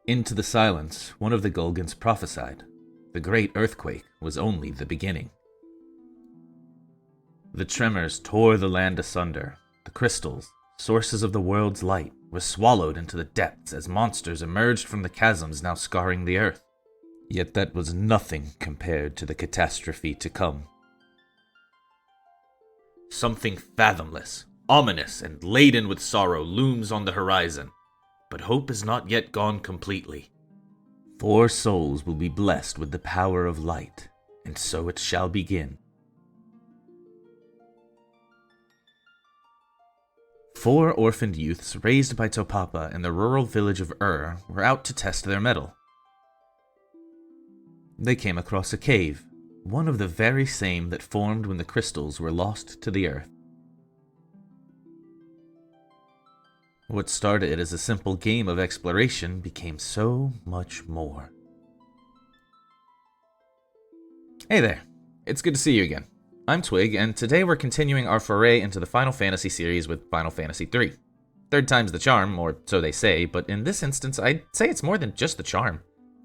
Into the silence, one of the Gulgans prophesied. The great earthquake was only the beginning. The tremors tore the land asunder. The crystals, sources of the world's light, were swallowed into the depths as monsters emerged from the chasms now scarring the earth. Yet that was nothing compared to the catastrophe to come. Something fathomless, ominous, and laden with sorrow looms on the horizon, but hope is not yet gone completely. 4 souls will be blessed with the power of light, and so it shall begin. 4 orphaned youths raised by Topapa in the rural village of were out to test their mettle. They came across a cave, one of the very same that formed when the crystals were lost to the earth. What started as a simple game of exploration became so much more. Hey there, it's good to see you again. I'm Twig, and today we're continuing our foray into the Final Fantasy series with Final Fantasy III. Third time's the charm, or so they say, but in this instance, I'd say it's more than just the charm.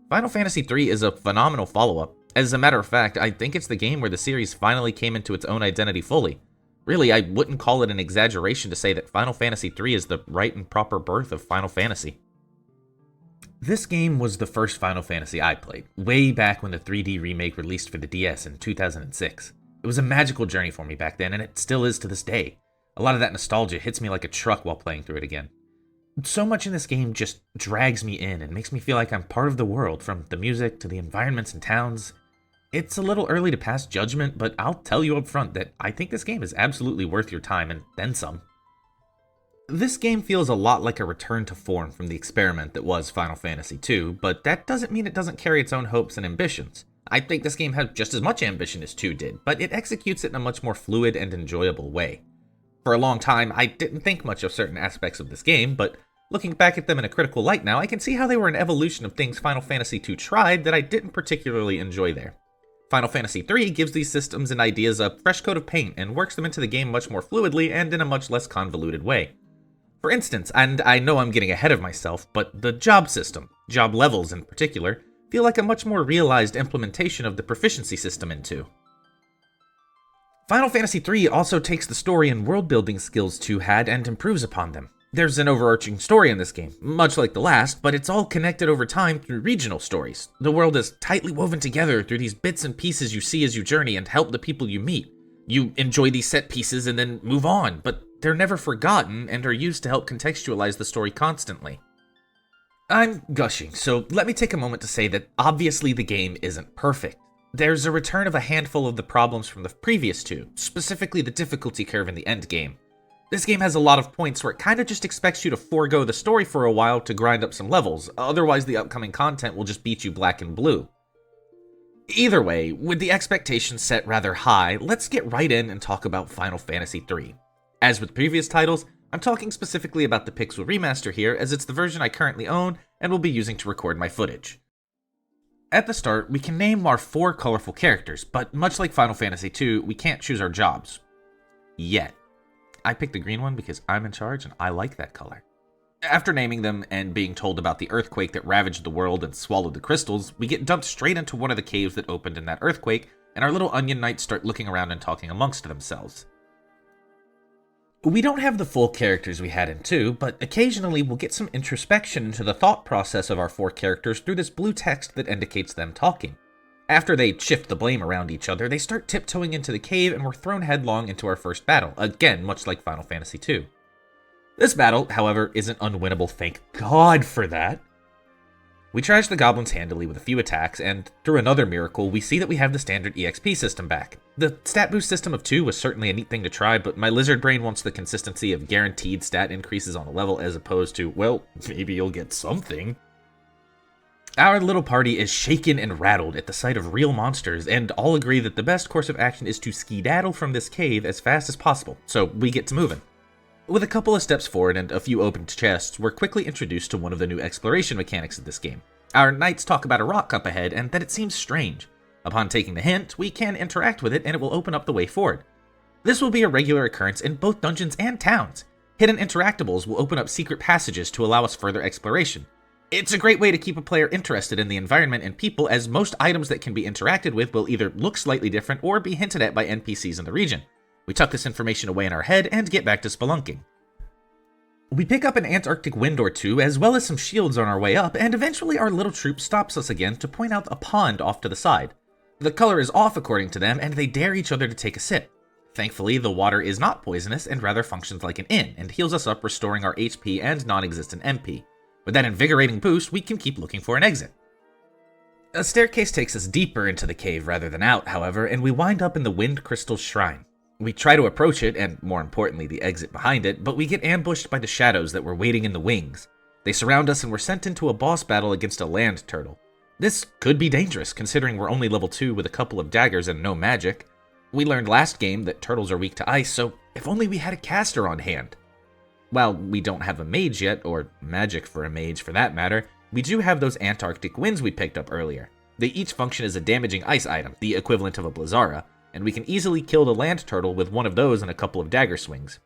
Final Fantasy III is a phenomenal follow-up. As a matter of fact, I think it's the game where the series finally came into its own identity fully. Really, I wouldn't call it an exaggeration to say that Final Fantasy III is the right and proper birth of Final Fantasy. This game was the first Final Fantasy I played, way back when the 3D remake released for the DS in 2006. It was a magical journey for me back then, and it still is to this day. A lot of that nostalgia hits me like a truck while playing through it again. So much in this game just drags me in and makes me feel like I'm part of the world, from the music to the environments and towns. It's a little early to pass judgment, but I'll tell you up front that I think this game is absolutely worth your time and then some. This game feels a lot like a return to form from the experiment that was Final Fantasy II, but that doesn't mean it doesn't carry its own hopes and ambitions. I think this game has just as much ambition as 2 did, but it executes it in a much more fluid and enjoyable way. For a long time, I didn't think much of certain aspects of this game, but looking back at them in a critical light now, I can see how they were an evolution of things Final Fantasy II tried that I didn't particularly enjoy there. Final Fantasy III gives these systems and ideas a fresh coat of paint and works them into the game much more fluidly and in a much less convoluted way. For instance, and I know I'm getting ahead of myself, but the job system, job levels in particular, feel like a much more realized implementation of the proficiency system in 2. Final Fantasy III also takes the story and world-building skills 2 had and improves upon them. There's an overarching story in this game, much like the last, but it's all connected over time through regional stories. The world is tightly woven together through these bits and pieces you see as you journey and help the people you meet. You enjoy these set pieces and then move on, but they're never forgotten and are used to help contextualize the story constantly. I'm gushing, so let me take a moment to say that obviously the game isn't perfect. There's a return of a handful of the problems from the previous 2, specifically the difficulty curve in the end game. This game has a lot of points where it kinda just expects you to forego the story for a while to grind up some levels, otherwise the upcoming content will just beat you black and blue. Either way, with the expectations set rather high, let's get right in and talk about Final Fantasy III. As with previous titles, I'm talking specifically about the Pixel Remaster here, as it's the version I currently own and will be using to record my footage. At the start, we can name our 4 colorful characters, but much like Final Fantasy II, we can't choose our jobs. Yet. I picked the green one because I'm in charge and I like that color. After naming them and being told about the earthquake that ravaged the world and swallowed the crystals, we get dumped straight into one of the caves that opened in that earthquake, and our little onion knights start looking around and talking amongst themselves. We don't have the full characters we had in 2, but occasionally we'll get some introspection into the thought process of our 4 characters through this blue text that indicates them talking. After they shift the blame around each other, they start tiptoeing into the cave and we're thrown headlong into our first battle, again much like Final Fantasy II. This battle, however, isn't unwinnable, thank God for that. We trash the goblins handily with a few attacks, and through another miracle, we see that we have the standard EXP system back. The stat boost system of 2 was certainly a neat thing to try, but my lizard brain wants the consistency of guaranteed stat increases on a level as opposed to, well, maybe you'll get something. Our little party is shaken and rattled at the sight of real monsters, and all agree that the best course of action is to skedaddle from this cave as fast as possible, so we get to moving. With a couple of steps forward and a few opened chests, we're quickly introduced to one of the new exploration mechanics of this game. Our knights talk about a rock up ahead and that it seems strange. Upon taking the hint, we can interact with it and it will open up the way forward. This will be a regular occurrence in both dungeons and towns. Hidden interactables will open up secret passages to allow us further exploration. It's a great way to keep a player interested in the environment and people, as most items that can be interacted with will either look slightly different or be hinted at by NPCs in the region. We tuck this information away in our head and get back to spelunking. We pick up an Antarctic wind or two, as well as some shields on our way up, and eventually our little troop stops us again to point out a pond off to the side. The color is off according to them, and they dare each other to take a sip. Thankfully, the water is not poisonous and rather functions like an inn, and heals us up, restoring our HP and non-existent MP. With that invigorating boost, we can keep looking for an exit. A staircase takes us deeper into the cave rather than out, however, and we wind up in the Wind Crystal Shrine. We try to approach it, and more importantly the exit behind it, but we get ambushed by the shadows that were waiting in the wings. They surround us and we're sent into a boss battle against a land turtle. This could be dangerous, considering we're only level 2 with a couple of daggers and no magic. We learned last game that turtles are weak to ice, so if only we had a caster on hand. While we don't have a mage yet, or magic for a mage for that matter, we do have those Antarctic winds we picked up earlier. They each function as a damaging ice item, the equivalent of a Blizzara, and we can easily kill the land turtle with one of those and a couple of dagger swings.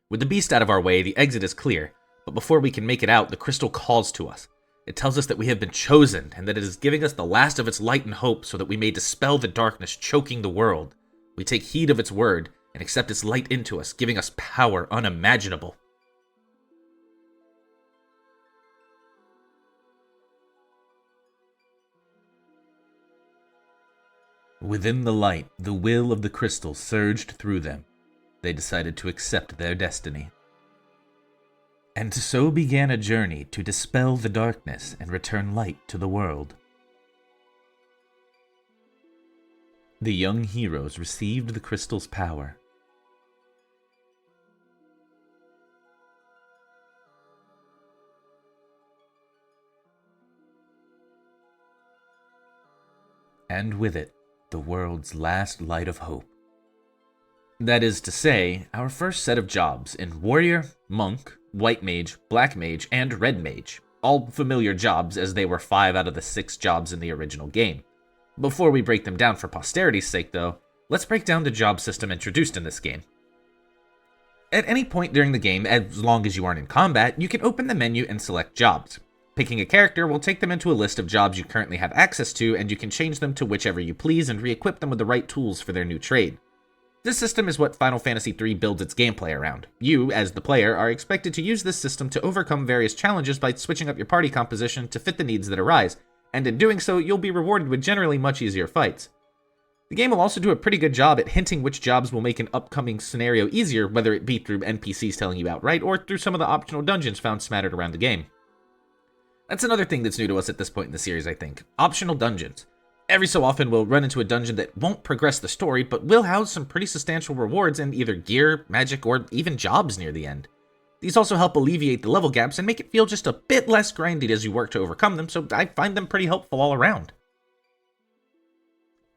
With the beast out of our way, the exit is clear, but before we can make it out, the crystal calls to us. It tells us that we have been chosen, and that it is giving us the last of its light and hope so that we may dispel the darkness choking the world. We take heed of its word, and accept its light into us, giving us power unimaginable. Within the light, the will of the crystal surged through them. They decided to accept their destiny. And so began a journey to dispel the darkness and return light to the world. The young heroes received the crystal's power. And with it, the world's last light of hope. That is to say, our first set of jobs in Warrior, Monk, White Mage, Black Mage, and Red Mage. All familiar jobs, as they were 5 out of the 6 jobs in the original game. Before we break them down for posterity's sake though, let's break down the job system introduced in this game. At any point during the game, as long as you aren't in combat, you can open the menu and select jobs. Picking a character will take them into a list of jobs you currently have access to, and you can change them to whichever you please and re-equip them with the right tools for their new trade. This system is what Final Fantasy III builds its gameplay around. You, as the player, are expected to use this system to overcome various challenges by switching up your party composition to fit the needs that arise, and in doing so, you'll be rewarded with generally much easier fights. The game will also do a pretty good job at hinting which jobs will make an upcoming scenario easier, whether it be through NPCs telling you outright, or through some of the optional dungeons found scattered around the game. That's another thing that's new to us at this point in the series, I think. Optional dungeons. Every so often we'll run into a dungeon that won't progress the story, but will house some pretty substantial rewards in either gear, magic, or even jobs near the end. These also help alleviate the level gaps and make it feel just a bit less grindy as you work to overcome them, so I find them pretty helpful all around.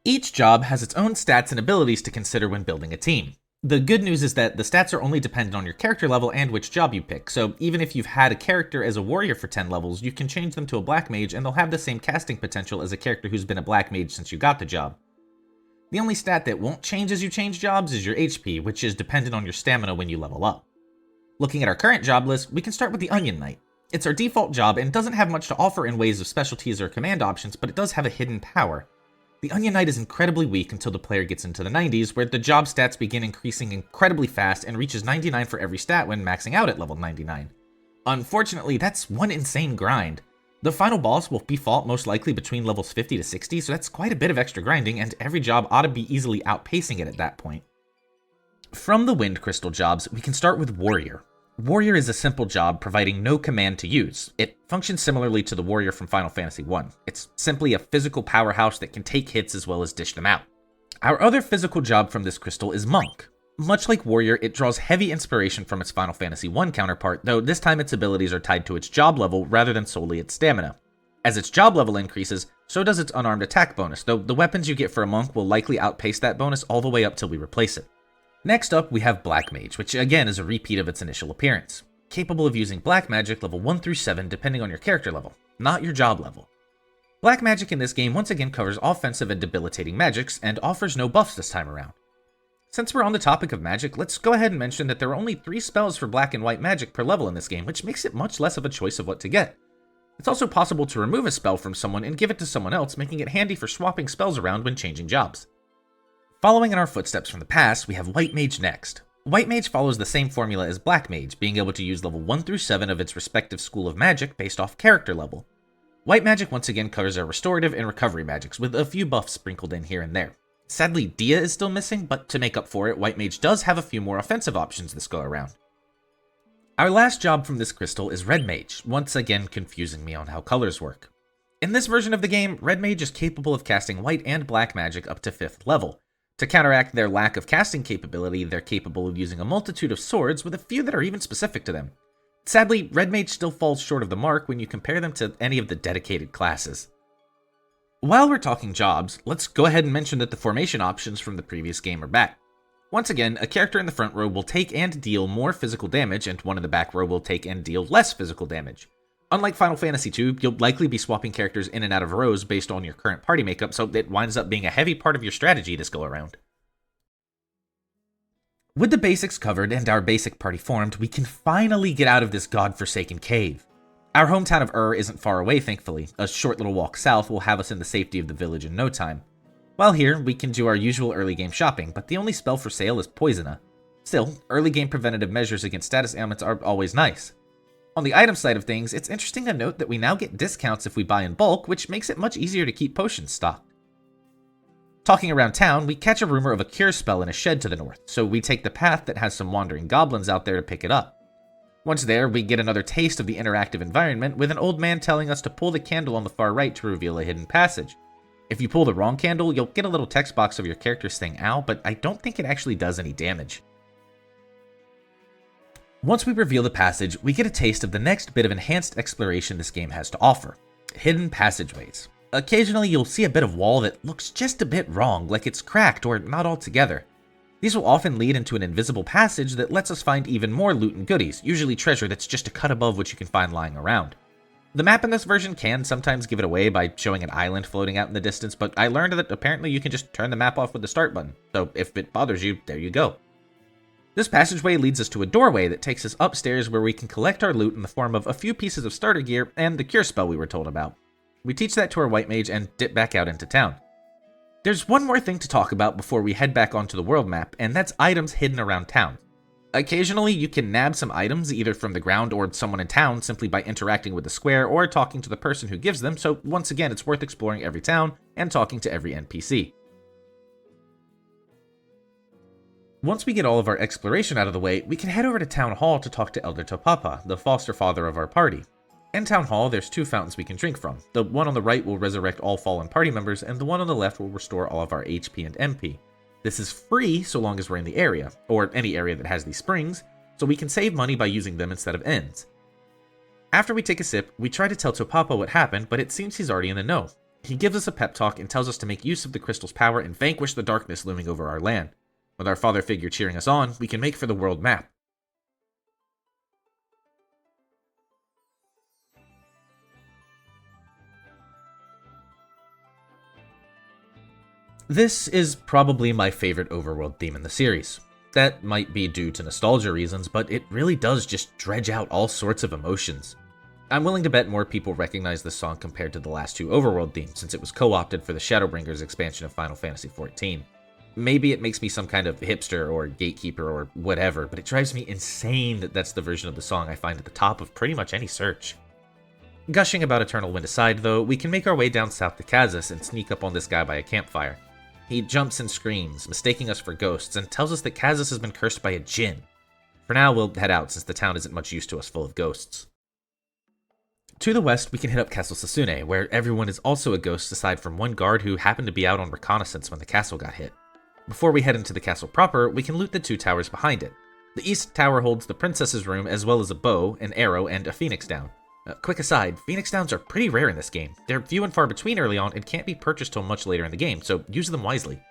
Each job has its own stats and abilities to consider when building a team. The good news is that the stats are only dependent on your character level and which job you pick, so even if you've had a character as a warrior for 10 levels, you can change them to a black mage and they'll have the same casting potential as a character who's been a black mage since you got the job. The only stat that won't change as you change jobs is your HP, which is dependent on your stamina when you level up. Looking at our current job list, we can start with the Onion Knight. It's our default job and doesn't have much to offer in ways of specialties or command options, but it does have a hidden power. The Onion Knight is incredibly weak until the player gets into the 90s, where the job stats begin increasing incredibly fast and reaches 99 for every stat when maxing out at level 99. Unfortunately, that's one insane grind. The final boss will default most likely between levels 50 to 60, so that's quite a bit of extra grinding, and every job ought to be easily outpacing it at that point. From the Wind Crystal jobs, we can start with Warrior. Warrior is a simple job providing no command to use. It functions similarly to the Warrior from Final Fantasy I. It's simply a physical powerhouse that can take hits as well as dish them out. Our other physical job from this crystal is Monk. Much like Warrior, it draws heavy inspiration from its Final Fantasy I counterpart, though this time its abilities are tied to its job level rather than solely its stamina. As its job level increases, so does its unarmed attack bonus, though the weapons you get for a Monk will likely outpace that bonus all the way up till we replace it. Next up, we have Black Mage, which again is a repeat of its initial appearance. Capable of using Black Magic level 1 through 7 depending on your character level, not your job level. Black Magic in this game once again covers offensive and debilitating magics, and offers no buffs this time around. Since we're on the topic of magic, let's go ahead and mention that there are only 3 spells for Black and White Magic per level in this game, which makes it much less of a choice of what to get. It's also possible to remove a spell from someone and give it to someone else, making it handy for swapping spells around when changing jobs. Following in our footsteps from the past, we have White Mage next. White Mage follows the same formula as Black Mage, being able to use level 1 through 7 of its respective school of magic based off character level. White Magic once again covers our restorative and recovery magics, with a few buffs sprinkled in here and there. Sadly, Dia is still missing, but to make up for it, White Mage does have a few more offensive options this go around. Our last job from this crystal is Red Mage, once again confusing me on how colors work. In this version of the game, Red Mage is capable of casting white and black magic up to 5th level. To counteract their lack of casting capability, they're capable of using a multitude of swords, with a few that are even specific to them. Sadly, Red Mage still falls short of the mark when you compare them to any of the dedicated classes. While we're talking jobs, let's go ahead and mention that the formation options from the previous game are back. Once again, a character in the front row will take and deal more physical damage, and one in the back row will take and deal less physical damage. Unlike Final Fantasy II, you'll likely be swapping characters in and out of rows based on your current party makeup, so it winds up being a heavy part of your strategy this go around. With the basics covered and our basic party formed, we can finally get out of this godforsaken cave. Our hometown of isn't far away, thankfully. A short little walk south will have us in the safety of the village in no time. While here, we can do our usual early game shopping, but the only spell for sale is Poisona. Still, early game preventative measures against status ailments are always nice. On the item side of things, it's interesting to note that we now get discounts if we buy in bulk, which makes it much easier to keep potions stocked. Talking around town, we catch a rumor of a cure spell in a shed to the north, so we take the path that has some wandering goblins out there to pick it up. Once there, we get another taste of the interactive environment, with an old man telling us to pull the candle on the far right to reveal a hidden passage. If you pull the wrong candle, you'll get a little text box of your character saying ow, but I don't think it actually does any damage. Once we reveal the passage, we get a taste of the next bit of enhanced exploration this game has to offer: hidden passageways. Occasionally you'll see a bit of wall that looks just a bit wrong, like it's cracked or not all together. These will often lead into an invisible passage that lets us find even more loot and goodies, usually treasure that's just a cut above what you can find lying around. The map in this version can sometimes give it away by showing an island floating out in the distance, but I learned that apparently you can just turn the map off with the start button, so if it bothers you, there you go. This passageway leads us to a doorway that takes us upstairs, where we can collect our loot in the form of a few pieces of starter gear and the cure spell we were told about. We teach that to our White Mage and dip back out into town. There's one more thing to talk about before we head back onto the world map, and that's items hidden around town. Occasionally, you can nab some items either from the ground or someone in town simply by interacting with the square or talking to the person who gives them, so once again, it's worth exploring every town and talking to every NPC. Once we get all of our exploration out of the way, we can head over to Town Hall to talk to Elder Topapa, the foster father of our party. In Town Hall, there's two fountains we can drink from. The one on the right will resurrect all fallen party members, and the one on the left will restore all of our HP and MP. This is free so long as we're in the area, or any area that has these springs, so we can save money by using them instead of ends. After we take a sip, we try to tell Topapa what happened, but it seems he's already in the know. He gives us a pep talk and tells us to make use of the crystal's power and vanquish the darkness looming over our land. With our father figure cheering us on, we can make for the world map. This is probably my favorite overworld theme in the series. That might be due to nostalgia reasons, but it really does just dredge out all sorts of emotions. I'm willing to bet more people recognize this song compared to the last two overworld themes, since it was co-opted for the Shadowbringers expansion of Final Fantasy XIV. Maybe it makes me some kind of hipster or gatekeeper or whatever, but it drives me insane that that's the version of the song I find at the top of pretty much any search. Gushing about Eternal Wind aside, though, we can make our way down south to Kazas and sneak up on this guy by a campfire. He jumps and screams, mistaking us for ghosts, and tells us that Kazas has been cursed by a djinn. For now, we'll head out since the town isn't much use to us full of ghosts. To the west, we can hit up Castle Sasune, where everyone is also a ghost aside from one guard who happened to be out on reconnaissance when the castle got hit. Before we head into the castle proper, we can loot the two towers behind it. The east tower holds the princess's room as well as a bow, an arrow, and a phoenix down. Quick aside, Phoenix Downs are pretty rare in this game. They're few and far between early on and can't be purchased till much later in the game, so use them wisely.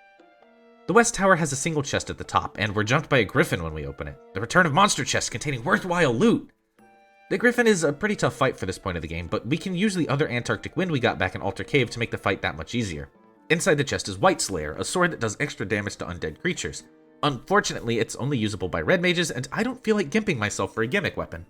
The West Tower has a single chest at the top, and we're jumped by a griffin when we open it. The return of monster chests containing worthwhile loot! The griffin is a pretty tough fight for this point of the game, but we can use the other Antarctic wind we got back in Altar Cave to make the fight that much easier. Inside the chest is White Slayer, a sword that does extra damage to undead creatures. Unfortunately, it's only usable by red mages, and I don't feel like gimping myself for a gimmick weapon.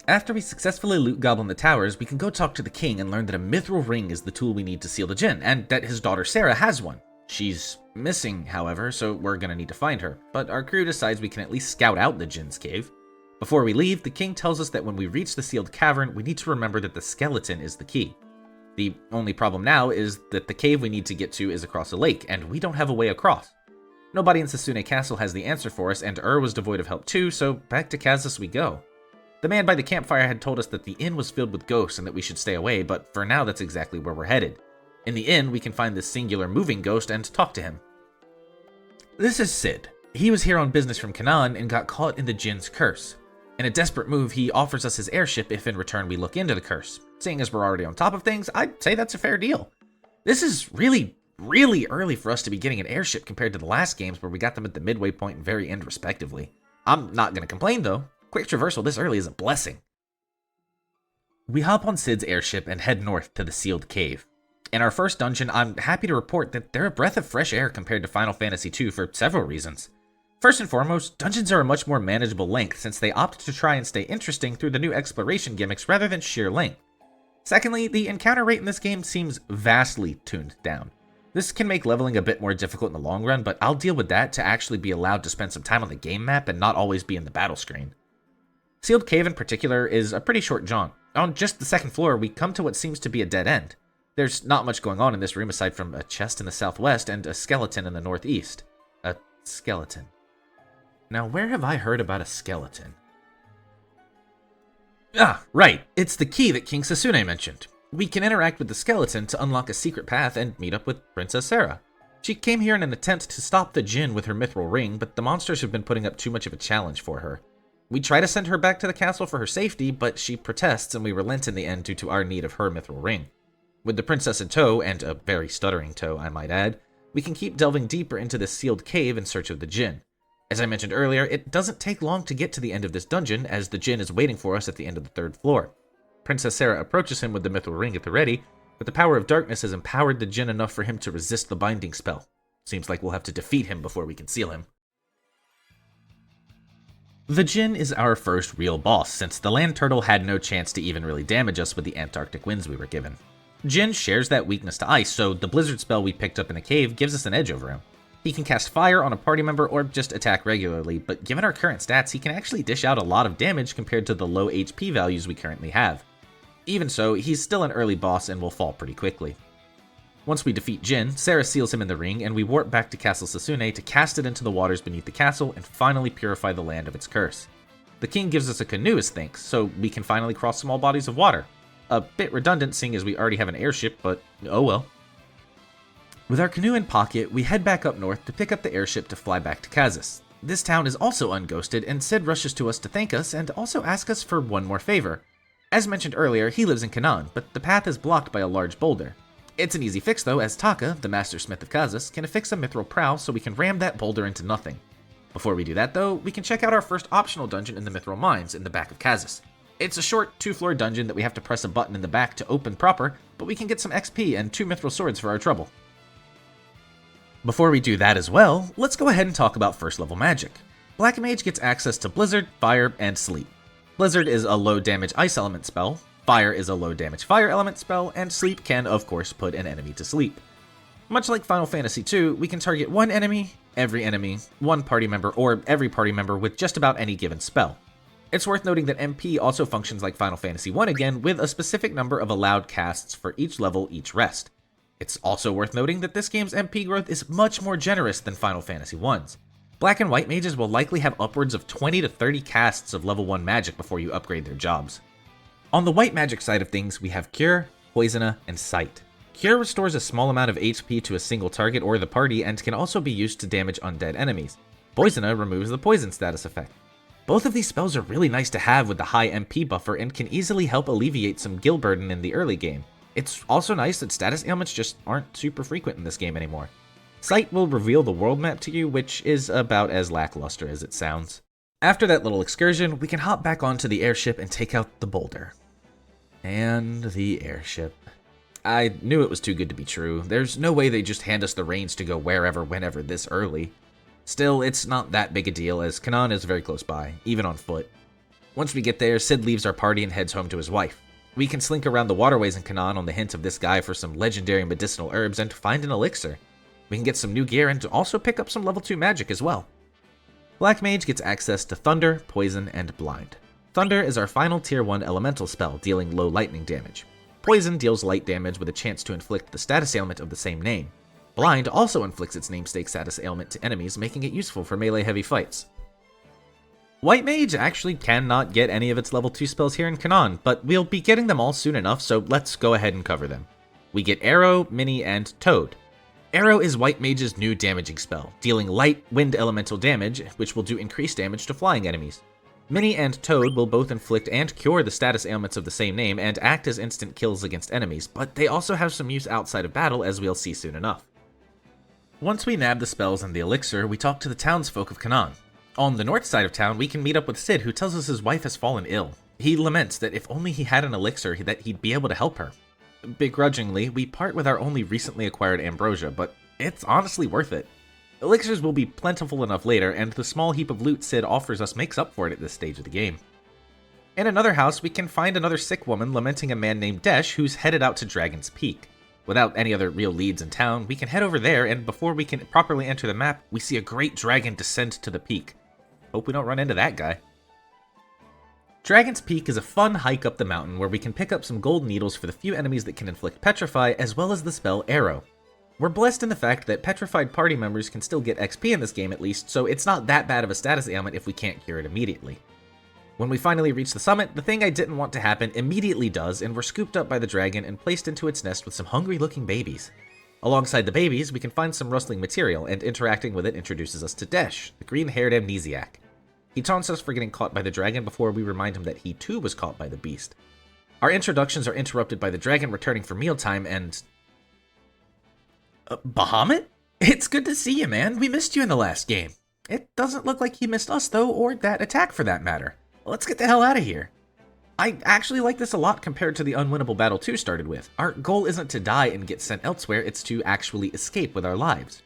After we successfully loot Goblin the towers, we can go talk to the king and learn that a mithril ring is the tool we need to seal the djinn, and that his daughter Sarah has one. She's missing, however, so we're gonna need to find her, but our crew decides we can at least scout out the djinn's cave. Before we leave, the king tells us that when we reach the sealed cavern, we need to remember that the skeleton is the key. The only problem now is that the cave we need to get to is across a lake, and we don't have a way across. Nobody in Sasune Castle has the answer for us, and was devoid of help too, so back to Kazas we go. The man by the campfire had told us that the inn was filled with ghosts and that we should stay away, but for now that's exactly where we're headed. In the inn, we can find this singular moving ghost and talk to him. This is Sid. He was here on business from Canaan and got caught in the djinn's curse. In a desperate move, he offers us his airship if in return we look into the curse. Seeing as we're already on top of things, I'd say that's a fair deal. This is really early for us to be getting an airship compared to the last games where we got them at the midway point and very end respectively. I'm not going to complain though. Quick traversal this early is a blessing. We hop on Sid's airship and head north to the sealed cave. In our first dungeon, I'm happy to report that they're a breath of fresh air compared to Final Fantasy II for several reasons. First and foremost, dungeons are a much more manageable length since they opt to try and stay interesting through the new exploration gimmicks rather than sheer length. Secondly, the encounter rate in this game seems vastly tuned down. This can make leveling a bit more difficult in the long run, but I'll deal with that to actually be allowed to spend some time on the game map and not always be in the battle screen. Sealed Cave in particular is a pretty short jaunt. On just the second floor, we come to what seems to be a dead end. There's not much going on in this room aside from a chest in the southwest and a skeleton in the northeast. A skeleton. Now, where have I heard about a skeleton? Ah, right. It's the key that King Sasune mentioned. We can interact with the skeleton to unlock a secret path and meet up with Princess Sarah. She came here in an attempt to stop the djinn with her mithril ring, but the monsters have been putting up too much of a challenge for her. We try to send her back to the castle for her safety, but she protests and we relent in the end due to our need of her mithril ring. With the princess in tow, and a very stuttering tow I might add, we can keep delving deeper into this sealed cave in search of the djinn. As I mentioned earlier, it doesn't take long to get to the end of this dungeon, as the djinn is waiting for us at the end of the third floor. Princess Sarah approaches him with the mithril ring at the ready, but the power of darkness has empowered the djinn enough for him to resist the binding spell. Seems like we'll have to defeat him before we can seal him. The djinn is our first real boss, since the land turtle had no chance to even really damage us with the Antarctic winds we were given. Djinn shares that weakness to ice, so the blizzard spell we picked up in the cave gives us an edge over him. He can cast fire on a party member or just attack regularly, but given our current stats, he can actually dish out a lot of damage compared to the low HP values we currently have. Even so, he's still an early boss and will fall pretty quickly. Once we defeat Djinn, Sarah seals him in the ring, and we warp back to Castle Sasune to cast it into the waters beneath the castle and finally purify the land of its curse. The king gives us a canoe as thanks, so we can finally cross small bodies of water. A bit redundant seeing as we already have an airship, but oh well. With our canoe in pocket, we head back up north to pick up the airship to fly back to Kazas. This town is also unghosted, and Sid rushes to us to thank us and also ask us for one more favor. As mentioned earlier, he lives in Canaan, but the path is blocked by a large boulder. It's an easy fix though, as Taka, the master smith of Kazas, can affix a mithril prow so we can ram that boulder into nothing. Before we do that though, we can check out our first optional dungeon in the mithril mines in the back of Kazas. It's a short 2-floor dungeon that we have to press a button in the back to open proper, but we can get some XP and 2 mithril swords for our trouble. Before we do that as well, let's go ahead and talk about first level magic. Black Mage gets access to Blizzard, Fire, and Sleep. Blizzard is a low damage ice element spell, Fire is a low damage fire element spell, and Sleep can of course put an enemy to sleep. Much like Final Fantasy II, we can target one enemy, one party member, or every party member with just about any given spell. It's worth noting that MP also functions like Final Fantasy I again, with a specific number of allowed casts for each level, each rest. It's also worth noting that this game's MP growth is much more generous than Final Fantasy I's. Black and White mages will likely have upwards of 20 to 30 casts of level 1 magic before you upgrade their jobs. On the white magic side of things, we have Cure, Poisona, and Sight. Cure restores a small amount of HP to a single target or the party and can also be used to damage undead enemies. Poisona removes the poison status effect. Both of these spells are really nice to have with the high MP buffer and can easily help alleviate some guild burden in the early game. It's also nice that status ailments just aren't super frequent in this game anymore. Sight will reveal the world map to you, which is about as lackluster as it sounds. After that little excursion, we can hop back onto the airship and take out the boulder. And the airship. I knew it was too good to be true. There's no way they just hand us the reins to go wherever, whenever this early. Still, it's not that big a deal as Canaan is very close by, even on foot. Once we get there, Sid leaves our party and heads home to his wife. We can slink around the waterways in Canaan on the hint of this guy for some legendary medicinal herbs and find an elixir. We can get some new gear and also pick up some level 2 magic as well. Black Mage gets access to Thunder, Poison, and Blind. Thunder is our final tier 1 elemental spell, dealing low lightning damage. Poison deals light damage with a chance to inflict the status ailment of the same name. Blind also inflicts its namesake status ailment to enemies, making it useful for melee heavy fights. White Mage actually cannot get any of its level 2 spells here in Canaan, but we'll be getting them all soon enough, so let's go ahead and cover them. We get Arrow, Mini, and Toad. Arrow is White Mage's new damaging spell, dealing light wind elemental damage, which will do increased damage to flying enemies. Mini and Toad will both inflict and cure the status ailments of the same name and act as instant kills against enemies, but they also have some use outside of battle, as we'll see soon enough. Once we nab the spells and the elixir, we talk to the townsfolk of Canaan. On the north side of town, we can meet up with Sid, who tells us his wife has fallen ill. He laments that if only he had an elixir, that he'd be able to help her. Begrudgingly, we part with our only recently acquired ambrosia, but it's honestly worth it. Elixirs will be plentiful enough later, and the small heap of loot Sid offers us makes up for it at this stage of the game. In another house, we can find another sick woman lamenting a man named Desh who's headed out to Dragon's Peak. Without any other real leads in town, we can head over there, and before we can properly enter the map, we see a great dragon descend to the peak. Hope we don't run into that guy. Dragon's Peak is a fun hike up the mountain where we can pick up some gold needles for the few enemies that can inflict Petrify, as well as the spell Arrow. We're blessed in the fact that petrified party members can still get XP in this game at least, so it's not that bad of a status ailment if we can't cure it immediately. When we finally reach the summit, the thing I didn't want to happen immediately does, and we're scooped up by the dragon and placed into its nest with some hungry-looking babies. Alongside the babies, we can find some rustling material, and interacting with it introduces us to Desh, the green-haired amnesiac. He taunts us for getting caught by the dragon before we remind him that he too was caught by the beast. Our introductions are interrupted by the dragon returning for mealtime and... Bahamut? It's good to see you, man. We missed you in the last game. It doesn't look like he missed us, though, or that attack for that matter. Let's get the hell out of here. I actually like this a lot compared to the unwinnable battle 2 started with. Our goal isn't to die and get sent elsewhere, it's to actually escape with our lives.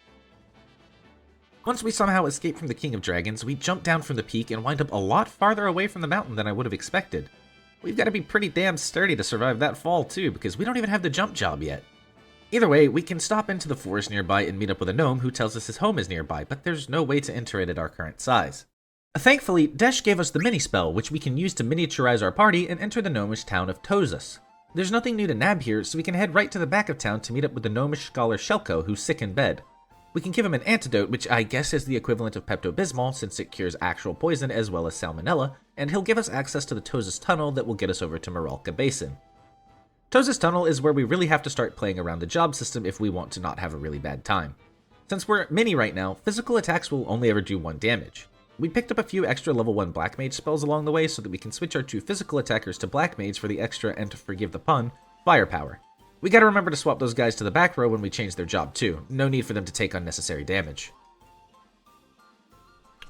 Once we somehow escape from the King of Dragons, we jump down from the peak and wind up a lot farther away from the mountain than I would have expected. We've got to be pretty damn sturdy to survive that fall too, because we don't even have the jump job yet. Either way, we can stop into the forest nearby and meet up with a gnome who tells us his home is nearby, but there's no way to enter it at our current size. Thankfully, Desh gave us the mini-spell, which we can use to miniaturize our party and enter the gnomish town of Tozus. There's nothing new to nab here, so we can head right to the back of town to meet up with the gnomish scholar Shelko, who's sick in bed. We can give him an antidote, which I guess is the equivalent of Pepto-Bismol, since it cures actual poison as well as salmonella, and he'll give us access to the Tozus Tunnel that will get us over to Maralka Basin. Tozus Tunnel is where we really have to start playing around the job system if we want to not have a really bad time. Since we're mini right now, physical attacks will only ever do 1 damage. We picked up a few extra level 1 Black Mage spells along the way so that we can switch our 2 physical attackers to Black Mage for the extra, and to forgive the pun, firepower. We gotta remember to swap those guys to the back row when we change their job too. No need for them to take unnecessary damage.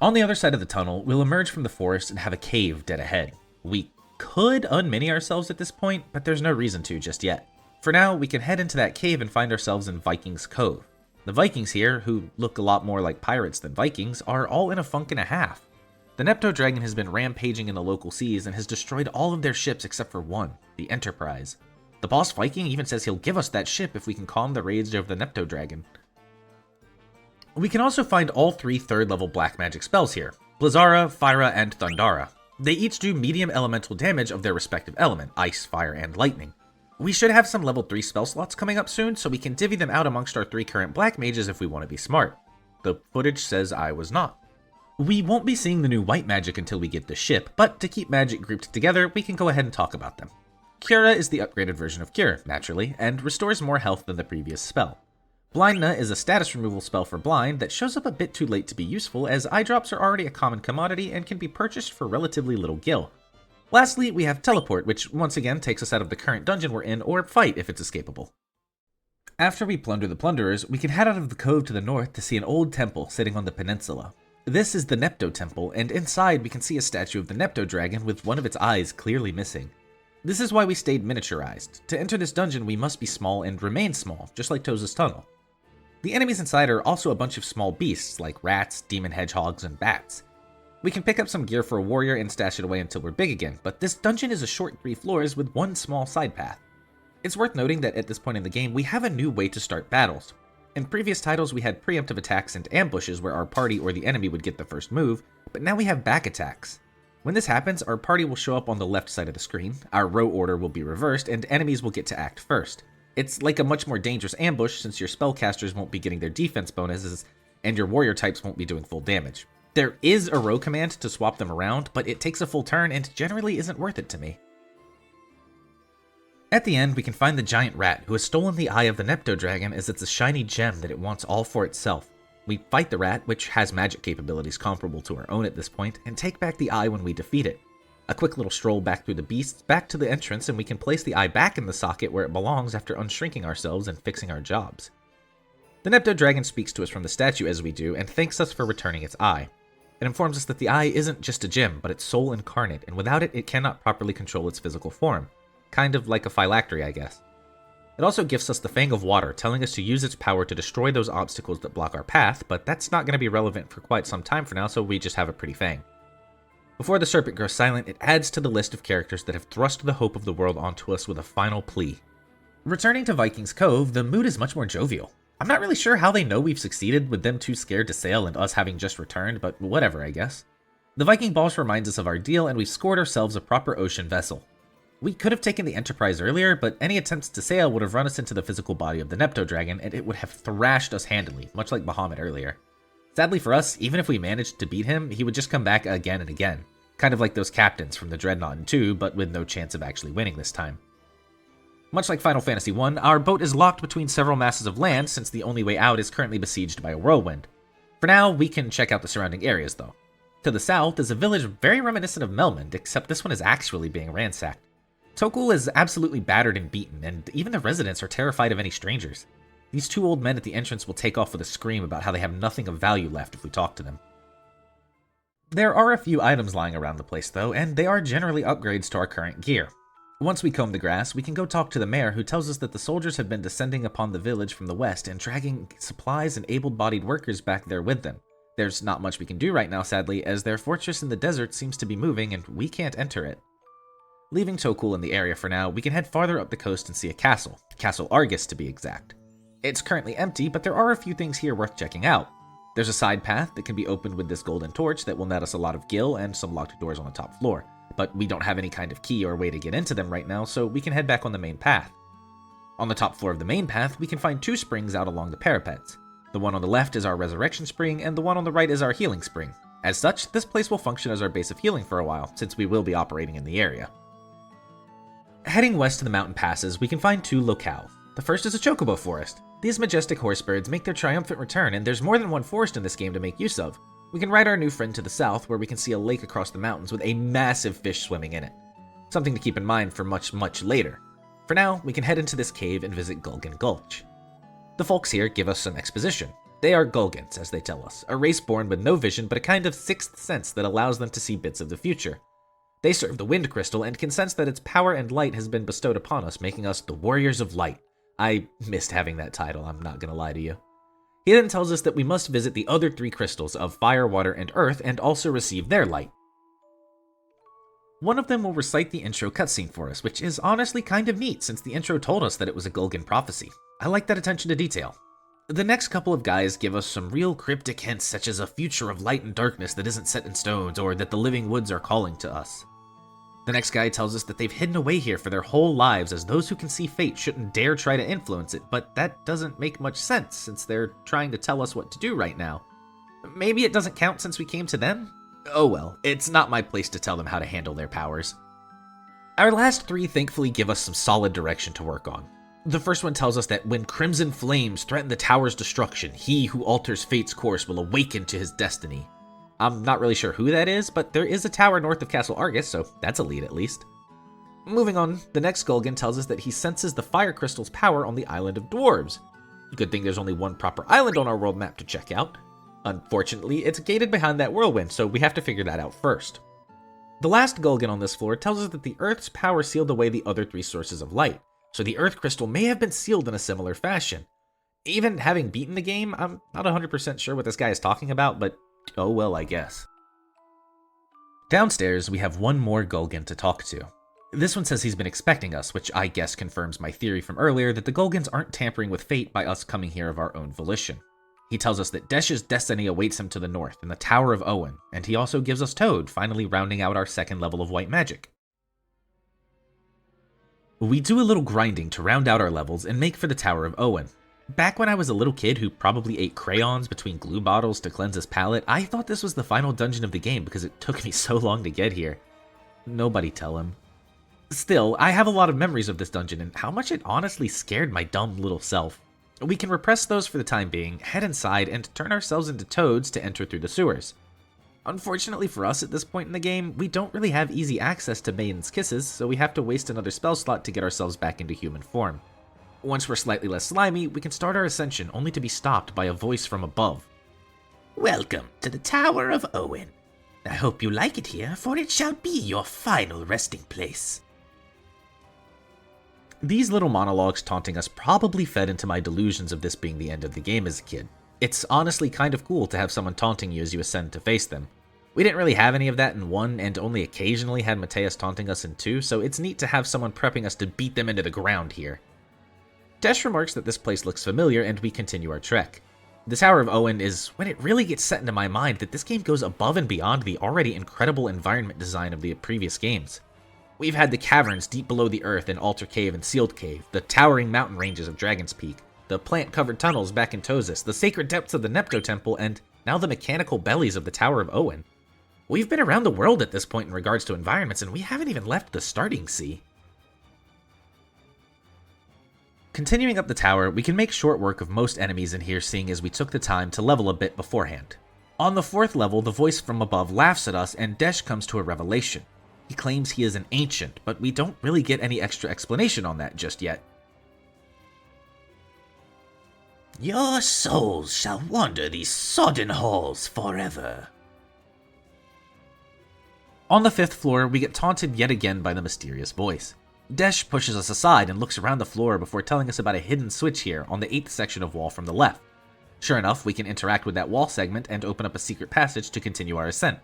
On the other side of the tunnel, we'll emerge from the forest and have a cave dead ahead. We could unmini ourselves at this point, but there's no reason to just yet. For now, we can head into that cave and find ourselves in Vikings Cove. The Vikings here, who look a lot more like pirates than Vikings, are all in a funk and a half. The Nepto Dragon has been rampaging in the local seas and has destroyed all of their ships except for one, the Enterprise. The boss Viking even says he'll give us that ship if we can calm the rage of the Nepto Dragon. We can also find all 3 3rd level black magic spells here, Blizzara, Fyra, and Thundara. They each do medium elemental damage of their respective element, ice, fire, and lightning. We should have some level 3 spell slots coming up soon, so we can divvy them out amongst our 3 current black mages if we want to be smart. The footage says I was not. We won't be seeing the new white magic until we get the ship, but to keep magic grouped together, we can go ahead and talk about them. Cura is the upgraded version of Cure, naturally, and restores more health than the previous spell. Blindna is a status removal spell for blind that shows up a bit too late to be useful, as eye drops are already a common commodity and can be purchased for relatively little gil. Lastly, we have Teleport, which once again takes us out of the current dungeon we're in, or fight if it's escapable. After we plunder the plunderers, we can head out of the cove to the north to see an old temple sitting on the peninsula. This is the Nepto Temple, and inside we can see a statue of the Nepto Dragon with one of its eyes clearly missing. This is why we stayed miniaturized. To enter this dungeon, we must be small and remain small, just like Tozus Tunnel. The enemies inside are also a bunch of small beasts, like rats, demon hedgehogs, and bats. We can pick up some gear for a warrior and stash it away until we're big again, but this dungeon is a short 3 floors with one small side path. It's worth noting that at this point in the game, we have a new way to start battles. In previous titles, we had preemptive attacks and ambushes where our party or the enemy would get the first move, but now we have back attacks. When this happens, our party will show up on the left side of the screen, our row order will be reversed, and enemies will get to act first. It's like a much more dangerous ambush since your spellcasters won't be getting their defense bonuses, and your warrior types won't be doing full damage. There is a row command to swap them around, but it takes a full turn and generally isn't worth it to me. At the end, we can find the giant rat who has stolen the eye of the Nepto Dragon as it's a shiny gem that it wants all for itself. We fight the rat, which has magic capabilities comparable to our own at this point, and take back the eye when we defeat it. A quick little stroll back through the beasts, back to the entrance, and we can place the eye back in the socket where it belongs after unshrinking ourselves and fixing our jobs. The Nepto Dragon speaks to us from the statue as we do, and thanks us for returning its eye. It informs us that the eye isn't just a gem, but its soul incarnate, and without it, it cannot properly control its physical form. Kind of like a phylactery, I guess. It also gifts us the Fang of Water, telling us to use its power to destroy those obstacles that block our path, but that's not going to be relevant for quite some time for now, so we just have a pretty fang. Before the serpent grows silent, it adds to the list of characters that have thrust the hope of the world onto us with a final plea. Returning to Viking's Cove, the mood is much more jovial. I'm not really sure how they know we've succeeded with them too scared to sail and us having just returned, but whatever, I guess. The Viking Boss reminds us of our deal, and we've scored ourselves a proper ocean vessel. We could have taken the Enterprise earlier, but any attempts to sail would have run us into the physical body of the Nepto Dragon, and it would have thrashed us handily, much like Bahamut earlier. Sadly for us, even if we managed to beat him, he would just come back again and again. Kind of like those captains from the Dreadnought in 2, but with no chance of actually winning this time. Much like Final Fantasy I, our boat is locked between several masses of land since the only way out is currently besieged by a whirlwind. For now, we can check out the surrounding areas though. To the south is a village very reminiscent of Melmond, except this one is actually being ransacked. Tokul is absolutely battered and beaten, and even the residents are terrified of any strangers. These two old men at the entrance will take off with a scream about how they have nothing of value left if we talk to them. There are a few items lying around the place though, and they are generally upgrades to our current gear. Once we comb the grass, we can go talk to the mayor who tells us that the soldiers have been descending upon the village from the west and dragging supplies and able-bodied workers back there with them. There's not much we can do right now, sadly, as their fortress in the desert seems to be moving and we can't enter it. Leaving Tokul in the area for now, we can head farther up the coast and see a castle, Castle Argus to be exact. It's currently empty, but there are a few things here worth checking out. There's a side path that can be opened with this golden torch that will net us a lot of gil and some locked doors on the top floor, but we don't have any kind of key or way to get into them right now, so we can head back on the main path. On the top floor of the main path, we can find 2 springs out along the parapets. The one on the left is our resurrection spring, and the one on the right is our healing spring. As such, this place will function as our base of healing for a while, since we will be operating in the area. Heading west to the mountain passes, we can find 2 locales. The first is a chocobo forest. These majestic horsebirds make their triumphant return, and there's more than one forest in this game to make use of. We can ride our new friend to the south, where we can see a lake across the mountains with a massive fish swimming in it. Something to keep in mind for much, much later. For now, we can head into this cave and visit Gulgan Gulch. The folks here give us some exposition. They are Gulgans, as they tell us, a race born with no vision but a kind of sixth sense that allows them to see bits of the future. They serve the Wind Crystal and can sense that its power and light has been bestowed upon us, making us the Warriors of Light. I missed having that title, I'm not gonna lie to you. He then tells us that we must visit the other 3 crystals of Fire, Water, and Earth and also receive their light. One of them will recite the intro cutscene for us, which is honestly kind of neat since the intro told us that it was a Gulgan prophecy. I like that attention to detail. The next couple of guys give us some real cryptic hints such as a future of light and darkness that isn't set in stones or that the living woods are calling to us. The next guy tells us that they've hidden away here for their whole lives as those who can see fate shouldn't dare try to influence it, but that doesn't make much sense since they're trying to tell us what to do right now. Maybe it doesn't count since we came to them? Oh well, it's not my place to tell them how to handle their powers. Our last 3 thankfully give us some solid direction to work on. The first one tells us that when crimson flames threaten the tower's destruction, he who alters fate's course will awaken to his destiny. I'm not really sure who that is, but there is a tower north of Castle Argus, so that's a lead at least. Moving on, the next Gulgan tells us that he senses the fire crystal's power on the island of dwarves. Good thing there's only one proper island on our world map to check out. Unfortunately, it's gated behind that whirlwind, so we have to figure that out first. The last Gulgan on this floor tells us that the Earth's power sealed away the other 3 sources of light, so the Earth crystal may have been sealed in a similar fashion. Even having beaten the game, I'm not 100% sure what this guy is talking about, but oh well, I guess. Downstairs, we have one more Gulgan to talk to. This one says he's been expecting us, which I guess confirms my theory from earlier that the Gulgans aren't tampering with fate by us coming here of our own volition. He tells us that Desh's destiny awaits him to the north in the Tower of Owen, and he also gives us Toad, finally rounding out our second level of white magic. We do a little grinding to round out our levels and make for the Tower of Owen. Back when I was a little kid who probably ate crayons between glue bottles to cleanse his palate, I thought this was the final dungeon of the game because it took me so long to get here. Nobody tell him. Still, I have a lot of memories of this dungeon and how much it honestly scared my dumb little self. We can repress those for the time being, head inside, and turn ourselves into toads to enter through the sewers. Unfortunately for us at this point in the game, we don't really have easy access to Maiden's Kisses, so we have to waste another spell slot to get ourselves back into human form. Once we're slightly less slimy, we can start our ascension only to be stopped by a voice from above. Welcome to the Tower of Owen. I hope you like it here, for it shall be your final resting place. These little monologues taunting us probably fed into my delusions of this being the end of the game as a kid. It's honestly kind of cool to have someone taunting you as you ascend to face them. We didn't really have any of that in 1, and only occasionally had Mateus taunting us in 2, so it's neat to have someone prepping us to beat them into the ground here. Desh remarks that this place looks familiar, and we continue our trek. The Tower of Owen is when it really gets set into my mind that this game goes above and beyond the already incredible environment design of the previous games. We've had the caverns deep below the earth in Altar Cave and Sealed Cave, the towering mountain ranges of Dragon's Peak, the plant-covered tunnels back in Tosis, the sacred depths of the Nepto Temple, and now the mechanical bellies of the Tower of Owen. We've been around the world at this point in regards to environments, and we haven't even left the starting sea. Continuing up the tower, we can make short work of most enemies in here seeing as we took the time to level a bit beforehand. On the 4th level, the voice from above laughs at us and Desh comes to a revelation. He claims he is an ancient, but we don't really get any extra explanation on that just yet. Your souls shall wander these sodden halls forever. On the 5th floor, we get taunted yet again by the mysterious voice. Desh pushes us aside and looks around the floor before telling us about a hidden switch here on the 8th section of wall from the left. Sure enough, we can interact with that wall segment and open up a secret passage to continue our ascent.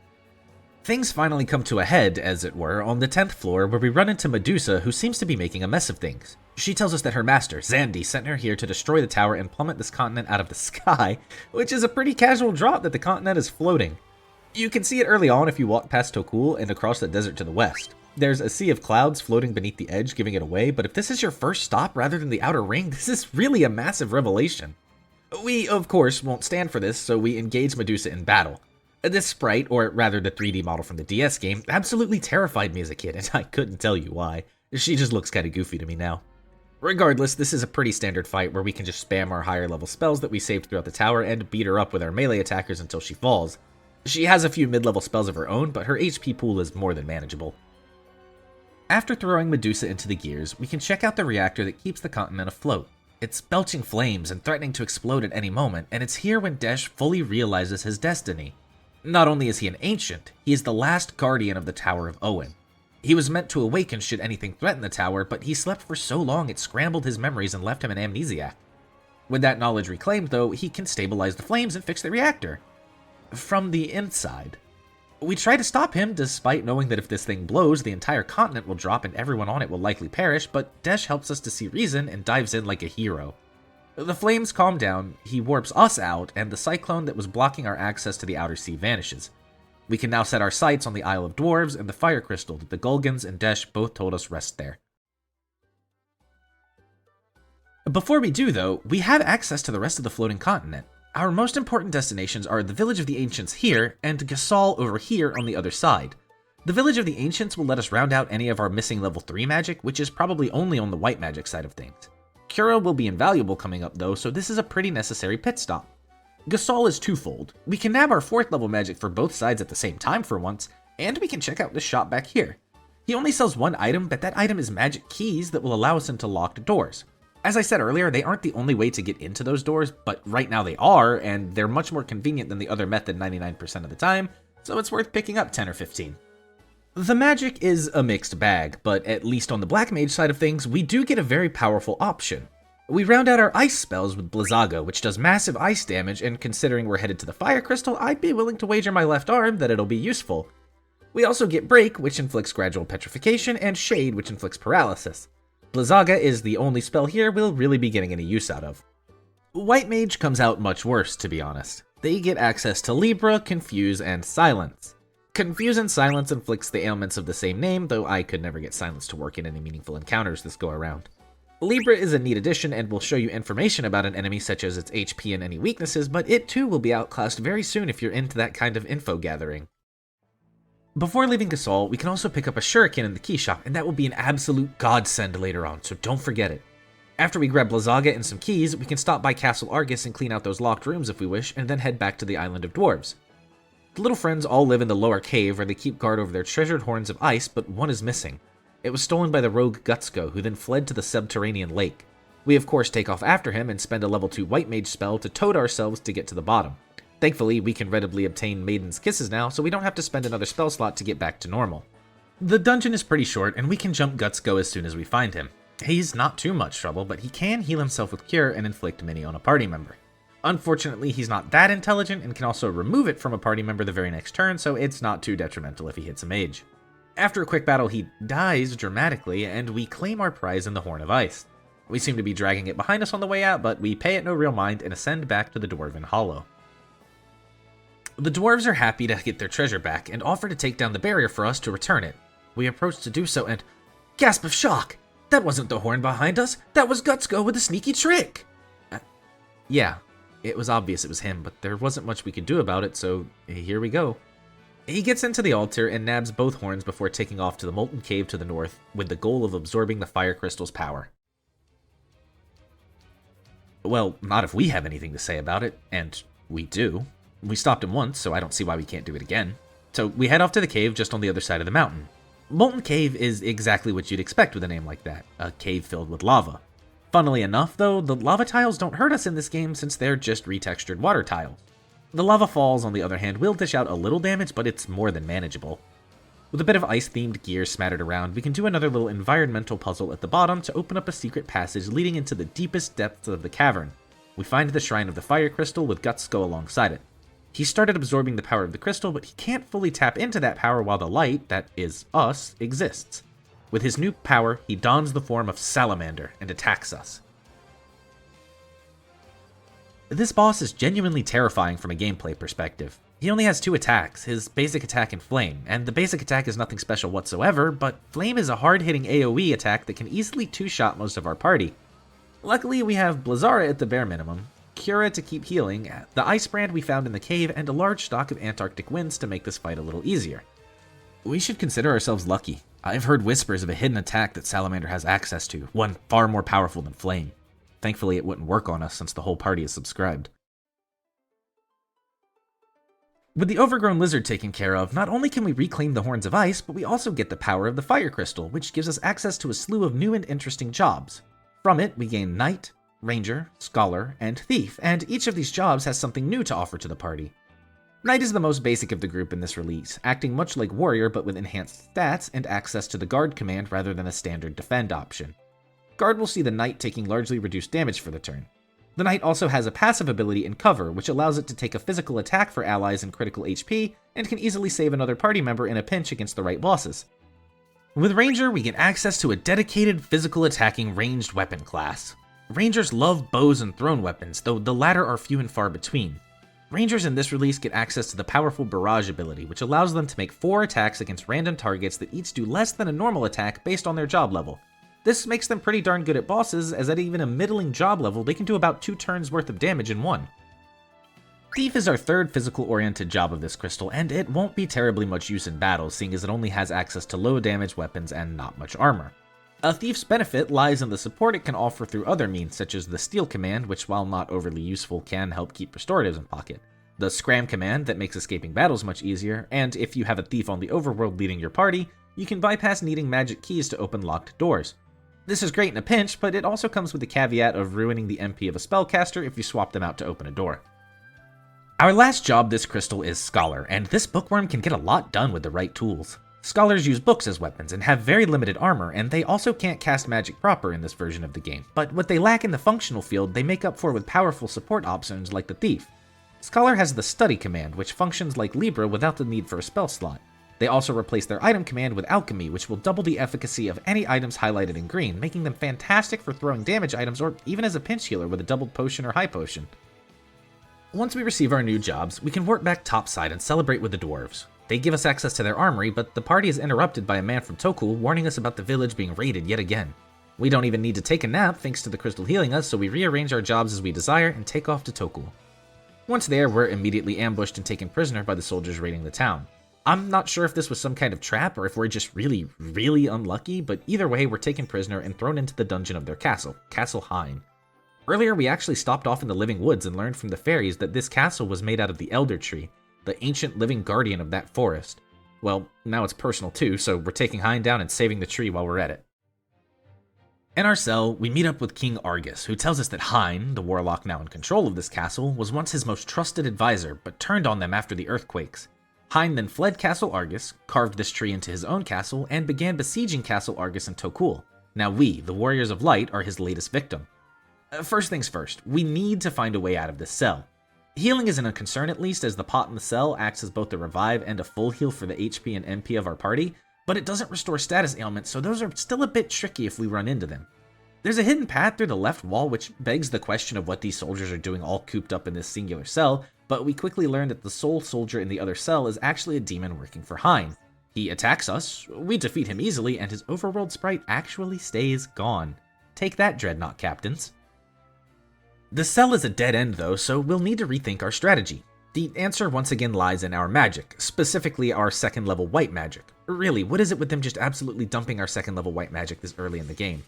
Things finally come to a head, as it were, on the 10th floor where we run into Medusa, who seems to be making a mess of things. She tells us that her master, Xandi, sent her here to destroy the tower and plummet this continent out of the sky, which is a pretty casual drop that the continent is floating. You can see it early on if you walk past Tokul and across the desert to the west. There's a sea of clouds floating beneath the edge, giving it away, but if this is your first stop rather than the outer ring, this is really a massive revelation. We, of course, won't stand for this, so we engage Medusa in battle. This sprite, or rather the 3D model from the DS game, absolutely terrified me as a kid, and I couldn't tell you why. She just looks kinda goofy to me now. Regardless, this is a pretty standard fight where we can just spam our higher level spells that we saved throughout the tower and beat her up with our melee attackers until she falls. She has a few mid-level spells of her own, but her HP pool is more than manageable. After throwing Medusa into the gears, we can check out the reactor that keeps the continent afloat. It's belching flames and threatening to explode at any moment, and it's here when Desh fully realizes his destiny. Not only is he an ancient, he is the last guardian of the Tower of Owen. He was meant to awaken should anything threaten the tower, but he slept for so long it scrambled his memories and left him an amnesiac. With that knowledge reclaimed, though, he can stabilize the flames and fix the reactor. From the inside. We try to stop him, despite knowing that if this thing blows, the entire continent will drop and everyone on it will likely perish, but Desh helps us to see reason and dives in like a hero. The flames calm down, he warps us out, and the cyclone that was blocking our access to the outer sea vanishes. We can now set our sights on the Isle of Dwarves and the fire crystal that the Gulgans and Desh both told us rest there. Before we do, though, we have access to the rest of the floating continent. Our most important destinations are the Village of the Ancients here, and Gasol over here on the other side. The Village of the Ancients will let us round out any of our missing level 3 magic, which is probably only on the white magic side of things. Cura will be invaluable coming up though, so this is a pretty necessary pit stop. Gasol is twofold. We can nab our 4th level magic for both sides at the same time for once, and we can check out this shop back here. He only sells one item, but that item is magic keys that will allow us into locked doors. As I said earlier, they aren't the only way to get into those doors, but right now they are, and they're much more convenient than the other method 99% of the time, so it's worth picking up 10 or 15. The magic is a mixed bag, but at least on the Black Mage side of things, we do get a very powerful option. We round out our ice spells with Blizzaga, which does massive ice damage, and considering we're headed to the Fire Crystal, I'd be willing to wager my left arm that it'll be useful. We also get Break, which inflicts gradual petrification, and Shade, which inflicts paralysis. Blizzaga is the only spell here we'll really be getting any use out of. White Mage comes out much worse, to be honest. They get access to Libra, Confuse, and Silence. Confuse and Silence inflicts the ailments of the same name, though I could never get Silence to work in any meaningful encounters this go around. Libra is a neat addition and will show you information about an enemy such as its HP and any weaknesses, but it too will be outclassed very soon if you're into that kind of info gathering. Before leaving Gasol, we can also pick up a Shuriken in the key shop, and that will be an absolute godsend later on, so don't forget it. After we grab Blizzaga and some keys, we can stop by Castle Argus and clean out those locked rooms if we wish, and then head back to the Island of Dwarves. The little friends all live in the lower cave where they keep guard over their treasured horns of ice, but one is missing. It was stolen by the rogue Gutsko, who then fled to the subterranean lake. We of course take off after him and spend a level 2 White Mage spell to toad ourselves to get to the bottom. Thankfully, we can readily obtain Maiden's Kisses now, so we don't have to spend another spell slot to get back to normal. The dungeon is pretty short, and we can jump Gutsko as soon as we find him. He's not too much trouble, but he can heal himself with Cure and inflict many on a party member. Unfortunately, he's not that intelligent and can also remove it from a party member the very next turn, so it's not too detrimental if he hits a mage. After a quick battle, he dies dramatically, and we claim our prize in the Horn of Ice. We seem to be dragging it behind us on the way out, but we pay it no real mind and ascend back to the Dwarven Hollow. The dwarves are happy to get their treasure back and offer to take down the barrier for us to return it. We approach to do so and... gasp of shock! That wasn't the horn behind us, that was Gutsko with a sneaky trick! Yeah, it was obvious it was him, but there wasn't much we could do about it, so here we go. He gets into the altar and nabs both horns before taking off to the molten cave to the north with the goal of absorbing the fire crystal's power. Well, not if we have anything to say about it, and we do. We stopped him once, so I don't see why we can't do it again. So we head off to the cave just on the other side of the mountain. Molten Cave is exactly what you'd expect with a name like that, a cave filled with lava. Funnily enough, though, the lava tiles don't hurt us in this game since they're just retextured water tiles. The lava falls, on the other hand, will dish out a little damage, but it's more than manageable. With a bit of ice-themed gear smattered around, we can do another little environmental puzzle at the bottom to open up a secret passage leading into the deepest depths of the cavern. We find the Shrine of the Fire Crystal with Gutsko alongside it. He started absorbing the power of the crystal, but he can't fully tap into that power while the light, that is us, exists. With his new power, he dons the form of Salamander and attacks us. This boss is genuinely terrifying from a gameplay perspective. He only has 2 attacks, his basic attack and Flame, and the basic attack is nothing special whatsoever, but Flame is a hard-hitting AoE attack that can easily 2-shot most of our party. Luckily, we have Blizzara at the bare minimum, Cura to keep healing, the Ice Brand we found in the cave, and a large stock of Antarctic winds to make this fight a little easier. We should consider ourselves lucky. I've heard whispers of a hidden attack that Salamander has access to, one far more powerful than Flame. Thankfully, it wouldn't work on us since the whole party is subscribed. With the overgrown lizard taken care of, not only can we reclaim the Horns of Ice, but we also get the power of the Fire Crystal, which gives us access to a slew of new and interesting jobs. From it, we gain Knight, Ranger, Scholar, and Thief, and each of these jobs has something new to offer to the party. Knight is the most basic of the group in this release, acting much like Warrior but with enhanced stats and access to the Guard command rather than a standard Defend option. Guard will see the Knight taking largely reduced damage for the turn. The Knight also has a passive ability in Cover, which allows it to take a physical attack for allies in critical HP, and can easily save another party member in a pinch against the right bosses. With Ranger, we get access to a dedicated physical attacking ranged weapon class. Rangers love bows and thrown weapons, though the latter are few and far between. Rangers in this release get access to the powerful Barrage ability, which allows them to make 4 attacks against random targets that each do less than a normal attack based on their job level. This makes them pretty darn good at bosses, as at even a middling job level, they can do about 2 turns worth of damage in one. Thief is our third physical-oriented job of this crystal, and it won't be terribly much use in battle, seeing as it only has access to low-damage weapons and not much armor. A Thief's benefit lies in the support it can offer through other means, such as the Steal command, which while not overly useful can help keep restoratives in pocket, the Scram command that makes escaping battles much easier, and if you have a Thief on the overworld leading your party, you can bypass needing magic keys to open locked doors. This is great in a pinch, but it also comes with the caveat of ruining the MP of a spellcaster if you swap them out to open a door. Our last job this crystal is Scholar, and this bookworm can get a lot done with the right tools. Scholars use books as weapons and have very limited armor, and they also can't cast magic proper in this version of the game, but what they lack in the functional field they make up for with powerful support options like the Thief. Scholar has the Study command, which functions like Libra without the need for a spell slot. They also replaced their item command with Alchemy, which will double the efficacy of any items highlighted in green, making them fantastic for throwing damage items or even as a pinch healer with a doubled potion or high potion. Once we receive our new jobs, we can work back topside and celebrate with the dwarves. They give us access to their armory, but the party is interrupted by a man from Tokul warning us about the village being raided yet again. We don't even need to take a nap thanks to the crystal healing us, so we rearrange our jobs as we desire and take off to Tokul. Once there, we're immediately ambushed and taken prisoner by the soldiers raiding the town. I'm not sure if this was some kind of trap or if we're just really, really unlucky, but either way, we're taken prisoner and thrown into the dungeon of their castle, Castle Hein. Earlier, we actually stopped off in the Living Woods and learned from the fairies that this castle was made out of the Elder Tree, the ancient living guardian of that forest. Well, now it's personal too, so we're taking Hein down and saving the tree while we're at it. In our cell, we meet up with King Argus, who tells us that Hein, the warlock now in control of this castle, was once his most trusted advisor, but turned on them after the earthquakes. Hein then fled Castle Argus, carved this tree into his own castle, and began besieging Castle Argus and Tokul. Now we, the Warriors of Light, are his latest victim. First things first, we need to find a way out of this cell. Healing isn't a concern at least, as the pot in the cell acts as both a revive and a full heal for the HP and MP of our party, but it doesn't restore status ailments, so those are still a bit tricky if we run into them. There's a hidden path through the left wall, which begs the question of what these soldiers are doing all cooped up in this singular cell, but we quickly learn that the sole soldier in the other cell is actually a demon working for Hein. He attacks us, we defeat him easily, and his overworld sprite actually stays gone. Take that, Dreadnought Captains. The cell is a dead end though, so we'll need to rethink our strategy. The answer once again lies in our magic, specifically our second level white magic. Really, what is it with them just absolutely dumping our second level white magic this early in the game?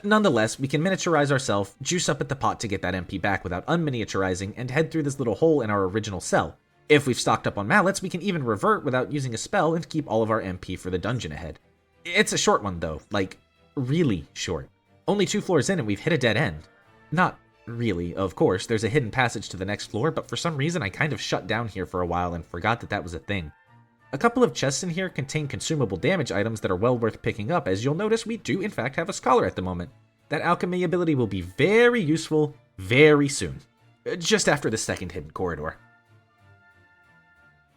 Nonetheless, we can miniaturize ourselves, juice up at the pot to get that MP back without unminiaturizing, and head through this little hole in our original cell. If we've stocked up on mallets, we can even revert without using a spell and keep all of our MP for the dungeon ahead. It's a short one though, like, really short. Only 2 floors in and we've hit a dead end. Not really, of course, there's a hidden passage to the next floor, but for some reason I kind of shut down here for a while and forgot that that was a thing. A couple of chests in here contain consumable damage items that are well worth picking up, as you'll notice we do in fact have a scholar at the moment. That alchemy ability will be very useful very soon, just after the second hidden corridor.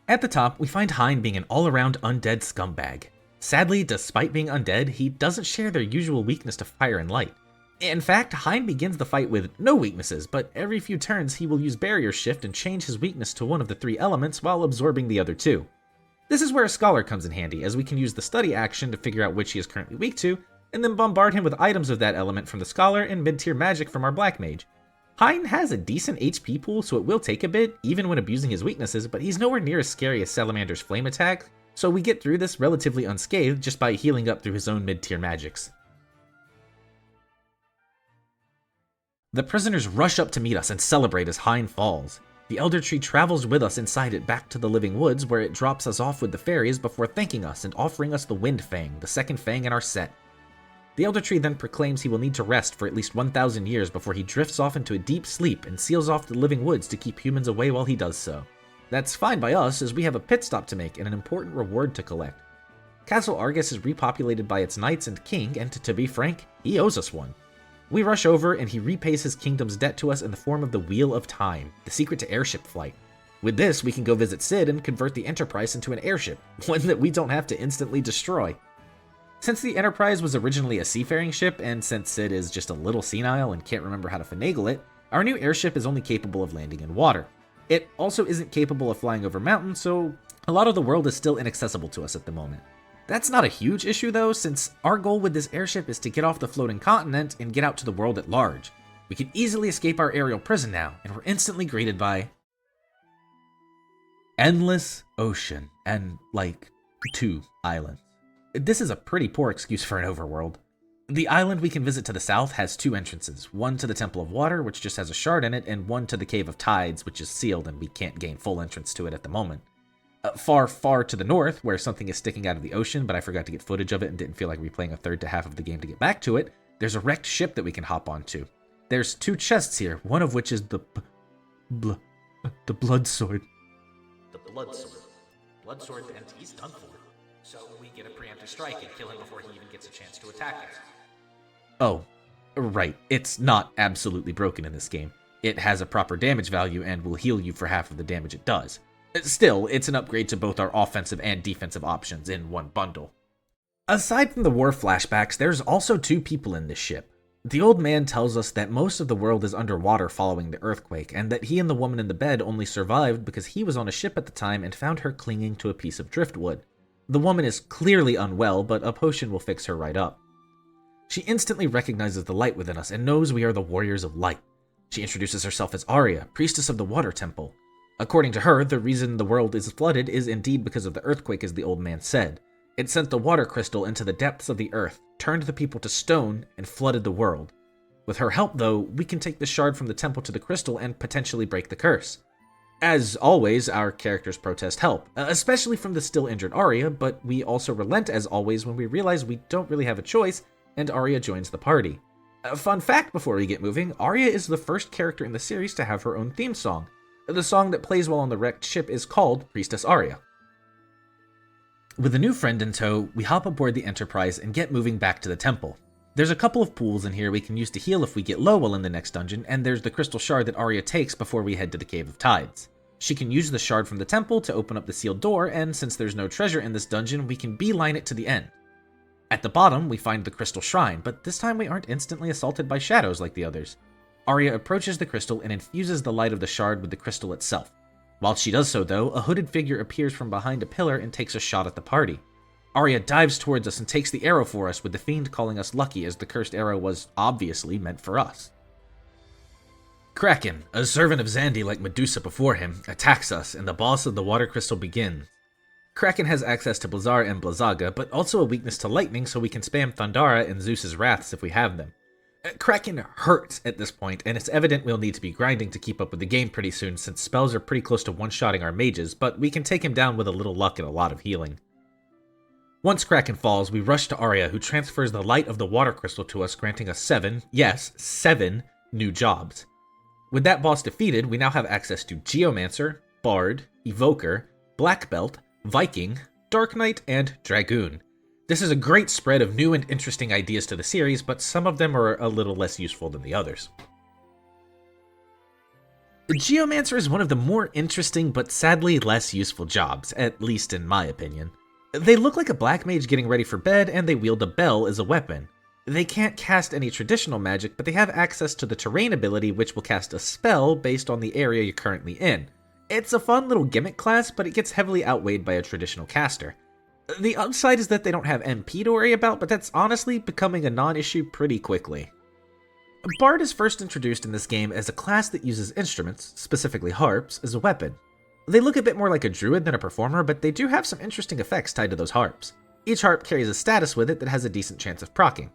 At the top, we find Hein being an all-around undead scumbag. Sadly, despite being undead, he doesn't share their usual weakness to fire and light. In fact, Hein begins the fight with no weaknesses, but every few turns he will use Barrier Shift and change his weakness to one of the 3 elements while absorbing the other 2. This is where a scholar comes in handy, as we can use the study action to figure out which he is currently weak to, and then bombard him with items of that element from the scholar and mid-tier magic from our black mage. Hein has a decent HP pool, so it will take a bit, even when abusing his weaknesses, but he's nowhere near as scary as Salamander's flame attack, so we get through this relatively unscathed just by healing up through his own mid-tier magics. The prisoners rush up to meet us and celebrate as Hein falls. The Elder Tree travels with us inside it back to the Living Woods, where it drops us off with the fairies before thanking us and offering us the Wind Fang, the second fang in our set. The Elder Tree then proclaims he will need to rest for at least 1,000 years before he drifts off into a deep sleep and seals off the Living Woods to keep humans away while he does so. That's fine by us, as we have a pit stop to make and an important reward to collect. Castle Argus is repopulated by its knights and king, and to be frank, he owes us one. We rush over, and he repays his kingdom's debt to us in the form of the Wheel of Time, the secret to airship flight. With this, we can go visit Sid and convert the Enterprise into an airship, one that we don't have to instantly destroy. Since the Enterprise was originally a seafaring ship, and since Sid is just a little senile and can't remember how to finagle it, our new airship is only capable of landing in water. It also isn't capable of flying over mountains, so a lot of the world is still inaccessible to us at the moment. That's not a huge issue though, since our goal with this airship is to get off the floating continent and get out to the world at large. We can easily escape our aerial prison now, and we're instantly greeted by endless ocean and, like, 2 islands. This is a pretty poor excuse for an overworld. The island we can visit to the south has 2 entrances, one to the Temple of Water, which just has a shard in it, and one to the Cave of Tides, which is sealed and we can't gain full entrance to it at the moment. Far, far to the north, where something is sticking out of the ocean, but I forgot to get footage of it and didn't feel like replaying a third to half of the game to get back to it, there's a wrecked ship that we can hop onto. There's 2 chests here, one of which is the blood sword. The blood sword. Blood sword, and he's done for. So we get a preemptive strike and kill him before he even gets a chance to attack us. Oh, right. It's not absolutely broken in this game. It has a proper damage value and will heal you for half of the damage it does. Still, it's an upgrade to both our offensive and defensive options in one bundle. Aside from the war flashbacks, there's also two people in this ship. The old man tells us that most of the world is underwater following the earthquake, and that he and the woman in the bed only survived because he was on a ship at the time and found her clinging to a piece of driftwood. The woman is clearly unwell, but a potion will fix her right up. She instantly recognizes the light within us and knows we are the Warriors of Light. She introduces herself as Arya, priestess of the Water Temple. According to her, the reason the world is flooded is indeed because of the earthquake, as the old man said. It sent the water crystal into the depths of the earth, turned the people to stone, and flooded the world. With her help, though, we can take the shard from the temple to the crystal and potentially break the curse. As always, our characters protest help, especially from the still injured Arya, but we also relent as always when we realize we don't really have a choice, and Arya joins the party. A fun fact before we get moving, Arya is the first character in the series to have her own theme song. The song that plays while on the wrecked ship is called Priestess Arya. With a new friend in tow, we hop aboard the Enterprise and get moving back to the temple. There's a couple of pools in here we can use to heal if we get low while in the next dungeon, and there's the crystal shard that Arya takes before we head to the Cave of Tides. She can use the shard from the temple to open up the sealed door, and since there's no treasure in this dungeon, we can beeline it to the end. At the bottom, we find the crystal shrine, but this time we aren't instantly assaulted by shadows like the others. Arya approaches the crystal and infuses the light of the shard with the crystal itself. While she does so, though, a hooded figure appears from behind a pillar and takes a shot at the party. Arya dives towards us and takes the arrow for us, with the fiend calling us lucky, as the cursed arrow was obviously meant for us. Kraken, a servant of Xandi like Medusa before him, attacks us, and the boss of the water crystal begins. Kraken has access to Blazar and Blazaga, but also a weakness to lightning, so we can spam Thundara and Zeus's Wraths if we have them. Kraken hurts at this point, and it's evident we'll need to be grinding to keep up with the game pretty soon, since spells are pretty close to one-shotting our mages, but we can take him down with a little luck and a lot of healing. Once Kraken falls, we rush to Arya, who transfers the light of the water crystal to us, granting us 7 new jobs. With that boss defeated, we now have access to Geomancer, Bard, Evoker, Black Belt, Viking, Dark Knight, and Dragoon. This is a great spread of new and interesting ideas to the series, but some of them are a little less useful than the others. The Geomancer is one of the more interesting but sadly less useful jobs, at least in my opinion. They look like a black mage getting ready for bed, and they wield a bell as a weapon. They can't cast any traditional magic, but they have access to the terrain ability, which will cast a spell based on the area you're currently in. It's a fun little gimmick class, but it gets heavily outweighed by a traditional caster. The upside is that they don't have MP to worry about, but that's honestly becoming a non-issue pretty quickly. Bard is first introduced in this game as a class that uses instruments, specifically harps, as a weapon. They look a bit more like a druid than a performer, but they do have some interesting effects tied to those harps. Each harp carries a status with it that has a decent chance of proccing.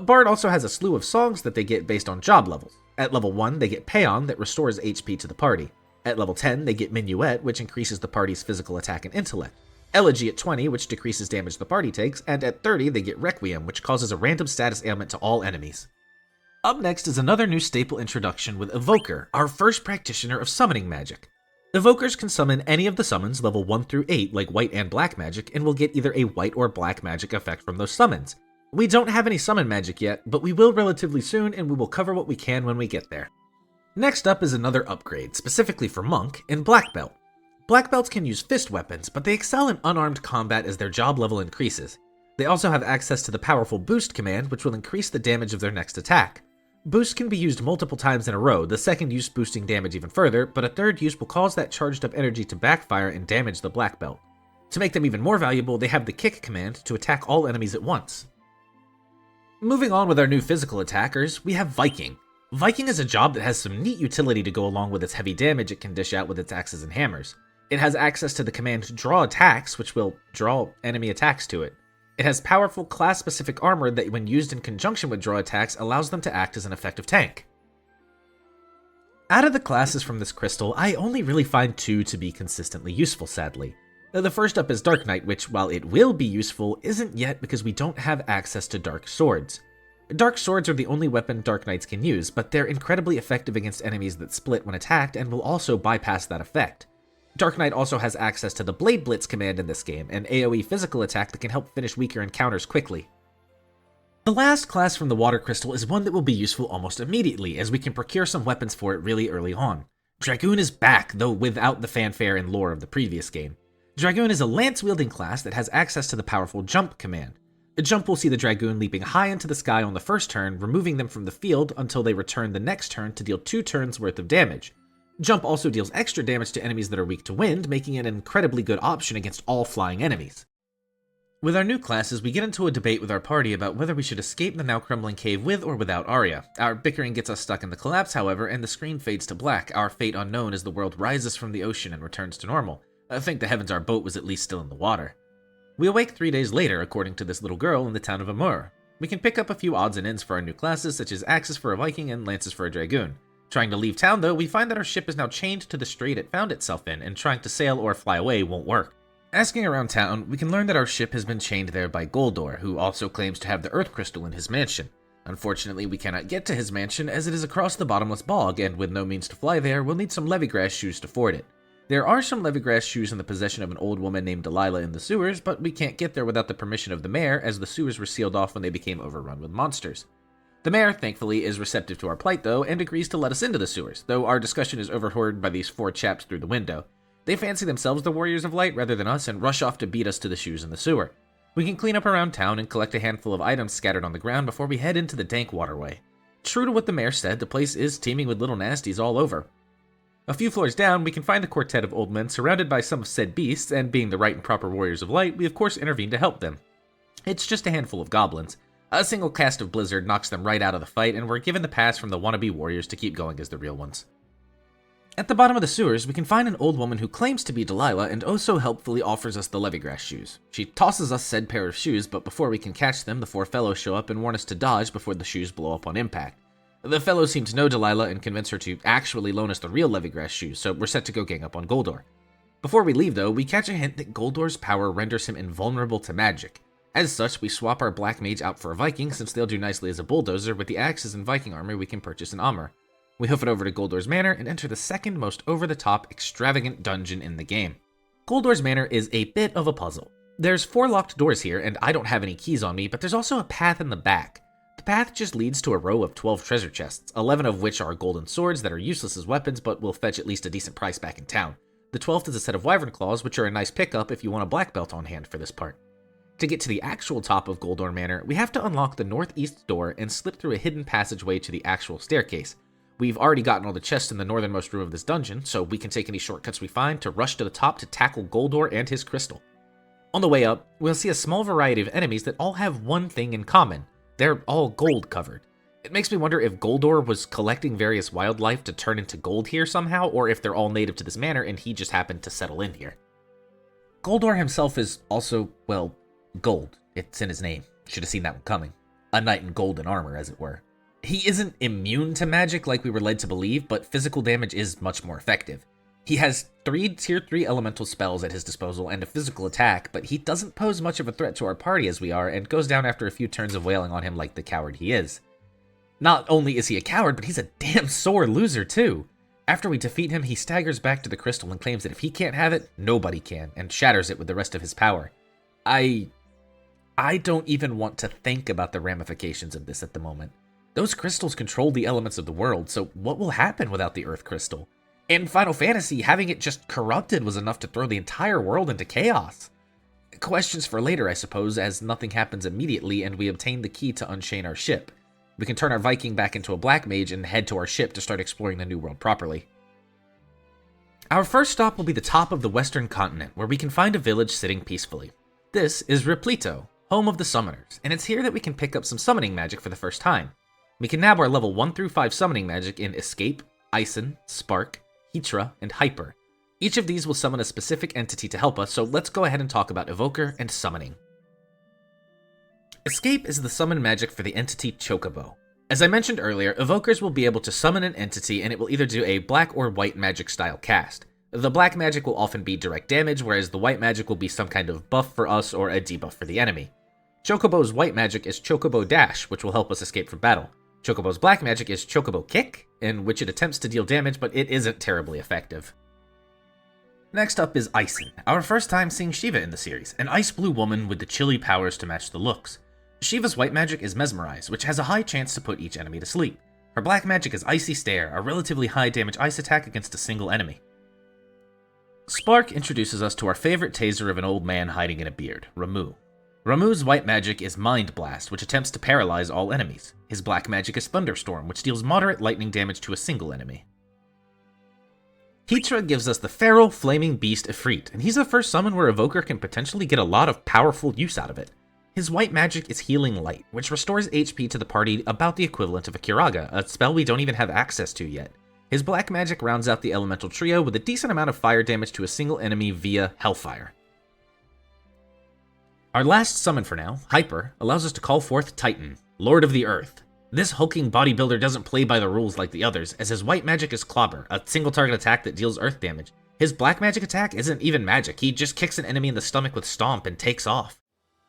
Bard also has a slew of songs that they get based on job levels. At level 1, they get Paeon that restores HP to the party. At level 10, they get Minuet, which increases the party's physical attack and intellect. Elegy at 20, which decreases damage the party takes, and at 30, they get Requiem, which causes a random status ailment to all enemies. Up next is another new staple introduction with Evoker, our first practitioner of summoning magic. Evokers can summon any of the summons level 1 through 8 like white and black magic, and will get either a white or black magic effect from those summons. We don't have any summon magic yet, but we will relatively soon, and we will cover what we can when we get there. Next up is another upgrade, specifically for Monk, in Black Belt. Black Belts can use fist weapons, but they excel in unarmed combat as their job level increases. They also have access to the powerful Boost command, which will increase the damage of their next attack. Boost can be used multiple times in a row, the second use boosting damage even further, but a third use will cause that charged up energy to backfire and damage the Black Belt. To make them even more valuable, they have the Kick command to attack all enemies at once. Moving on with our new physical attackers, we have Viking. Viking is a job that has some neat utility to go along with its heavy damage it can dish out with its axes and hammers. It has access to the command Draw Attacks, which will draw enemy attacks to it. It has powerful class-specific armor that, when used in conjunction with draw attacks, allows them to act as an effective tank. Out of the classes from this crystal, I only really find 2 to be consistently useful, sadly. The first up is Dark Knight, which, while it will be useful, isn't yet because we don't have access to Dark Swords. Dark Swords are the only weapon Dark Knights can use, but they're incredibly effective against enemies that split when attacked and will also bypass that effect. Dark Knight also has access to the Blade Blitz command in this game, an AoE physical attack that can help finish weaker encounters quickly. The last class from the Water Crystal is one that will be useful almost immediately, as we can procure some weapons for it really early on. Dragoon is back, though without the fanfare and lore of the previous game. Dragoon is a lance-wielding class that has access to the powerful Jump command. A Jump will see the Dragoon leaping high into the sky on the first turn, removing them from the field until they return the next turn to deal 2 turns worth of damage. Jump also deals extra damage to enemies that are weak to wind, making it an incredibly good option against all flying enemies. With our new classes, we get into a debate with our party about whether we should escape the now crumbling cave with or without Arya. Our bickering gets us stuck in the collapse, however, and the screen fades to black, our fate unknown as the world rises from the ocean and returns to normal. Thank the heavens our boat was at least still in the water. We awake 3 days later, according to this little girl in the town of Amur. We can pick up a few odds and ends for our new classes, such as axes for a Viking and lances for a Dragoon. Trying to leave town, though, we find that our ship is now chained to the strait it found itself in, and trying to sail or fly away won't work. Asking around town, we can learn that our ship has been chained there by Goldor, who also claims to have the Earth Crystal in his mansion. Unfortunately, we cannot get to his mansion as it is across the bottomless bog, and with no means to fly there, we'll need some Levygrass shoes to ford it. There are some Levygrass shoes in the possession of an old woman named Delilah in the sewers, but we can't get there without the permission of the mayor, as the sewers were sealed off when they became overrun with monsters. The mayor, thankfully, is receptive to our plight, though, and agrees to let us into the sewers, though our discussion is overheard by these 4 chaps through the window. They fancy themselves the warriors of light rather than us and rush off to beat us to the shoes in the sewer. We can clean up around town and collect a handful of items scattered on the ground before we head into the dank waterway. True to what the mayor said, the place is teeming with little nasties all over. A few floors down, we can find a quartet of old men surrounded by some of said beasts, and being the right and proper warriors of light, we of course intervene to help them. It's just a handful of goblins. A single cast of Blizzard knocks them right out of the fight, and we're given the pass from the wannabe warriors to keep going as the real ones. At the bottom of the sewers, we can find an old woman who claims to be Delilah and oh so helpfully offers us the Levygrass shoes. She tosses us said pair of shoes, but before we can catch them, the 4 fellows show up and warn us to dodge before the shoes blow up on impact. The fellows seem to know Delilah and convince her to actually loan us the real Levygrass shoes, so we're set to go gang up on Goldor. Before we leave though, we catch a hint that Goldor's power renders him invulnerable to magic. As such, we swap our Black Mage out for a Viking since they'll do nicely as a bulldozer with the axes and Viking armor we can purchase in Amur. We hoof it over to Goldor's Manor and enter the second most over-the-top, extravagant dungeon in the game. Goldor's Manor is a bit of a puzzle. There's 4 locked doors here, and I don't have any keys on me, but there's also a path in the back. The path just leads to a row of 12 treasure chests, 11 of which are golden swords that are useless as weapons but will fetch at least a decent price back in town. The 12th is a set of wyvern claws, which are a nice pickup if you want a black belt on hand for this part. To get to the actual top of Goldor Manor, we have to unlock the northeast door and slip through a hidden passageway to the actual staircase. We've already gotten all the chests in the northernmost room of this dungeon, so we can take any shortcuts we find to rush to the top to tackle Goldor and his crystal. On the way up, we'll see a small variety of enemies that all have one thing in common. They're all gold covered. It makes me wonder if Goldor was collecting various wildlife to turn into gold here somehow, or if they're all native to this manor and he just happened to settle in here. Goldor himself is also, well, gold. It's in his name. Should have seen that one coming. A knight in golden armor, as it were. He isn't immune to magic like we were led to believe, but physical damage is much more effective. He has 3 tier 3 elemental spells at his disposal and a physical attack, but he doesn't pose much of a threat to our party as we are, and goes down after a few turns of wailing on him like the coward he is. Not only is he a coward, but he's a damn sore loser too. After we defeat him, he staggers back to the crystal and claims that if he can't have it, nobody can, and shatters it with the rest of his power. I don't even want to think about the ramifications of this at the moment. Those crystals control the elements of the world, so what will happen without the Earth Crystal? In Final Fantasy, having it just corrupted was enough to throw the entire world into chaos. Questions for later, I suppose, as nothing happens immediately and we obtain the key to unchain our ship. We can turn our Viking back into a Black Mage and head to our ship to start exploring the New World properly. Our first stop will be the top of the Western Continent, where we can find a village sitting peacefully. This is Riplito, home of the Summoners, and it's here that we can pick up some summoning magic for the first time. We can nab our level 1 through 5 summoning magic in Escape, Ison, Spark, Hetra, and Hyper. Each of these will summon a specific entity to help us, so let's go ahead and talk about Evoker and Summoning. Escape is the summon magic for the entity Chocobo. As I mentioned earlier, Evokers will be able to summon an entity and it will either do a black or white magic style cast. The black magic will often be direct damage, whereas the white magic will be some kind of buff for us or a debuff for the enemy. Chocobo's white magic is Chocobo Dash, which will help us escape from battle. Chocobo's black magic is Chocobo Kick, in which it attempts to deal damage, but it isn't terribly effective. Next up is Ison, our first time seeing Shiva in the series, an ice blue woman with the chilly powers to match the looks. Shiva's white magic is Mesmerize, which has a high chance to put each enemy to sleep. Her black magic is Icy Stare, a relatively high damage ice attack against a single enemy. Spark introduces us to our favorite taser of an old man hiding in a beard, Ramu. Ramu's white magic is Mind Blast, which attempts to paralyze all enemies. His black magic is Thunderstorm, which deals moderate lightning damage to a single enemy. Hitra gives us the Feral Flaming Beast Ifrit, and he's the first summon where Evoker can potentially get a lot of powerful use out of it. His white magic is Healing Light, which restores HP to the party about the equivalent of a Kiraga, a spell we don't even have access to yet. His black magic rounds out the elemental trio with a decent amount of fire damage to a single enemy via Hellfire. Our last summon for now, Hyper, allows us to call forth Titan, Lord of the Earth. This hulking bodybuilder doesn't play by the rules like the others, as his white magic is Clobber, a single target attack that deals earth damage. His black magic attack isn't even magic, he just kicks an enemy in the stomach with Stomp and takes off.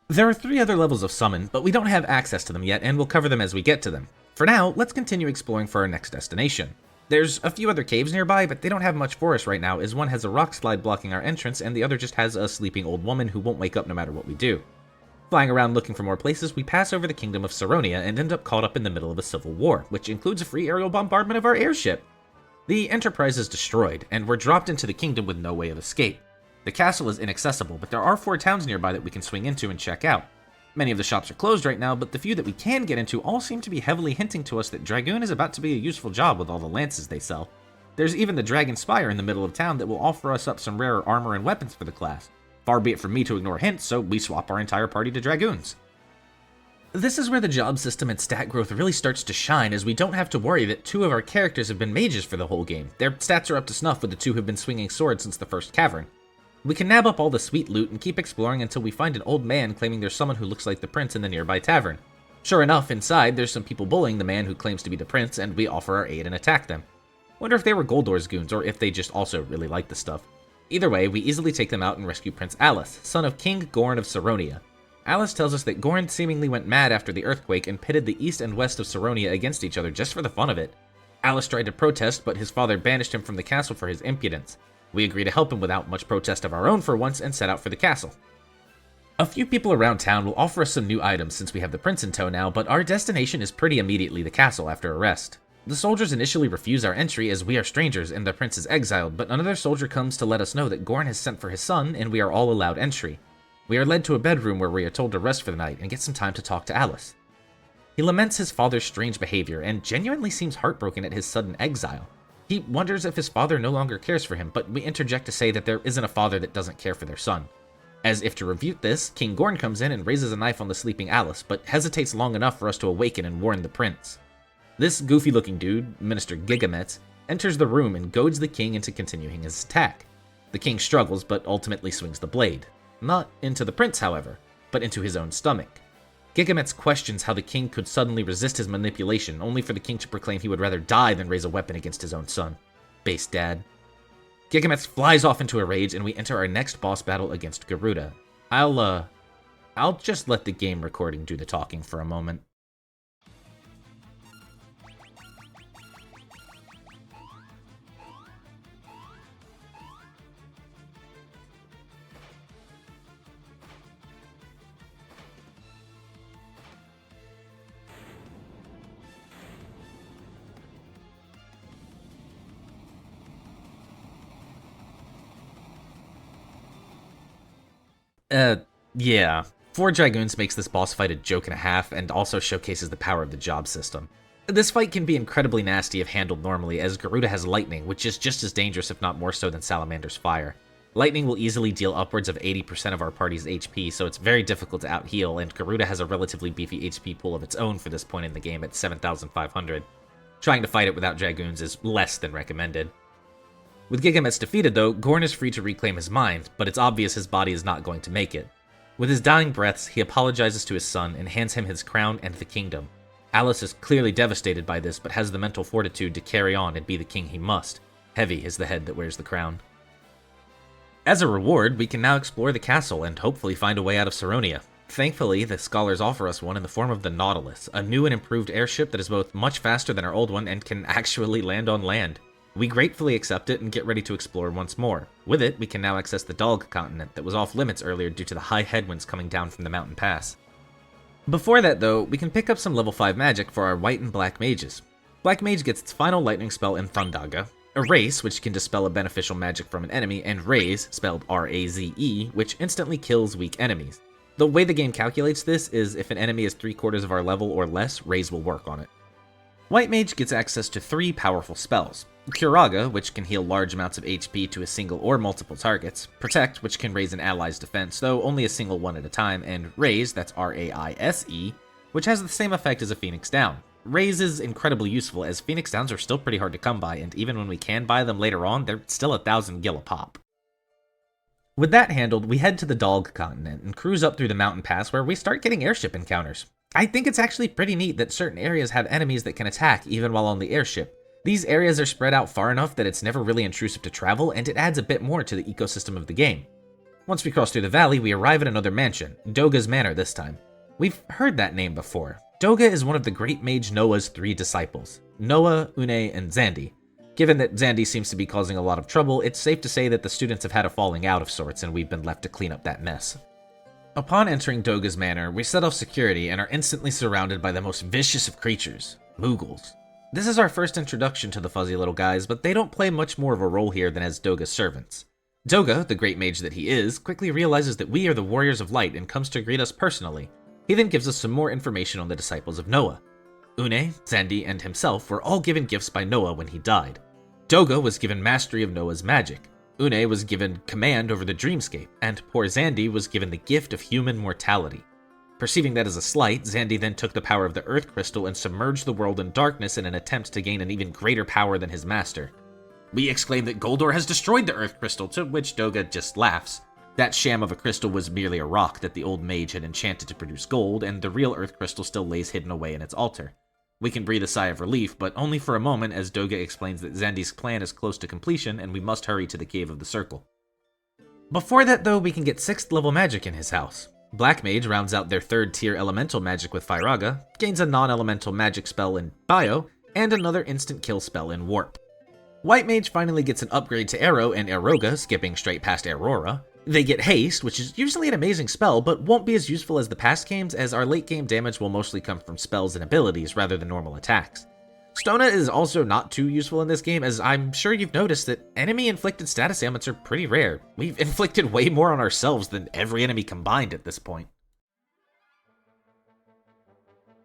There are 3 other levels of summon, but we don't have access to them yet, and we'll cover them as we get to them. For now, let's continue exploring for our next destination. There's a few other caves nearby, but they don't have much for us right now, as one has a rock slide blocking our entrance, and the other just has a sleeping old woman who won't wake up no matter what we do. Flying around looking for more places, we pass over the kingdom of Saronia and end up caught up in the middle of a civil war, which includes a free aerial bombardment of our airship. The Enterprise is destroyed, and we're dropped into the kingdom with no way of escape. The castle is inaccessible, but there are 4 towns nearby that we can swing into and check out. Many of the shops are closed right now, but the few that we can get into all seem to be heavily hinting to us that Dragoon is about to be a useful job with all the lances they sell. There's even the Dragon Spire in the middle of town that will offer us up some rarer armor and weapons for the class. Far be it from me to ignore hints, so we swap our entire party to Dragoons. This is where the job system and stat growth really starts to shine, as we don't have to worry that 2 of our characters have been mages for the whole game. Their stats are up to snuff with the 2 who've been swinging swords since the first cavern. We can nab up all the sweet loot and keep exploring until we find an old man claiming there's someone who looks like the prince in the nearby tavern. Sure enough, inside there's some people bullying the man who claims to be the prince, and we offer our aid and attack them. Wonder if they were Goldor's goons, or if they just also really like the stuff. Either way, we easily take them out and rescue Prince Alice, son of King Gorn of Saronia. Alice tells us that Gorn seemingly went mad after the earthquake and pitted the east and west of Saronia against each other just for the fun of it. Alice tried to protest, but his father banished him from the castle for his impudence. We agree to help him without much protest of our own for once and set out for the castle. A few people around town will offer us some new items since we have the prince in tow now, but our destination is pretty immediately the castle after a rest. The soldiers initially refuse our entry as we are strangers and the prince is exiled, but another soldier comes to let us know that Gorn has sent for his son and we are all allowed entry. We are led to a bedroom where we are told to rest for the night and get some time to talk to Alice. He laments his father's strange behavior and genuinely seems heartbroken at his sudden exile. He wonders if his father no longer cares for him, but we interject to say that there isn't a father that doesn't care for their son. As if to refute this, King Gorn comes in and raises a knife on the sleeping Alice, but hesitates long enough for us to awaken and warn the prince. This goofy-looking dude, Minister Gigamet, enters the room and goads the king into continuing his attack. The king struggles, but ultimately swings the blade. Not into the prince, however, but into his own stomach. Gigamet questions how the king could suddenly resist his manipulation, only for the king to proclaim he would rather die than raise a weapon against his own son. Base dad. Gigamet flies off into a rage, and we enter our next boss battle against Garuda. I'll just let the game recording do the talking for a moment. Yeah. 4 Dragoons makes this boss fight a joke and a half, and also showcases the power of the job system. This fight can be incredibly nasty if handled normally, as Garuda has lightning, which is just as dangerous if not more so than Salamander's fire. Lightning will easily deal upwards of 80% of our party's HP, so it's very difficult to out-heal, and Garuda has a relatively beefy HP pool of its own for this point in the game at 7,500. Trying to fight it without Dragoons is less than recommended. With Gigamet's defeated though, Gorn is free to reclaim his mind, but it's obvious his body is not going to make it. With his dying breaths, he apologizes to his son and hands him his crown and the kingdom. Alice is clearly devastated by this, but has the mental fortitude to carry on and be the king he must. Heavy is the head that wears the crown. As a reward, we can now explore the castle and hopefully find a way out of Saronia. Thankfully, the scholars offer us one in the form of the Nautilus, a new and improved airship that is both much faster than our old one and can actually land on land. We gratefully accept it and get ready to explore once more. With it, we can now access the Dog continent that was off limits earlier due to the high headwinds coming down from the mountain pass. Before that though, we can pick up some level 5 magic for our white and black mages. Black Mage gets its final lightning spell in Thundaga, Erase, which can dispel a beneficial magic from an enemy, and Raze, spelled R-A-Z-E, which instantly kills weak enemies. The way the game calculates this is if an enemy is 3/4 of our level or less, Raze will work on it. White Mage gets access to 3 powerful spells. Curaga, which can heal large amounts of HP to a single or multiple targets, Protect, which can raise an ally's defense, though only a single one at a time, and Raise, that's R-A-I-S-E, which has the same effect as a Phoenix Down. Raise is incredibly useful, as Phoenix Downs are still pretty hard to come by, and even when we can buy them later on, they're still 1,000 gil a pop. With that handled, we head to the Dog continent and cruise up through the mountain pass where we start getting airship encounters. I think it's actually pretty neat that certain areas have enemies that can attack even while on the airship. These areas are spread out far enough that it's never really intrusive to travel, and it adds a bit more to the ecosystem of the game. Once we cross through the valley, we arrive at another mansion, Doga's Manor this time. We've heard that name before. Doga is one of the great mage Noah's 3 disciples, Noah, Une, and Xandi. Given that Xandi seems to be causing a lot of trouble, it's safe to say that the students have had a falling out of sorts, and we've been left to clean up that mess. Upon entering Doga's Manor, we set off security and are instantly surrounded by the most vicious of creatures, Moogles. This is our first introduction to the fuzzy little guys, but they don't play much more of a role here than as Doga's servants. Doga, the great mage that he is, quickly realizes that we are the Warriors of Light and comes to greet us personally. He then gives us some more information on the disciples of Noah. Une, Xandi, and himself were all given gifts by Noah when he died. Doga was given mastery of Noah's magic. Une was given command over the dreamscape, and poor Xandi was given the gift of human mortality. Perceiving that as a slight, Xandi then took the power of the Earth Crystal and submerged the world in darkness in an attempt to gain an even greater power than his master. We exclaim that Goldor has destroyed the Earth Crystal, to which Doga just laughs. That sham of a crystal was merely a rock that the old mage had enchanted to produce gold, and the real Earth Crystal still lays hidden away in its altar. We can breathe a sigh of relief, but only for a moment as Doga explains that Xandi's plan is close to completion and we must hurry to the Cave of the Circle. Before that though, we can get 6th level magic in his house. Black Mage rounds out their 3rd tier elemental magic with Firaga, gains a non-elemental magic spell in Bio, and another instant kill spell in Warp. White Mage finally gets an upgrade to Arrow and Aeroga, skipping straight past Aurora. They get Haste, which is usually an amazing spell, but won't be as useful as the past games, as our late game damage will mostly come from spells and abilities rather than normal attacks. Stona is also not too useful in this game, as I'm sure you've noticed that enemy-inflicted status ailments are pretty rare. We've inflicted way more on ourselves than every enemy combined at this point.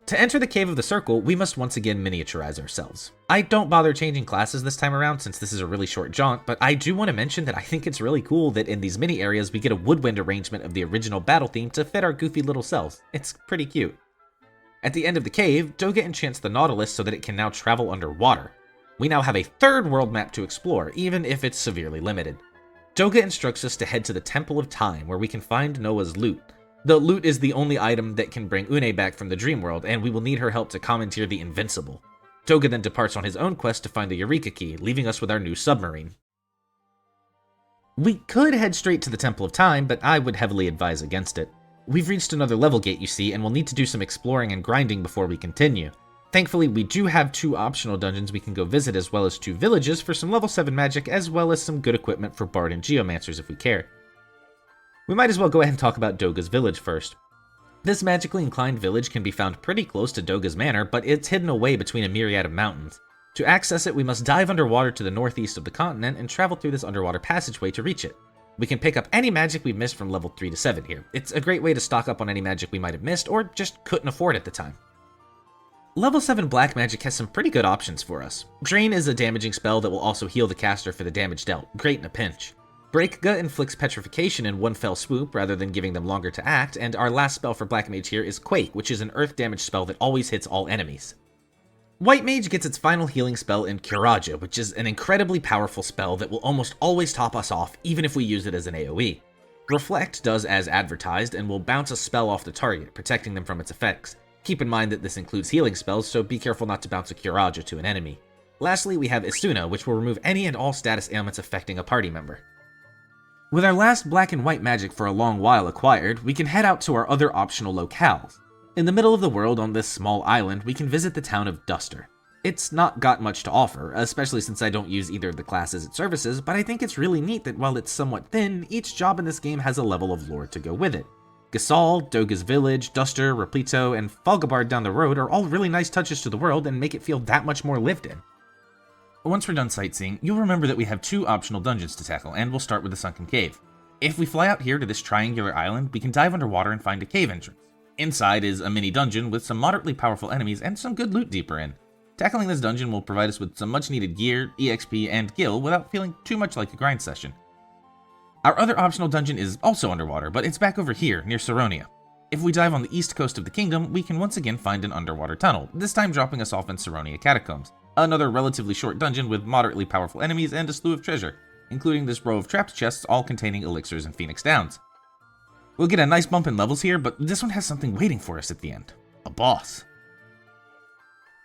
To enter the Cave of the Circle, we must once again miniaturize ourselves. I don't bother changing classes this time around since this is a really short jaunt, but I do want to mention that I think it's really cool that in these mini areas we get a woodwind arrangement of the original battle theme to fit our goofy little selves. It's pretty cute. At the end of the cave, Doga enchants the Nautilus so that it can now travel underwater. We now have a 3rd world map to explore, even if it's severely limited. Doga instructs us to head to the Temple of Time, where we can find Noah's loot. The loot is the only item that can bring Une back from the dream world, and we will need her help to commandeer the Invincible. Doga then departs on his own quest to find the Eureka Key, leaving us with our new submarine. We could head straight to the Temple of Time, but I would heavily advise against it. We've reached another level gate, you see, and we'll need to do some exploring and grinding before we continue. Thankfully, we do have 2 optional dungeons we can go visit, as well as 2 villages for some level 7 magic, as well as some good equipment for Bard and Geomancers if we care. We might as well go ahead and talk about Doga's village first. This magically inclined village can be found pretty close to Doga's Manor, but it's hidden away between a myriad of mountains. To access it, we must dive underwater to the northeast of the continent and travel through this underwater passageway to reach it. We can pick up any magic we've missed from level 3 to 7 here. It's a great way to stock up on any magic we might have missed, or just couldn't afford at the time. Level 7 black magic has some pretty good options for us. Drain is a damaging spell that will also heal the caster for the damage dealt, great in a pinch. Breakga inflicts petrification in one fell swoop rather than giving them longer to act, and our last spell for Black Mage here is Quake, which is an earth damage spell that always hits all enemies. White Mage gets its final healing spell in Curaja, which is an incredibly powerful spell that will almost always top us off, even if we use it as an AoE. Reflect does as advertised and will bounce a spell off the target, protecting them from its effects. Keep in mind that this includes healing spells, so be careful not to bounce a Curaja to an enemy. Lastly, we have Isuna, which will remove any and all status ailments affecting a party member. With our last black and white magic for a long while acquired, we can head out to our other optional locales. In the middle of the world on this small island, we can visit the town of Duster. It's not got much to offer, especially since I don't use either of the classes it services, but I think it's really neat that while it's somewhat thin, each job in this game has a level of lore to go with it. Gasol, Doga's Village, Duster, Replito, and Falgabard down the road are all really nice touches to the world and make it feel that much more lived in. Once we're done sightseeing, you'll remember that we have 2 optional dungeons to tackle, and we'll start with the Sunken Cave. If we fly out here to this triangular island, we can dive underwater and find a cave entrance. Inside is a mini dungeon with some moderately powerful enemies and some good loot deeper in. Tackling this dungeon will provide us with some much needed gear, EXP, and gil without feeling too much like a grind session. Our other optional dungeon is also underwater, but it's back over here, near Saronia. If we dive on the east coast of the kingdom, we can once again find an underwater tunnel, this time dropping us off in Saronia Catacombs. Another relatively short dungeon with moderately powerful enemies and a slew of treasure, including this row of trapped chests all containing elixirs and Phoenix Downs. We'll get a nice bump in levels here, but this one has something waiting for us at the end. A boss.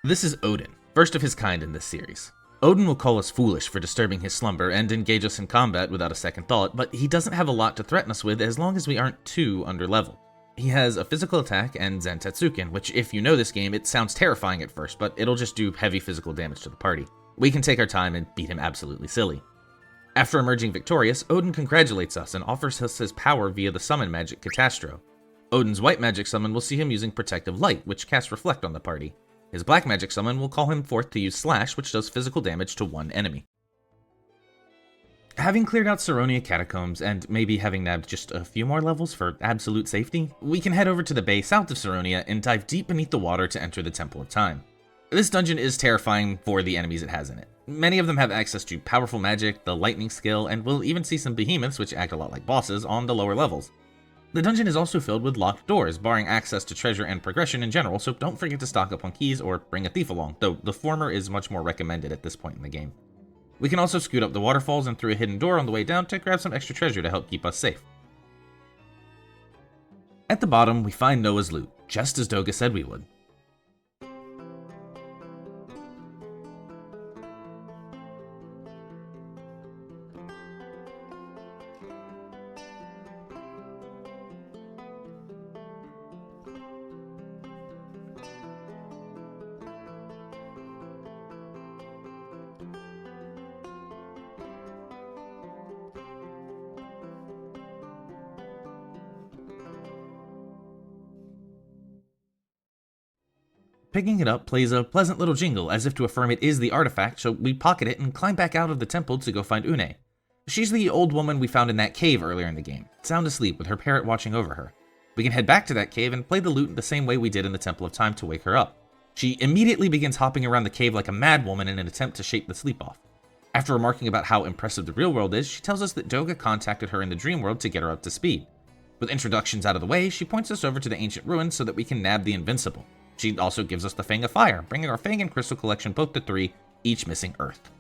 This is Odin, first of his kind in this series. Odin will call us foolish for disturbing his slumber and engage us in combat without a second thought, but he doesn't have a lot to threaten us with as long as we aren't too underleveled. He has a physical attack and Zen Tetsuken, which if you know this game, it sounds terrifying at first, but it'll just do heavy physical damage to the party. We can take our time and beat him absolutely silly. After emerging victorious, Odin congratulates us and offers us his power via the summon magic Catastro. Odin's white magic summon will see him using Protective Light, which casts Reflect on the party. His black magic summon will call him forth to use Slash, which does physical damage to one enemy. Having cleared out Saronia Catacombs, and maybe having nabbed just a few more levels for absolute safety, we can head over to the bay south of Saronia and dive deep beneath the water to enter the Temple of Time. This dungeon is terrifying for the enemies it has in it. Many of them have access to powerful magic, the lightning skill, and we'll even see some behemoths, which act a lot like bosses, on the lower levels. The dungeon is also filled with locked doors, barring access to treasure and progression in general, so don't forget to stock up on keys or bring a thief along, though the former is much more recommended at this point in the game. We can also scoot up the waterfalls and through a hidden door on the way down to grab some extra treasure to help keep us safe. At the bottom, we find Noah's loot, just as Doga said we would. Picking it up plays a pleasant little jingle as if to affirm it is the artifact, so we pocket it and climb back out of the temple to go find Une. She's the old woman we found in that cave earlier in the game, sound asleep with her parrot watching over her. We can head back to that cave and play the lute the same way we did in the Temple of Time to wake her up. She immediately begins hopping around the cave like a mad woman in an attempt to shake the sleep off. After remarking about how impressive the real world is, she tells us that Doga contacted her in the dream world to get her up to speed. With introductions out of the way, she points us over to the ancient ruins so that we can nab the Invincible. She also gives us the Fang of Fire, bringing our Fang and Crystal collection both to 3, each missing Earth.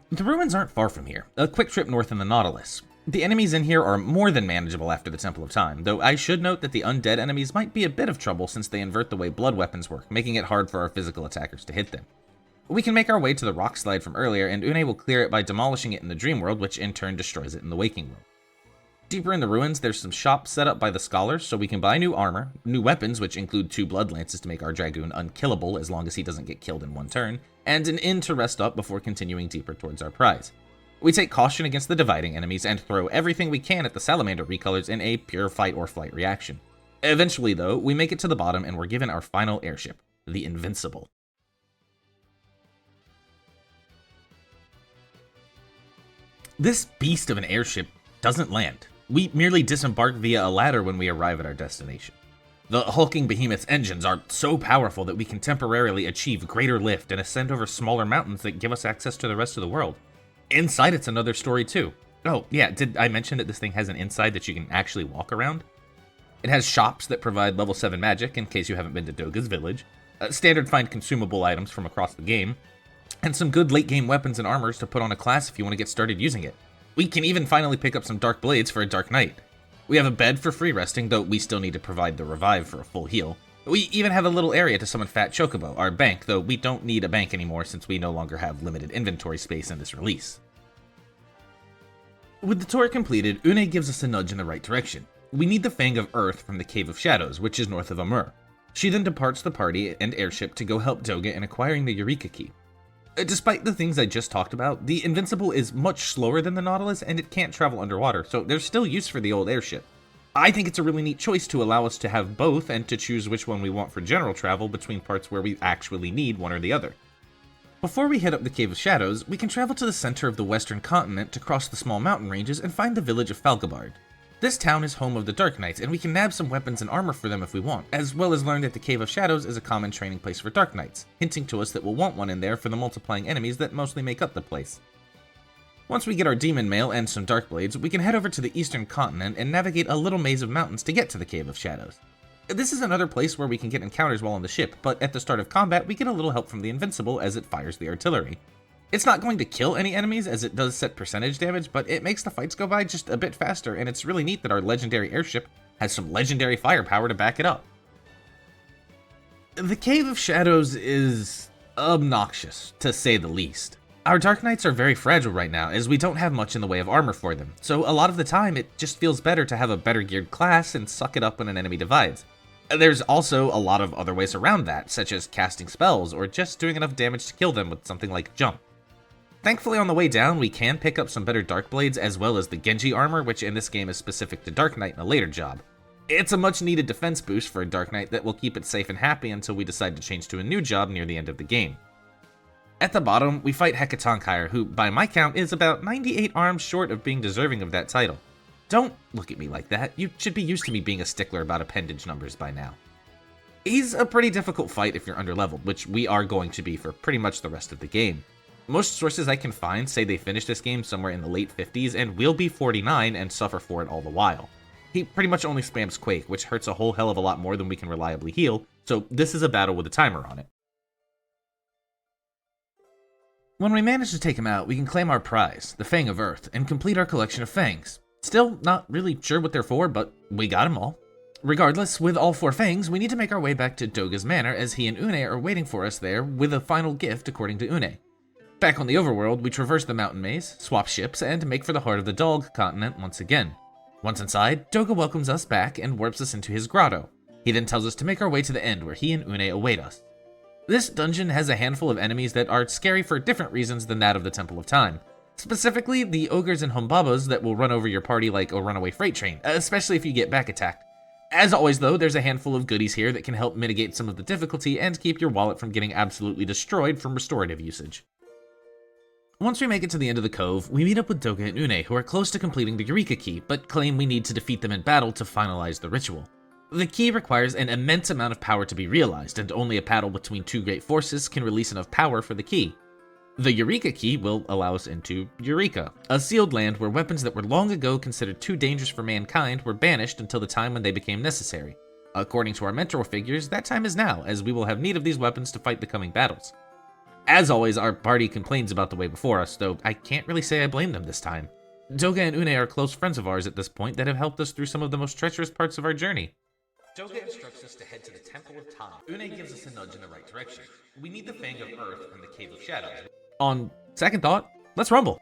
The ruins aren't far from here, a quick trip north in the Nautilus. The enemies in here are more than manageable after the Temple of Time, though I should note that the undead enemies might be a bit of trouble since they invert the way blood weapons work, making it hard for our physical attackers to hit them. We can make our way to the rock slide from earlier, and Une will clear it by demolishing it in the dream world, which in turn destroys it in the waking world. Deeper in the ruins, there's some shops set up by the scholars, so we can buy new armor, new weapons, which include 2 blood lances to make our dragoon unkillable as long as he doesn't get killed in one turn, and an inn to rest up before continuing deeper towards our prize. We take caution against the dividing enemies and throw everything we can at the salamander recolors in a pure fight or flight reaction. Eventually, though, we make it to the bottom and we're given our final airship, the Invincible. This beast of an airship doesn't land. We merely disembark via a ladder when we arrive at our destination. The hulking behemoth's engines are so powerful that we can temporarily achieve greater lift and ascend over smaller mountains that give us access to the rest of the world. Inside it's another story too. Oh yeah, did I mention that this thing has an inside that you can actually walk around? It has shops that provide level 7 magic in case you haven't been to Doga's village, standard find consumable items from across the game, and some good late game weapons and armors to put on a class if you want to get started using it. We can even finally pick up some dark blades for a dark night. We have a bed for free resting, though we still need to provide the revive for a full heal. We even have a little area to summon Fat Chocobo, our bank, though we don't need a bank anymore since we no longer have limited inventory space in this release. With the tour completed, Une gives us a nudge in the right direction. We need the Fang of Earth from the Cave of Shadows, which is north of Amur. She then departs the party and airship to go help Doga in acquiring the Eureka Key. Despite the things I just talked about, the Invincible is much slower than the Nautilus and it can't travel underwater, so there's still use for the old airship. I think it's a really neat choice to allow us to have both and to choose which one we want for general travel between parts where we actually need one or the other. Before we head up the Cave of Shadows, we can travel to the center of the western continent to cross the small mountain ranges and find the village of Falgabard. This town is home of the Dark Knights, and we can nab some weapons and armor for them if we want, as well as learn that the Cave of Shadows is a common training place for Dark Knights, hinting to us that we'll want one in there for the multiplying enemies that mostly make up the place. Once we get our demon mail and some dark blades, we can head over to the eastern continent and navigate a little maze of mountains to get to the Cave of Shadows. This is another place where we can get encounters while on the ship, but at the start of combat we get a little help from the Invincible as it fires the artillery. It's not going to kill any enemies as it does set percentage damage, but it makes the fights go by just a bit faster, and it's really neat that our legendary airship has some legendary firepower to back it up. The Cave of Shadows is obnoxious, to say the least. Our Dark Knights are very fragile right now, as we don't have much in the way of armor for them, so a lot of the time it just feels better to have a better geared class and suck it up when an enemy divides. There's also a lot of other ways around that, such as casting spells or just doing enough damage to kill them with something like jump. Thankfully on the way down we can pick up some better Dark Blades as well as the Genji armor, which in this game is specific to Dark Knight in a later job. It's a much needed defense boost for a Dark Knight that will keep it safe and happy until we decide to change to a new job near the end of the game. At the bottom, we fight Hekatonkire, who by my count is about 98 arms short of being deserving of that title. Don't look at me like that, you should be used to me being a stickler about appendage numbers by now. He's a pretty difficult fight if you're underleveled, which we are going to be for pretty much the rest of the game. Most sources I can find say they finished this game somewhere in the late 50s and will be 49 and suffer for it all the while. He pretty much only spams Quake, which hurts a whole hell of a lot more than we can reliably heal, so this is a battle with a timer on it. When we manage to take him out, we can claim our prize, the Fang of Earth, and complete our collection of fangs. Still not really sure what they're for, but we got them all. Regardless, with all 4 fangs, we need to make our way back to Doga's manor as he and Une are waiting for us there with a final gift according to Une. Back on the overworld, we traverse the mountain maze, swap ships, and make for the heart of the Dog continent once again. Once inside, Doga welcomes us back and warps us into his grotto. He then tells us to make our way to the end where he and Une await us. This dungeon has a handful of enemies that are scary for different reasons than that of the Temple of Time. Specifically, the ogres and humbabas that will run over your party like a runaway freight train, especially if you get back attacked. As always though, there's a handful of goodies here that can help mitigate some of the difficulty and keep your wallet from getting absolutely destroyed from restorative usage. Once we make it to the end of the cove, we meet up with Doga and Une, who are close to completing the Eureka Key, but claim we need to defeat them in battle to finalize the ritual. The key requires an immense amount of power to be realized, and only a battle between 2 great forces can release enough power for the key. The Eureka Key will allow us into Eureka, a sealed land where weapons that were long ago considered too dangerous for mankind were banished until the time when they became necessary. According to our mentor figures, that time is now, as we will have need of these weapons to fight the coming battles. As always, our party complains about the way before us, though I can't really say I blame them this time. Doga and Une are close friends of ours at this point that have helped us through some of the most treacherous parts of our journey. Doga instructs us to head to the Temple of Time. Une gives us a nudge in the right direction. We need the Fang of Earth and the Cave of Shadows. On second thought, let's rumble.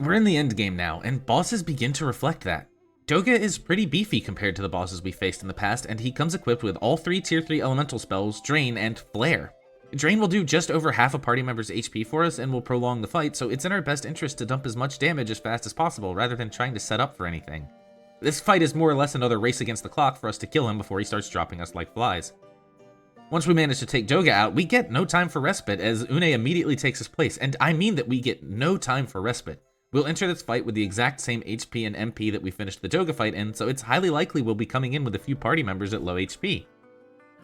We're in the end game now, and bosses begin to reflect that. Doga is pretty beefy compared to the bosses we faced in the past, and he comes equipped with all 3 tier 3 elemental spells, Drain and Flare. Drain will do just over half a party member's HP for us and will prolong the fight, so it's in our best interest to dump as much damage as fast as possible rather than trying to set up for anything. This fight is more or less another race against the clock for us to kill him before he starts dropping us like flies. Once we manage to take Doga out, we get no time for respite as Une immediately takes his place, and I mean that we get no time for respite. We'll enter this fight with the exact same HP and MP that we finished the Doga fight in, so it's highly likely we'll be coming in with a few party members at low HP.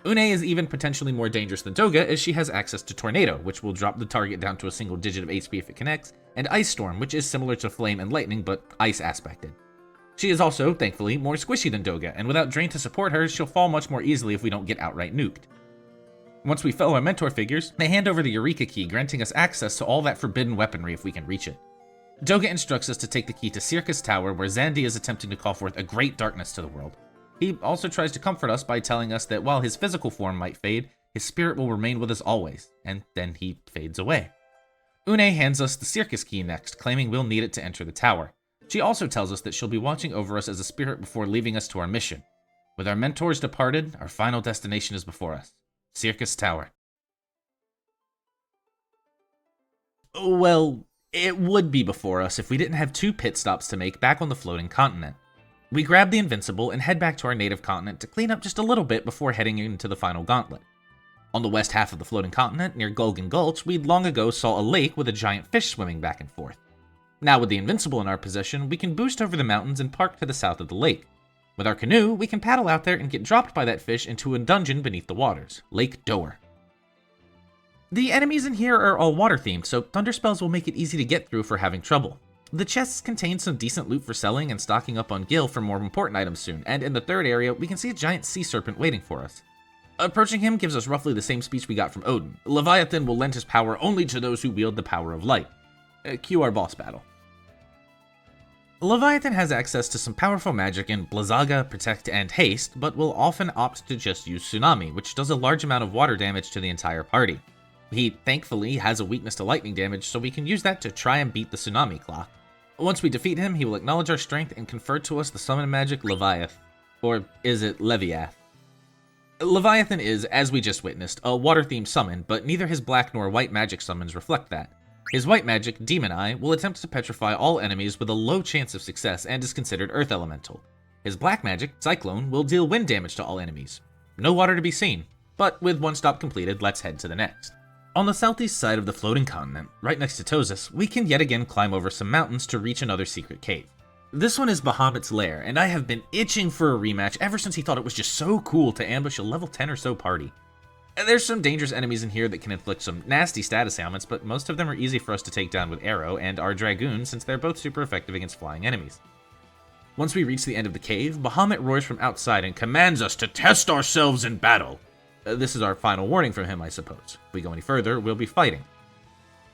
Une is even potentially more dangerous than Doga as she has access to Tornado, which will drop the target down to a single digit of HP if it connects, and Ice Storm, which is similar to Flame and Lightning but ice aspected. She is also, thankfully, more squishy than Doga, and without Drain to support her, she'll fall much more easily if we don't get outright nuked. Once we fill our mentor figures, they hand over the Eureka Key, granting us access to all that forbidden weaponry if we can reach it. Doga instructs us to take the key to Circus Tower, where Xandi is attempting to call forth a great darkness to the world. He also tries to comfort us by telling us that while his physical form might fade, his spirit will remain with us always, and then he fades away. Une hands us the Circus Key next, claiming we'll need it to enter the tower. She also tells us that she'll be watching over us as a spirit before leaving us to our mission. With our mentors departed, our final destination is before us. Circus Tower. Well, it would be before us if we didn't have 2 pit stops to make back on the floating continent. We grab the Invincible and head back to our native continent to clean up just a little bit before heading into the final gauntlet. On the west half of the floating continent, near Gulgan Gulch, we'd long ago saw a lake with a giant fish swimming back and forth. Now with the Invincible in our possession, we can boost over the mountains and park to the south of the lake. With our canoe, we can paddle out there and get dropped by that fish into a dungeon beneath the waters, Lake Doer. The enemies in here are all water themed, so thunder spells will make it easy to get through if we're having trouble. The chests contain some decent loot for selling and stocking up on gil for more important items soon, and in the third area, we can see a giant sea serpent waiting for us. Approaching him gives us roughly the same speech we got from Odin. Leviathan will lend his power only to those who wield the power of light. Cue our boss battle. Leviathan has access to some powerful magic in Blizzaga, Protect, and Haste, but will often opt to just use Tsunami, which does a large amount of water damage to the entire party. He thankfully has a weakness to lightning damage, so we can use that to try and beat the Tsunami clock. Once we defeat him, he will acknowledge our strength and confer to us the summon magic Leviath. Or is it Leviath? Leviathan is, as we just witnessed, a water-themed summon, but neither his black nor white magic summons reflect that. His white magic, Demon Eye, will attempt to petrify all enemies with a low chance of success and is considered Earth Elemental. His black magic, Cyclone, will deal wind damage to all enemies. No water to be seen, but with one stop completed, let's head to the next. On the southeast side of the floating continent, right next to Tozus, we can yet again climb over some mountains to reach another secret cave. This one is Bahamut's lair, and I have been itching for a rematch ever since he thought it was just so cool to ambush a level 10 or so party. There's some dangerous enemies in here that can inflict some nasty status ailments, but most of them are easy for us to take down with arrow and our dragoon since they're both super effective against flying enemies. Once we reach the end of the cave, Bahamut roars from outside and commands us to test ourselves in battle. This is our final warning from him, I suppose. If we go any further, we'll be fighting.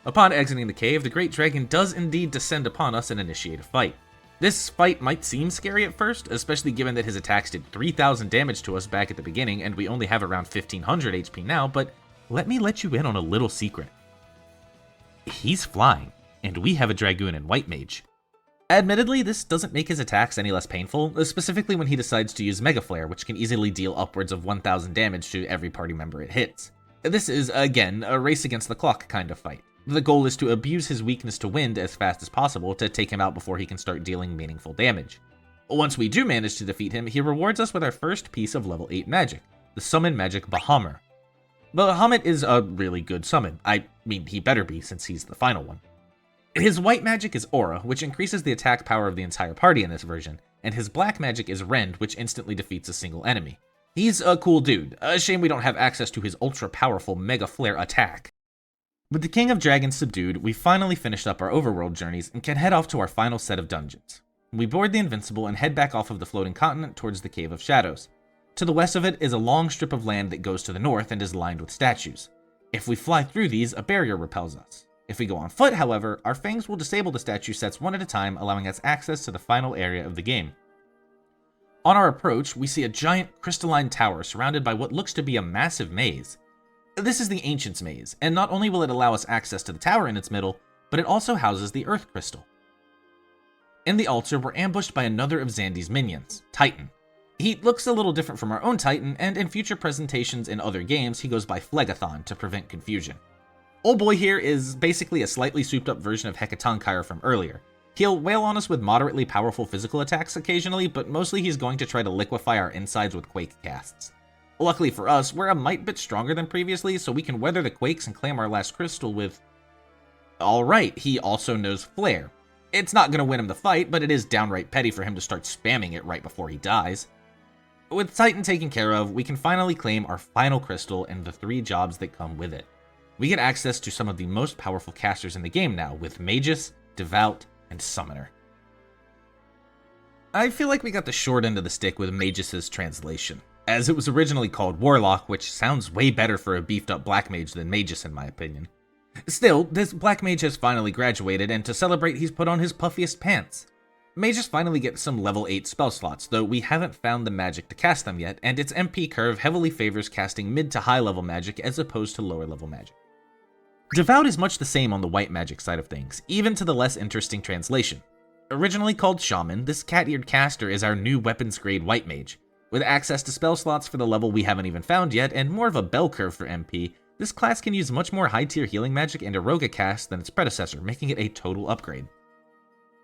Upon exiting the cave, the Great Dragon does indeed descend upon us and initiate a fight. This fight might seem scary at first, especially given that his attacks did 3,000 damage to us back at the beginning and we only have around 1,500 HP now, but let me let you in on a little secret. He's flying, and we have a Dragoon and White Mage. Admittedly, this doesn't make his attacks any less painful, specifically when he decides to use Mega Flare, which can easily deal upwards of 1,000 damage to every party member it hits. This is, again, a race against the clock kind of fight. The goal is to abuse his weakness to wind as fast as possible to take him out before he can start dealing meaningful damage. Once we do manage to defeat him, he rewards us with our first piece of level 8 magic, the summon magic Bahamut. Bahamut is a really good summon. I mean, he better be since he's the final one. His white magic is Aura, which increases the attack power of the entire party in this version, and his black magic is Rend, which instantly defeats a single enemy. He's a cool dude. A shame we don't have access to his ultra-powerful Mega Flare attack. With the King of Dragons subdued, we finally finished up our overworld journeys and can head off to our final set of dungeons. We board the Invincible and head back off of the floating continent towards the Cave of Shadows. To the west of it is a long strip of land that goes to the north and is lined with statues. If we fly through these, a barrier repels us. If we go on foot, however, our fangs will disable the statue sets one at a time, allowing us access to the final area of the game. On our approach, we see a giant crystalline tower surrounded by what looks to be a massive maze. This is the Ancient's Maze, and not only will it allow us access to the tower in its middle, but it also houses the Earth Crystal. In the altar, we're ambushed by another of Zandy's minions, Titan. He looks a little different from our own Titan, and in future presentations in other games, he goes by Phlegathon to prevent confusion. Old boy here is basically a slightly souped up version of Hecatonkire from earlier. He'll wail on us with moderately powerful physical attacks occasionally, but mostly he's going to try to liquefy our insides with quake casts. Luckily for us, we're a mite bit stronger than previously, so we can weather the quakes and claim our last crystal with... Alright, he also knows Flare. It's not going to win him the fight, but it is downright petty for him to start spamming it right before he dies. With Titan taken care of, we can finally claim our final crystal and the 3 jobs that come with it. We get access to some of the most powerful casters in the game now, with Magus, Devout, and Summoner. I feel like we got the short end of the stick with Magus' translation, as it was originally called Warlock, which sounds way better for a beefed up Black Mage than Magus in my opinion. Still, this Black Mage has finally graduated, and to celebrate he's put on his puffiest pants. Mages finally get some level 8 spell slots, though we haven't found the magic to cast them yet, and its MP curve heavily favors casting mid to high level magic as opposed to lower level magic. Devout is much the same on the white magic side of things, even to the less interesting translation. Originally called Shaman, this cat-eared caster is our new weapons grade white mage. With access to spell slots for the level we haven't even found yet, and more of a bell curve for MP, this class can use much more high tier healing magic and Eroga cast than its predecessor, making it a total upgrade.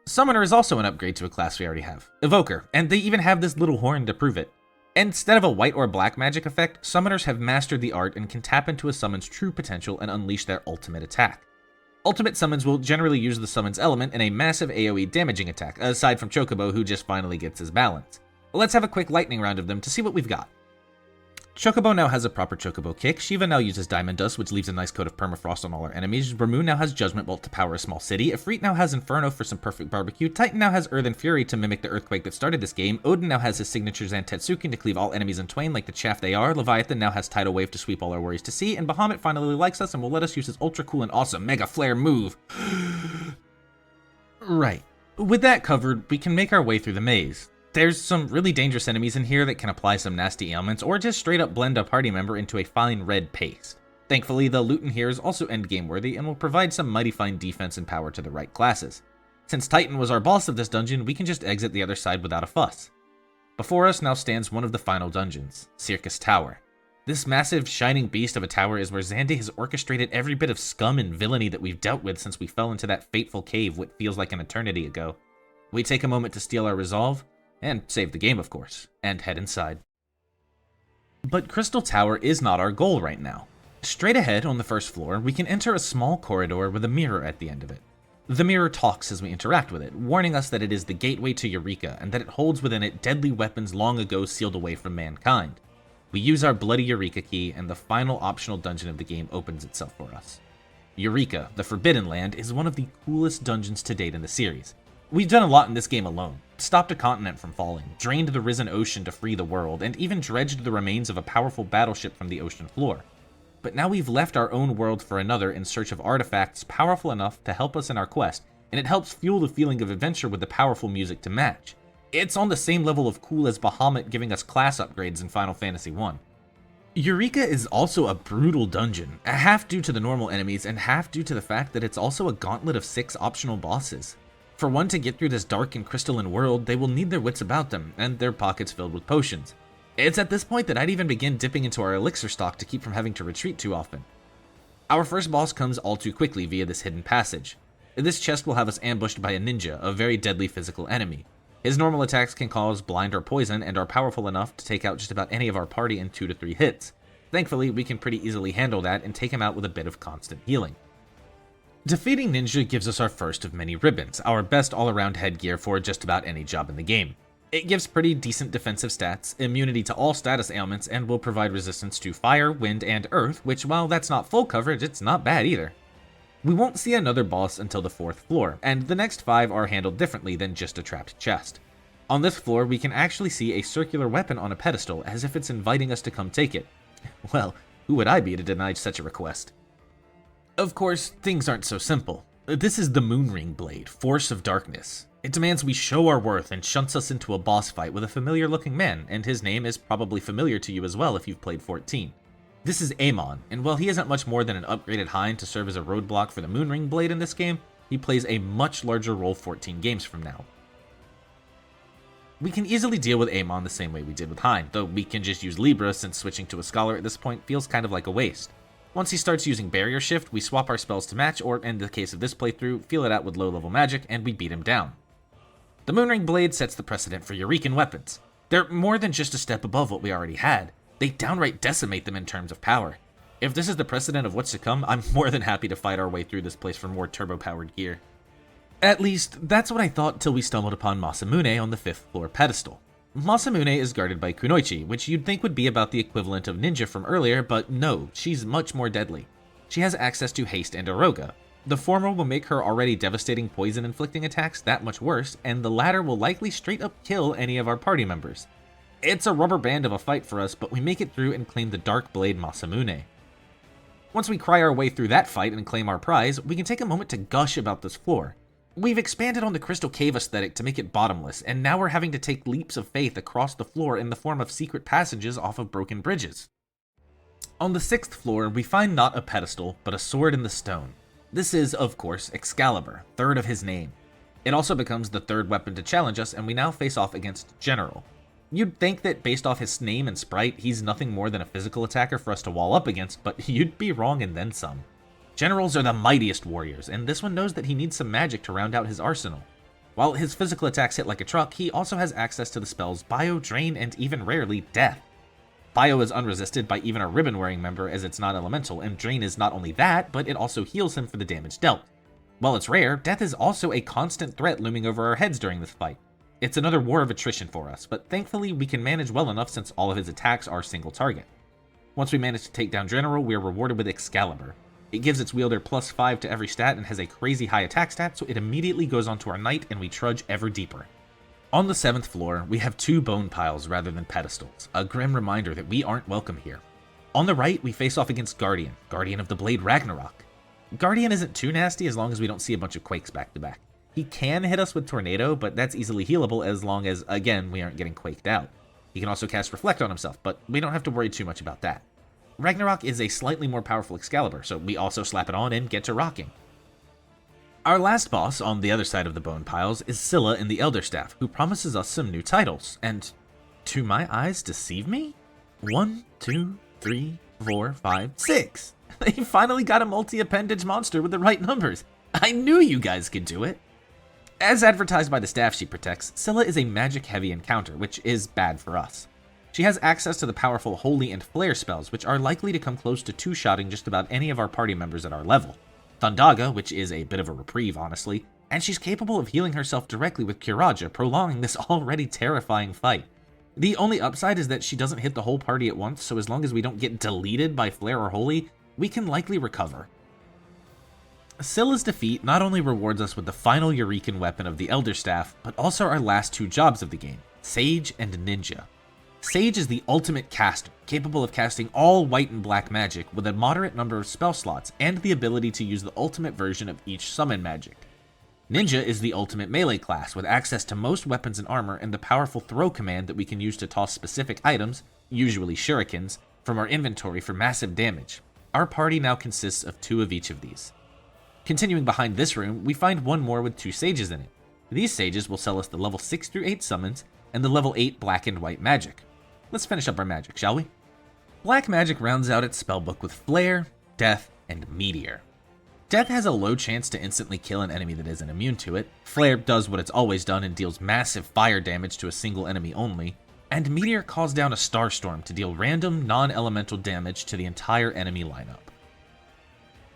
Summoner is also an upgrade to a class we already have, Evoker, and they even have this little horn to prove it. Instead of a white or black magic effect, summoners have mastered the art and can tap into a summon's true potential and unleash their ultimate attack. Ultimate summons will generally use the summon's element in a massive AoE damaging attack, aside from Chocobo, who just finally gets his balance. Let's have a quick lightning round of them to see what we've got. Chocobo now has a proper Chocobo kick, Shiva now uses Diamond Dust, which leaves a nice coat of permafrost on all our enemies, Ramu now has Judgment Bolt to power a small city, Ifrit now has Inferno for some perfect barbecue, Titan now has Earth and Fury to mimic the earthquake that started this game, Odin now has his signature Zantetsuken to cleave all enemies in twain like the chaff they are, Leviathan now has Tidal Wave to sweep all our worries to sea, and Bahamut finally likes us and will let us use his ultra cool and awesome Mega Flare move. Right. With that covered, we can make our way through the maze. There's some really dangerous enemies in here that can apply some nasty ailments, or just straight up blend a party member into a fine red paste. Thankfully, the loot in here is also endgame worthy and will provide some mighty fine defense and power to the right classes. Since Titan was our boss of this dungeon, we can just exit the other side without a fuss. Before us now stands one of the final dungeons, Circus Tower. This massive, shining beast of a tower is where Xande has orchestrated every bit of scum and villainy that we've dealt with since we fell into that fateful cave what feels like an eternity ago. We take a moment to steal our resolve, and save the game, of course, and head inside. But Crystal Tower is not our goal right now. Straight ahead on the first floor, we can enter a small corridor with a mirror at the end of it. The mirror talks as we interact with it, warning us that it is the gateway to Eureka, and that it holds within it deadly weapons long ago sealed away from mankind. We use our bloody Eureka key, and the final optional dungeon of the game opens itself for us. Eureka, the Forbidden Land, is one of the coolest dungeons to date in the series. We've done a lot in this game alone, stopped a continent from falling, drained the risen ocean to free the world, and even dredged the remains of a powerful battleship from the ocean floor. But now we've left our own world for another in search of artifacts powerful enough to help us in our quest, and it helps fuel the feeling of adventure with the powerful music to match. It's on the same level of cool as Bahamut giving us class upgrades in Final Fantasy I. Eureka is also a brutal dungeon, half due to the normal enemies and half due to the fact that it's also a gauntlet of 6 optional bosses. For one to get through this dark and crystalline world, they will need their wits about them, and their pockets filled with potions. It's at this point that I'd even begin dipping into our elixir stock to keep from having to retreat too often. Our first boss comes all too quickly via this hidden passage. This chest will have us ambushed by a ninja, a very deadly physical enemy. His normal attacks can cause blind or poison, and are powerful enough to take out just about any of our party in 2 to 3 hits. Thankfully, we can pretty easily handle that and take him out with a bit of constant healing. Defeating Ninja gives us our first of many ribbons, our best all-around headgear for just about any job in the game. It gives pretty decent defensive stats, immunity to all status ailments, and will provide resistance to fire, wind, and earth, which while that's not full coverage, it's not bad either. We won't see another boss until the 4th floor, and the next 5 are handled differently than just a trapped chest. On this floor, we can actually see a circular weapon on a pedestal, as if it's inviting us to come take it. Well, who would I be to deny such a request? Of course, things aren't so simple. This is the Moonring Blade, Force of Darkness. It demands we show our worth and shunts us into a boss fight with a familiar-looking man, and his name is probably familiar to you as well if you've played 14. This is Amon, and while he isn't much more than an upgraded hind to serve as a roadblock for the Moonring Blade in this game, he plays a much larger role 14 games from now. We can easily deal with Amon the same way we did with Hind, though we can just use Libra since switching to a Scholar at this point feels kind of like a waste. Once he starts using Barrier Shift, we swap our spells to match, or in the case of this playthrough, feel it out with low-level magic, and we beat him down. The Moonring Blade sets the precedent for Eurekan weapons. They're more than just a step above what we already had. They downright decimate them in terms of power. If this is the precedent of what's to come, I'm more than happy to fight our way through this place for more turbo-powered gear. At least, that's what I thought till we stumbled upon Masamune on the 5th floor pedestal. Masamune is guarded by Kunoichi, which you'd think would be about the equivalent of Ninja from earlier, but no, she's much more deadly. She has access to Haste and Aroga. The former will make her already devastating poison-inflicting attacks that much worse, and the latter will likely straight up kill any of our party members. It's a rubber band of a fight for us, but we make it through and claim the Dark Blade Masamune. Once we cry our way through that fight and claim our prize, we can take a moment to gush about this floor. We've expanded on the Crystal Cave aesthetic to make it bottomless, and now we're having to take leaps of faith across the floor in the form of secret passages off of broken bridges. On the 6th floor, we find not a pedestal, but a sword in the stone. This is, of course, Excalibur, 3rd of his name. It also becomes the 3rd weapon to challenge us, and we now face off against General. You'd think that based off his name and sprite, he's nothing more than a physical attacker for us to wall up against, but you'd be wrong and then some. Generals are the mightiest warriors, and this one knows that he needs some magic to round out his arsenal. While his physical attacks hit like a truck, he also has access to the spells Bio, Drain, and even rarely, Death. Bio is unresisted by even a ribbon-wearing member as it's not elemental, and Drain is not only that, but it also heals him for the damage dealt. While it's rare, Death is also a constant threat looming over our heads during this fight. It's another war of attrition for us, but thankfully we can manage well enough since all of his attacks are single target. Once we manage to take down General, we are rewarded with Excalibur. It gives its wielder +5 to every stat and has a crazy high attack stat, so it immediately goes onto our knight and we trudge ever deeper. On the 7th floor, we have 2 bone piles rather than pedestals, a grim reminder that we aren't welcome here. On the right, we face off against Guardian, Guardian of the Blade Ragnarok. Guardian isn't too nasty as long as we don't see a bunch of quakes back to back. He can hit us with Tornado, but that's easily healable as long as, again, we aren't getting quaked out. He can also cast Reflect on himself, but we don't have to worry too much about that. Ragnarok is a slightly more powerful Excalibur, so we also slap it on and get to rocking. Our last boss on the other side of the bone piles is Scylla in the Elder Staff, who promises us some new titles, and to my eyes deceive me? 1, 2, 3, 4, 5, 6! They finally got a multi-appendage monster with the right numbers! I knew you guys could do it! As advertised by the staff she protects, Scylla is a magic-heavy encounter, which is bad for us. She has access to the powerful Holy and Flare spells, which are likely to come close to two-shotting just about any of our party members at our level. Thundaga, which is a bit of a reprieve, honestly, and she's capable of healing herself directly with Kiraja, prolonging this already terrifying fight. The only upside is that she doesn't hit the whole party at once, so as long as we don't get deleted by Flare or Holy, we can likely recover. Scylla's defeat not only rewards us with the final Eurekan weapon of the Elder Staff, but also our last 2 jobs of the game, Sage and Ninja. Sage is the ultimate caster, capable of casting all white and black magic with a moderate number of spell slots and the ability to use the ultimate version of each summon magic. Ninja is the ultimate melee class with access to most weapons and armor and the powerful throw command that we can use to toss specific items, usually shurikens, from our inventory for massive damage. Our party now consists of 2 of each of these. Continuing behind this room, we find one more with 2 sages in it. These sages will sell us the level 6 through 8 summons and the level 8 black and white magic. Let's finish up our magic, shall we? Black magic rounds out its spellbook with Flare, Death, and Meteor. Death has a low chance to instantly kill an enemy that isn't immune to it, Flare does what it's always done and deals massive fire damage to a single enemy only, and Meteor calls down a Starstorm to deal random, non-elemental damage to the entire enemy lineup.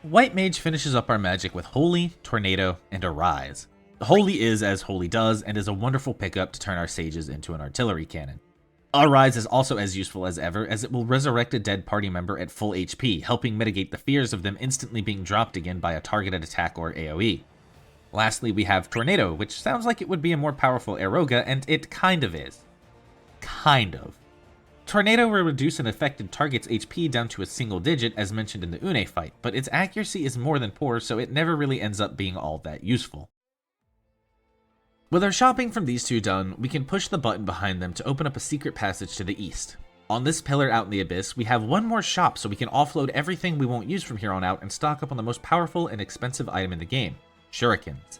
White Mage finishes up our magic with Holy, Tornado, and Arise. Holy is as Holy does, and is a wonderful pickup to turn our sages into an artillery cannon. Arise is also as useful as ever, as it will resurrect a dead party member at full HP, helping mitigate the fears of them instantly being dropped again by a targeted attack or AoE. Lastly, we have Tornado, which sounds like it would be a more powerful Eroga, and it kind of is. Kind of. Tornado will reduce an affected target's HP down to a single digit, as mentioned in the Une fight, but its accuracy is more than poor, so it never really ends up being all that useful. With our shopping from these 2 done, we can push the button behind them to open up a secret passage to the east. On this pillar out in the abyss, we have one more shop so we can offload everything we won't use from here on out and stock up on the most powerful and expensive item in the game, shurikens.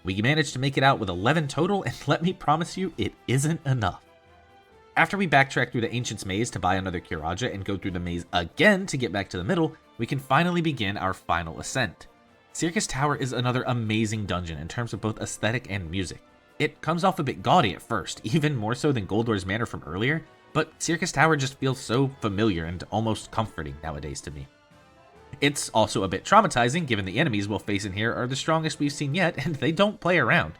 We managed to make it out with 11 total, and let me promise you, it isn't enough. After we backtrack through the Ancient's Maze to buy another Kiraja and go through the maze again to get back to the middle, we can finally begin our final ascent. Circus Tower is another amazing dungeon in terms of both aesthetic and music. It comes off a bit gaudy at first, even more so than Goldor's Manor from earlier, but Circus Tower just feels so familiar and almost comforting nowadays to me. It's also a bit traumatizing given the enemies we'll face in here are the strongest we've seen yet, and they don't play around.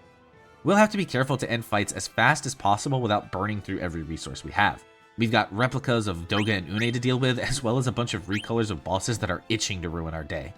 We'll have to be careful to end fights as fast as possible without burning through every resource we have. We've got replicas of Doga and Une to deal with, as well as a bunch of recolors of bosses that are itching to ruin our day.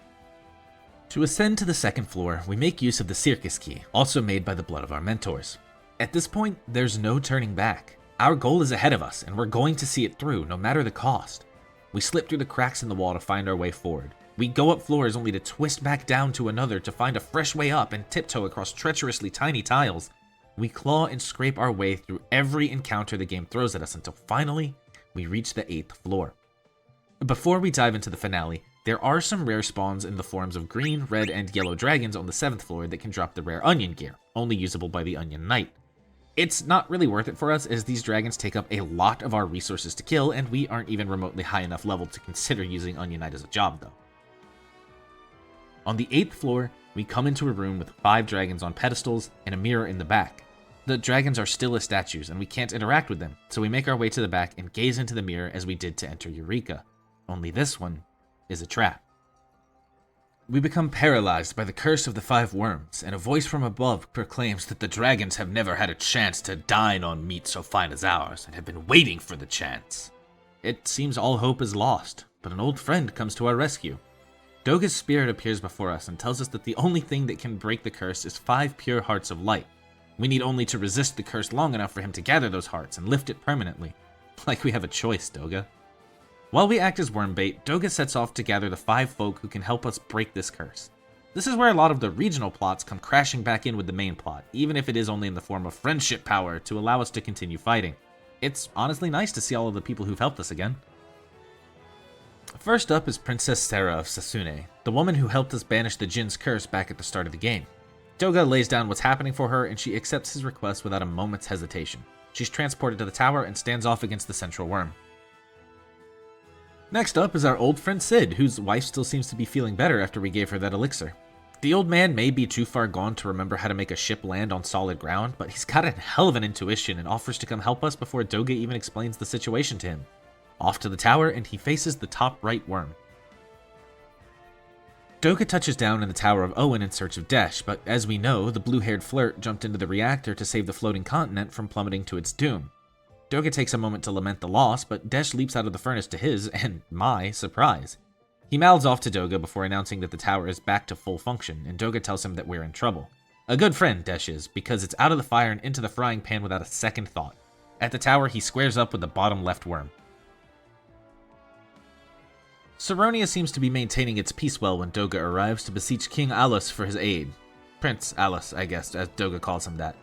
To ascend to the 2nd floor, we make use of the Circus Key, also made by the blood of our mentors. At this point, there's no turning back. Our goal is ahead of us, and we're going to see it through, no matter the cost. We slip through the cracks in the wall to find our way forward. We go up floors only to twist back down to another to find a fresh way up and tiptoe across treacherously tiny tiles. We claw and scrape our way through every encounter the game throws at us until finally, we reach the 8th floor. Before we dive into the finale, there are some rare spawns in the forms of green, red, and yellow dragons on the 7th floor that can drop the rare Onion gear, only usable by the Onion Knight. It's not really worth it for us as these dragons take up a lot of our resources to kill, and we aren't even remotely high enough level to consider using Onion Knight as a job though. On the 8th floor, we come into a room with 5 dragons on pedestals and a mirror in the back. The dragons are still as statues, and we can't interact with them, so we make our way to the back and gaze into the mirror as we did to enter Eureka. Only this one is a trap. We become paralyzed by the curse of the 5 worms, and a voice from above proclaims that the dragons have never had a chance to dine on meat so fine as ours, and have been waiting for the chance. It seems all hope is lost, but an old friend comes to our rescue. Doga's spirit appears before us and tells us that the only thing that can break the curse is 5 pure hearts of light. We need only to resist the curse long enough for him to gather those hearts and lift it permanently. Like we have a choice, Doga. While we act as worm bait, Doga sets off to gather the 5 folk who can help us break this curse. This is where a lot of the regional plots come crashing back in with the main plot, even if it is only in the form of friendship power to allow us to continue fighting. It's honestly nice to see all of the people who've helped us again. First up is Princess Sarah of Sasune, the woman who helped us banish the Jin's curse back at the start of the game. Doga lays down what's happening for her, and she accepts his request without a moment's hesitation. She's transported to the tower and stands off against the central worm. Next up is our old friend Sid, whose wife still seems to be feeling better after we gave her that elixir. The old man may be too far gone to remember how to make a ship land on solid ground, but he's got a hell of an intuition and offers to come help us before Doga even explains the situation to him. Off to the tower, and he faces the top right worm. Doga touches down in the Tower of Owen in search of Desh, but as we know, the blue-haired flirt jumped into the reactor to save the floating continent from plummeting to its doom. Doga takes a moment to lament the loss, but Desh leaps out of the furnace to his, and my, surprise. He mouths off to Doga before announcing that the tower is back to full function, and Doga tells him that we're in trouble. A good friend, Desh is, because it's out of the fire and into the frying pan without a second thought. At the tower, he squares up with the bottom left worm. Saronia seems to be maintaining its peace well when Doga arrives to beseech King Alus for his aid. Prince Alus, I guess, as Doga calls him that.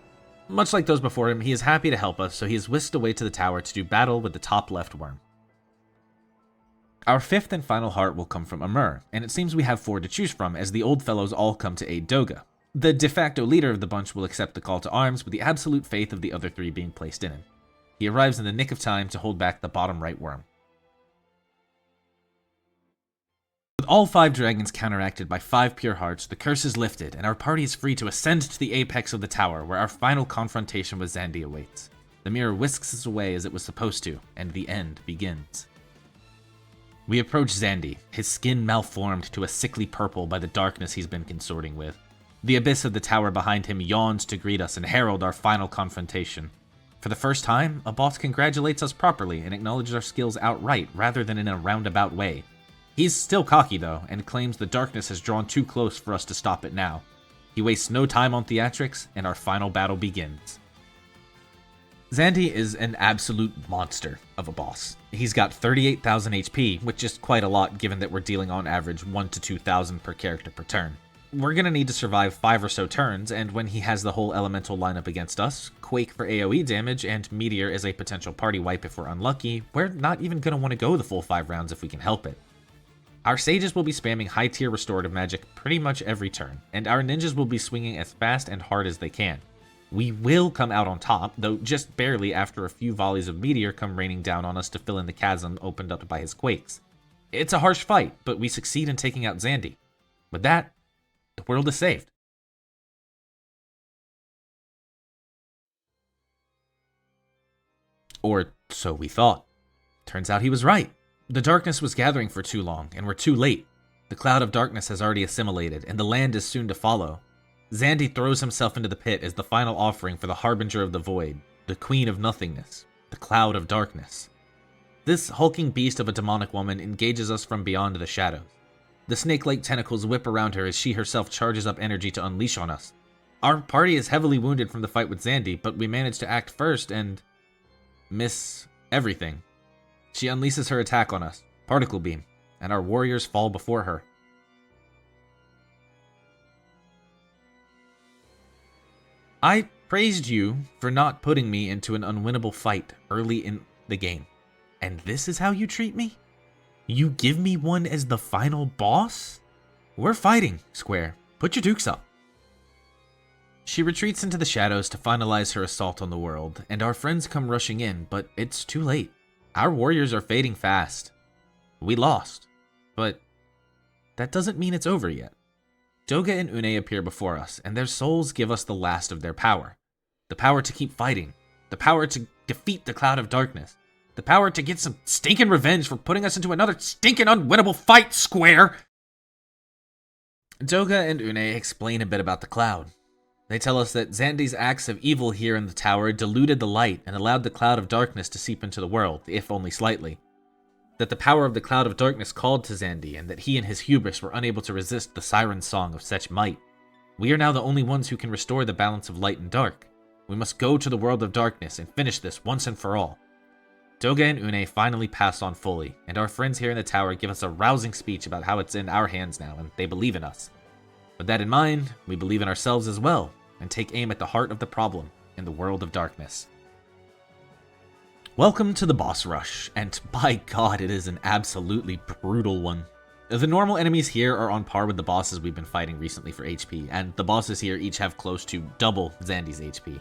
Much like those before him, he is happy to help us, so he is whisked away to the tower to do battle with the top left worm. Our 5th and final heart will come from Amur, and it seems we have 4 to choose from as the old fellows all come to aid Doga. The de facto leader of the bunch will accept the call to arms with the absolute faith of the other 3 being placed in him. He arrives in the nick of time to hold back the bottom right worm. With all 5 dragons counteracted by 5 pure hearts, the curse is lifted, and our party is free to ascend to the apex of the tower, where our final confrontation with Xandi awaits. The mirror whisks us away as it was supposed to, and the end begins. We approach Xandi, his skin malformed to a sickly purple by the darkness he's been consorting with. The abyss of the tower behind him yawns to greet us and herald our final confrontation. For the first time, a boss congratulates us properly and acknowledges our skills outright rather than in a roundabout way. He's still cocky though, and claims the darkness has drawn too close for us to stop it now. He wastes no time on theatrics, and our final battle begins. Xandi is an absolute monster of a boss. He's got 38,000 HP, which is quite a lot given that we're dealing on average 1 to 2,000 per character per turn. We're gonna need to survive 5 or so turns, and when he has the whole elemental lineup against us, Quake for AoE damage, and Meteor as a potential party wipe if we're unlucky, we're not even gonna want to go the full 5 rounds if we can help it. Our sages will be spamming high-tier restorative magic pretty much every turn, and our ninjas will be swinging as fast and hard as they can. We will come out on top, though just barely after a few volleys of meteor come raining down on us to fill in the chasm opened up by his quakes. It's a harsh fight, but we succeed in taking out Xandi. With that, the world is saved. Or so we thought. Turns out he was right. The darkness was gathering for too long, and we're too late. The cloud of darkness has already assimilated, and the land is soon to follow. Xandi throws himself into the pit as the final offering for the Harbinger of the Void, the Queen of Nothingness, the Cloud of Darkness. This hulking beast of a demonic woman engages us from beyond the shadows. The snake-like tentacles whip around her as she herself charges up energy to unleash on us. Our party is heavily wounded from the fight with Xandi, but we manage to act first and miss everything. She unleashes her attack on us, Particle Beam, and our warriors fall before her. I praised you for not putting me into an unwinnable fight early in the game. And this is how you treat me? You give me one as the final boss? We're fighting, Square. Put your dukes up. She retreats into the shadows to finalize her assault on the world, and our friends come rushing in, but it's too late. Our warriors are fading fast. We lost, but that doesn't mean it's over yet. Doga and Une appear before us, and their souls give us the last of their power. The power to keep fighting. The power to defeat the Cloud of Darkness. The power to get some stinking revenge for putting us into another stinking unwinnable fight, Square! Doga and Une explain a bit about the Cloud. They tell us that Zandy's acts of evil here in the tower diluted the light and allowed the Cloud of Darkness to seep into the world, if only slightly. That the power of the Cloud of Darkness called to Zandy, and that he and his hubris were unable to resist the siren song of such might. We are now the only ones who can restore the balance of light and dark. We must go to the world of darkness and finish this once and for all. Doga and Une finally pass on fully, and our friends here in the tower give us a rousing speech about how it's in our hands now, and they believe in us. With that in mind, we believe in ourselves as well, and take aim at the heart of the problem in the world of darkness. Welcome to the boss rush, and by God, it is an absolutely brutal one. The normal enemies here are on par with the bosses we've been fighting recently for HP, and the bosses here each have close to double Zandy's HP.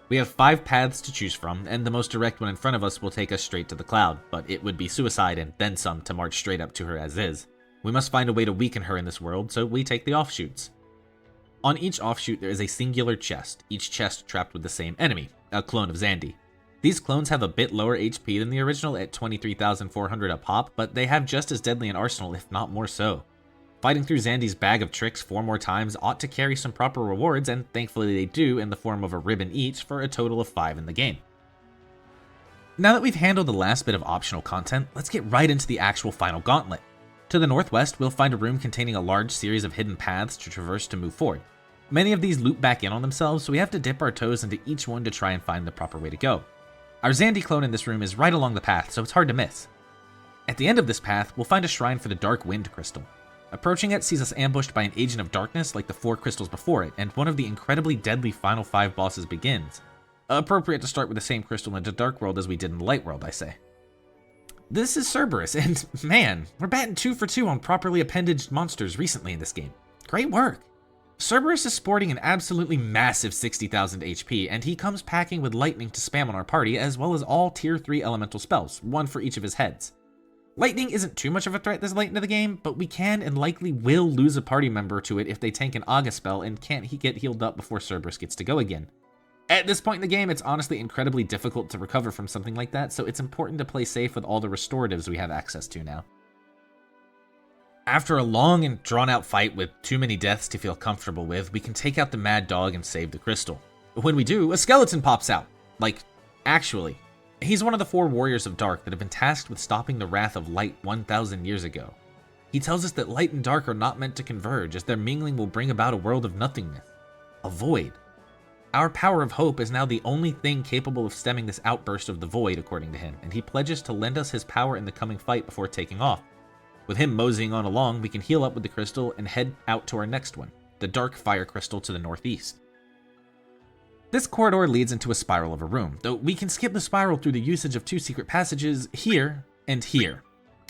We have 5 paths to choose from, and the most direct one in front of us will take us straight to the Cloud, but it would be suicide and then some to march straight up to her as is. We must find a way to weaken her in this world, so we take the offshoots. On each offshoot there is a singular chest, each chest trapped with the same enemy, a clone of Zandy. These clones have a bit lower HP than the original at 23,400 a pop, but they have just as deadly an arsenal, if not more so. Fighting through Zandy's bag of tricks 4 more times ought to carry some proper rewards, and thankfully they do in the form of a ribbon each for a total of 5 in the game. Now that we've handled the last bit of optional content, let's get right into the actual final gauntlet. To the northwest, we'll find a room containing a large series of hidden paths to traverse to move forward. Many of these loop back in on themselves, so we have to dip our toes into each one to try and find the proper way to go. Our Zandy clone in this room is right along the path, so it's hard to miss. At the end of this path, we'll find a shrine for the Dark Wind Crystal. Approaching it sees us ambushed by an Agent of Darkness like the 4 crystals before it, and one of the incredibly deadly final 5 bosses begins. Appropriate to start with the same crystal in the Dark World as we did in the Light World, I say. This is Cerberus, and man, we're batting 2 for 2 on properly appendaged monsters recently in this game. Great work! Cerberus is sporting an absolutely massive 60,000 HP, and he comes packing with lightning to spam on our party, as well as all tier 3 elemental spells, 1 for each of his heads. Lightning isn't too much of a threat this late into the game, but we can and likely will lose a party member to it if they tank an Aga spell and can't get healed up before Cerberus gets to go again. At this point in the game, it's honestly incredibly difficult to recover from something like that, so it's important to play safe with all the restoratives we have access to now. After a long and drawn-out fight with too many deaths to feel comfortable with, we can take out the Mad Dog and save the crystal. When we do, a skeleton pops out. Actually. He's one of the 4 warriors of dark that have been tasked with stopping the wrath of light 1,000 years ago. He tells us that light and dark are not meant to converge, as their mingling will bring about a world of nothingness. A void. Our power of hope is now the only thing capable of stemming this outburst of the void, according to him, and he pledges to lend us his power in the coming fight before taking off. With him moseying on along, we can heal up with the crystal and head out to our next one, the Dark Fire Crystal to the northeast. This corridor leads into a spiral of a room, though we can skip the spiral through the usage of 2 secret passages here and here.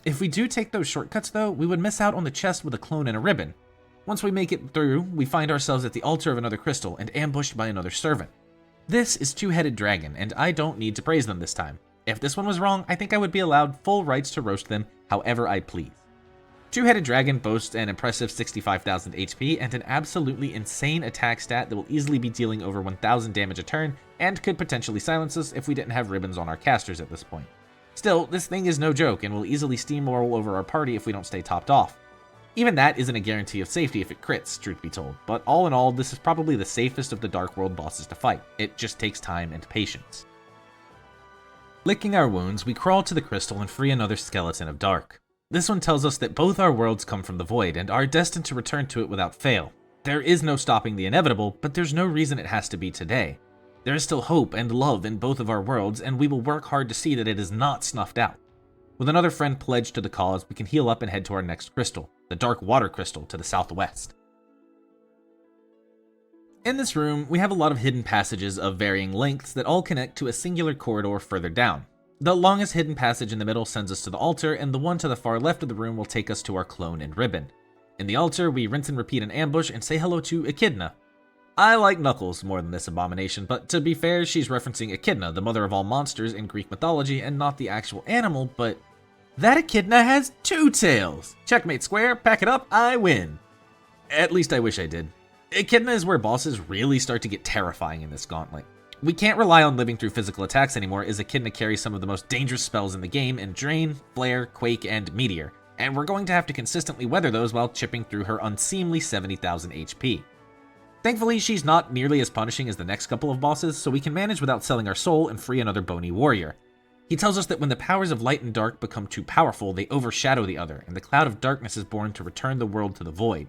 If we do take those shortcuts though, we would miss out on the chest with a clone and a ribbon. Once we make it through, we find ourselves at the altar of another crystal and ambushed by another servant. This is Two-Headed Dragon, and I don't need to praise them this time. If this one was wrong, I think I would be allowed full rights to roast them however I please. Two-Headed Dragon boasts an impressive 65,000 HP and an absolutely insane attack stat that will easily be dealing over 1,000 damage a turn and could potentially silence us if we didn't have ribbons on our casters at this point. Still, this thing is no joke and will easily steamroll over our party if we don't stay topped off. Even that isn't a guarantee of safety if it crits, truth be told, but all in all, this is probably the safest of the Dark World bosses to fight. It just takes time and patience. Licking our wounds, we crawl to the crystal and free another skeleton of dark. This one tells us that both our worlds come from the void and are destined to return to it without fail. There is no stopping the inevitable, but there's no reason it has to be today. There is still hope and love in both of our worlds, and we will work hard to see that it is not snuffed out. With another friend pledged to the cause, we can heal up and head to our next crystal, the Dark Water Crystal to the southwest. In this room, we have a lot of hidden passages of varying lengths that all connect to a singular corridor further down. The longest hidden passage in the middle sends us to the altar, and the one to the far left of the room will take us to our clone and ribbon. In the altar, we rinse and repeat an ambush and say hello to Echidna. I like Knuckles more than this abomination, but to be fair, she's referencing Echidna, the mother of all monsters in Greek mythology, and not the actual animal, but that Echidna has 2 tails! Checkmate square, pack it up, I win! At least I wish I did. Echidna is where bosses really start to get terrifying in this gauntlet. We can't rely on living through physical attacks anymore, as Echidna carries some of the most dangerous spells in the game in Drain, Flare, Quake, and Meteor, and we're going to have to consistently weather those while chipping through her unseemly 70,000 HP. Thankfully, she's not nearly as punishing as the next couple of bosses, so we can manage without selling our soul and free another bony warrior. He tells us that when the powers of light and dark become too powerful, they overshadow the other, and the cloud of darkness is born to return the world to the void.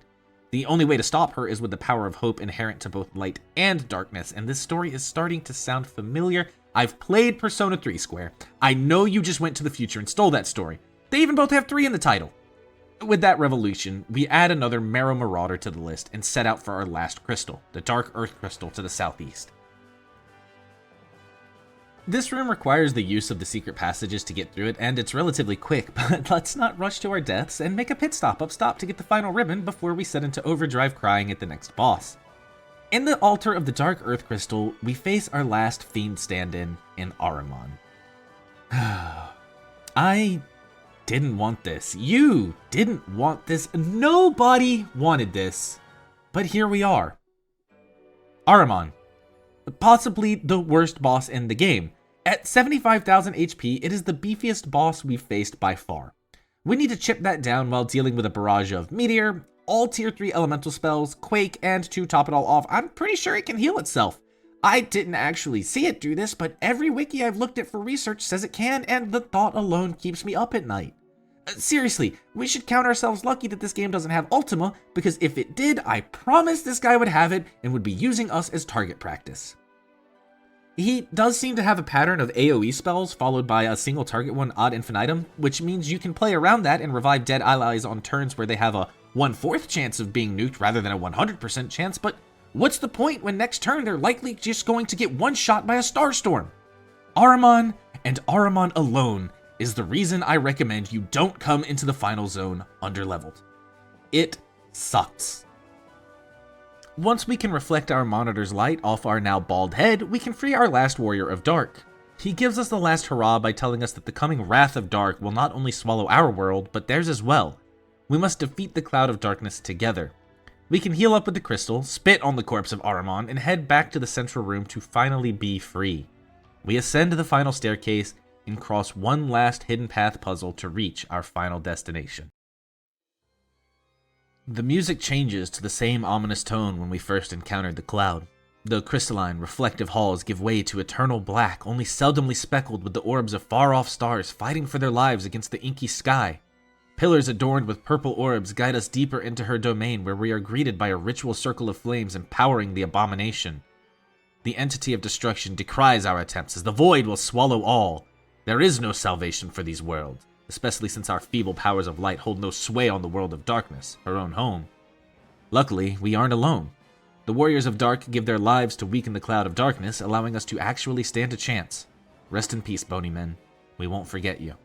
The only way to stop her is with the power of hope inherent to both light and darkness, and this story is starting to sound familiar. I've played Persona 3 Square. I know you just went to the future and stole that story. They even both have 3 in the title. With that revolution, we add another Marrow Marauder to the list and set out for our last crystal, the Dark Earth Crystal to the southeast. This room requires the use of the secret passages to get through it, and it's relatively quick, but let's not rush to our deaths and make a pit stop up top to get the final ribbon before we set into overdrive crying at the next boss. In the altar of the Dark Earth Crystal, we face our last fiend stand-in in Ahriman. I didn't want this. You didn't want this. Nobody wanted this. But here we are. Ahriman. Possibly the worst boss in the game. At 75,000 HP, it is the beefiest boss we've faced by far. We need to chip that down while dealing with a barrage of Meteor, all tier 3 elemental spells, Quake, and to top it all off, I'm pretty sure it can heal itself. I didn't actually see it do this, but every wiki I've looked at for research says it can, and the thought alone keeps me up at night. Seriously, we should count ourselves lucky that this game doesn't have Ultima, because if it did, I promise this guy would have it and would be using us as target practice. He does seem to have a pattern of AoE spells followed by a single target one ad infinitum, which means you can play around that and revive dead allies on turns where they have a 1/4 chance of being nuked rather than a 100% chance, but what's the point when next turn they're likely just going to get one shot by a Starstorm? Ahriman, and Ahriman alone, is the reason I recommend you don't come into the final zone underleveled. It sucks. Once we can reflect our monitor's light off our now bald head, we can free our last warrior of dark. He gives us the last hurrah by telling us that the coming wrath of dark will not only swallow our world, but theirs as well. We must defeat the cloud of darkness together. We can heal up with the crystal, spit on the corpse of Ahriman, and head back to the central room to finally be free. We ascend the final staircase and cross one last hidden path puzzle to reach our final destination. The music changes to the same ominous tone when we first encountered the cloud. The crystalline, reflective halls give way to eternal black, only seldomly speckled with the orbs of far-off stars fighting for their lives against the inky sky. Pillars adorned with purple orbs guide us deeper into her domain, where we are greeted by a ritual circle of flames empowering the abomination. The entity of destruction decries our attempts, as the void will swallow all. There is no salvation for these worlds, especially since our feeble powers of light hold no sway on the world of darkness, her own home. Luckily, we aren't alone. The warriors of dark give their lives to weaken the cloud of darkness, allowing us to actually stand a chance. Rest in peace, bony men. We won't forget you.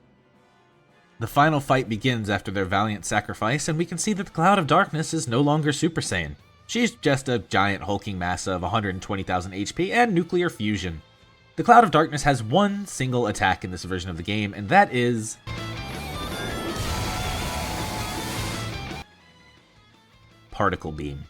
The final fight begins after their valiant sacrifice, and we can see that the cloud of darkness is no longer Super Saiyan. She's just a giant hulking mass of 120,000 HP and nuclear fusion. The cloud of darkness has one single attack in this version of the game, and that is Particle Beam.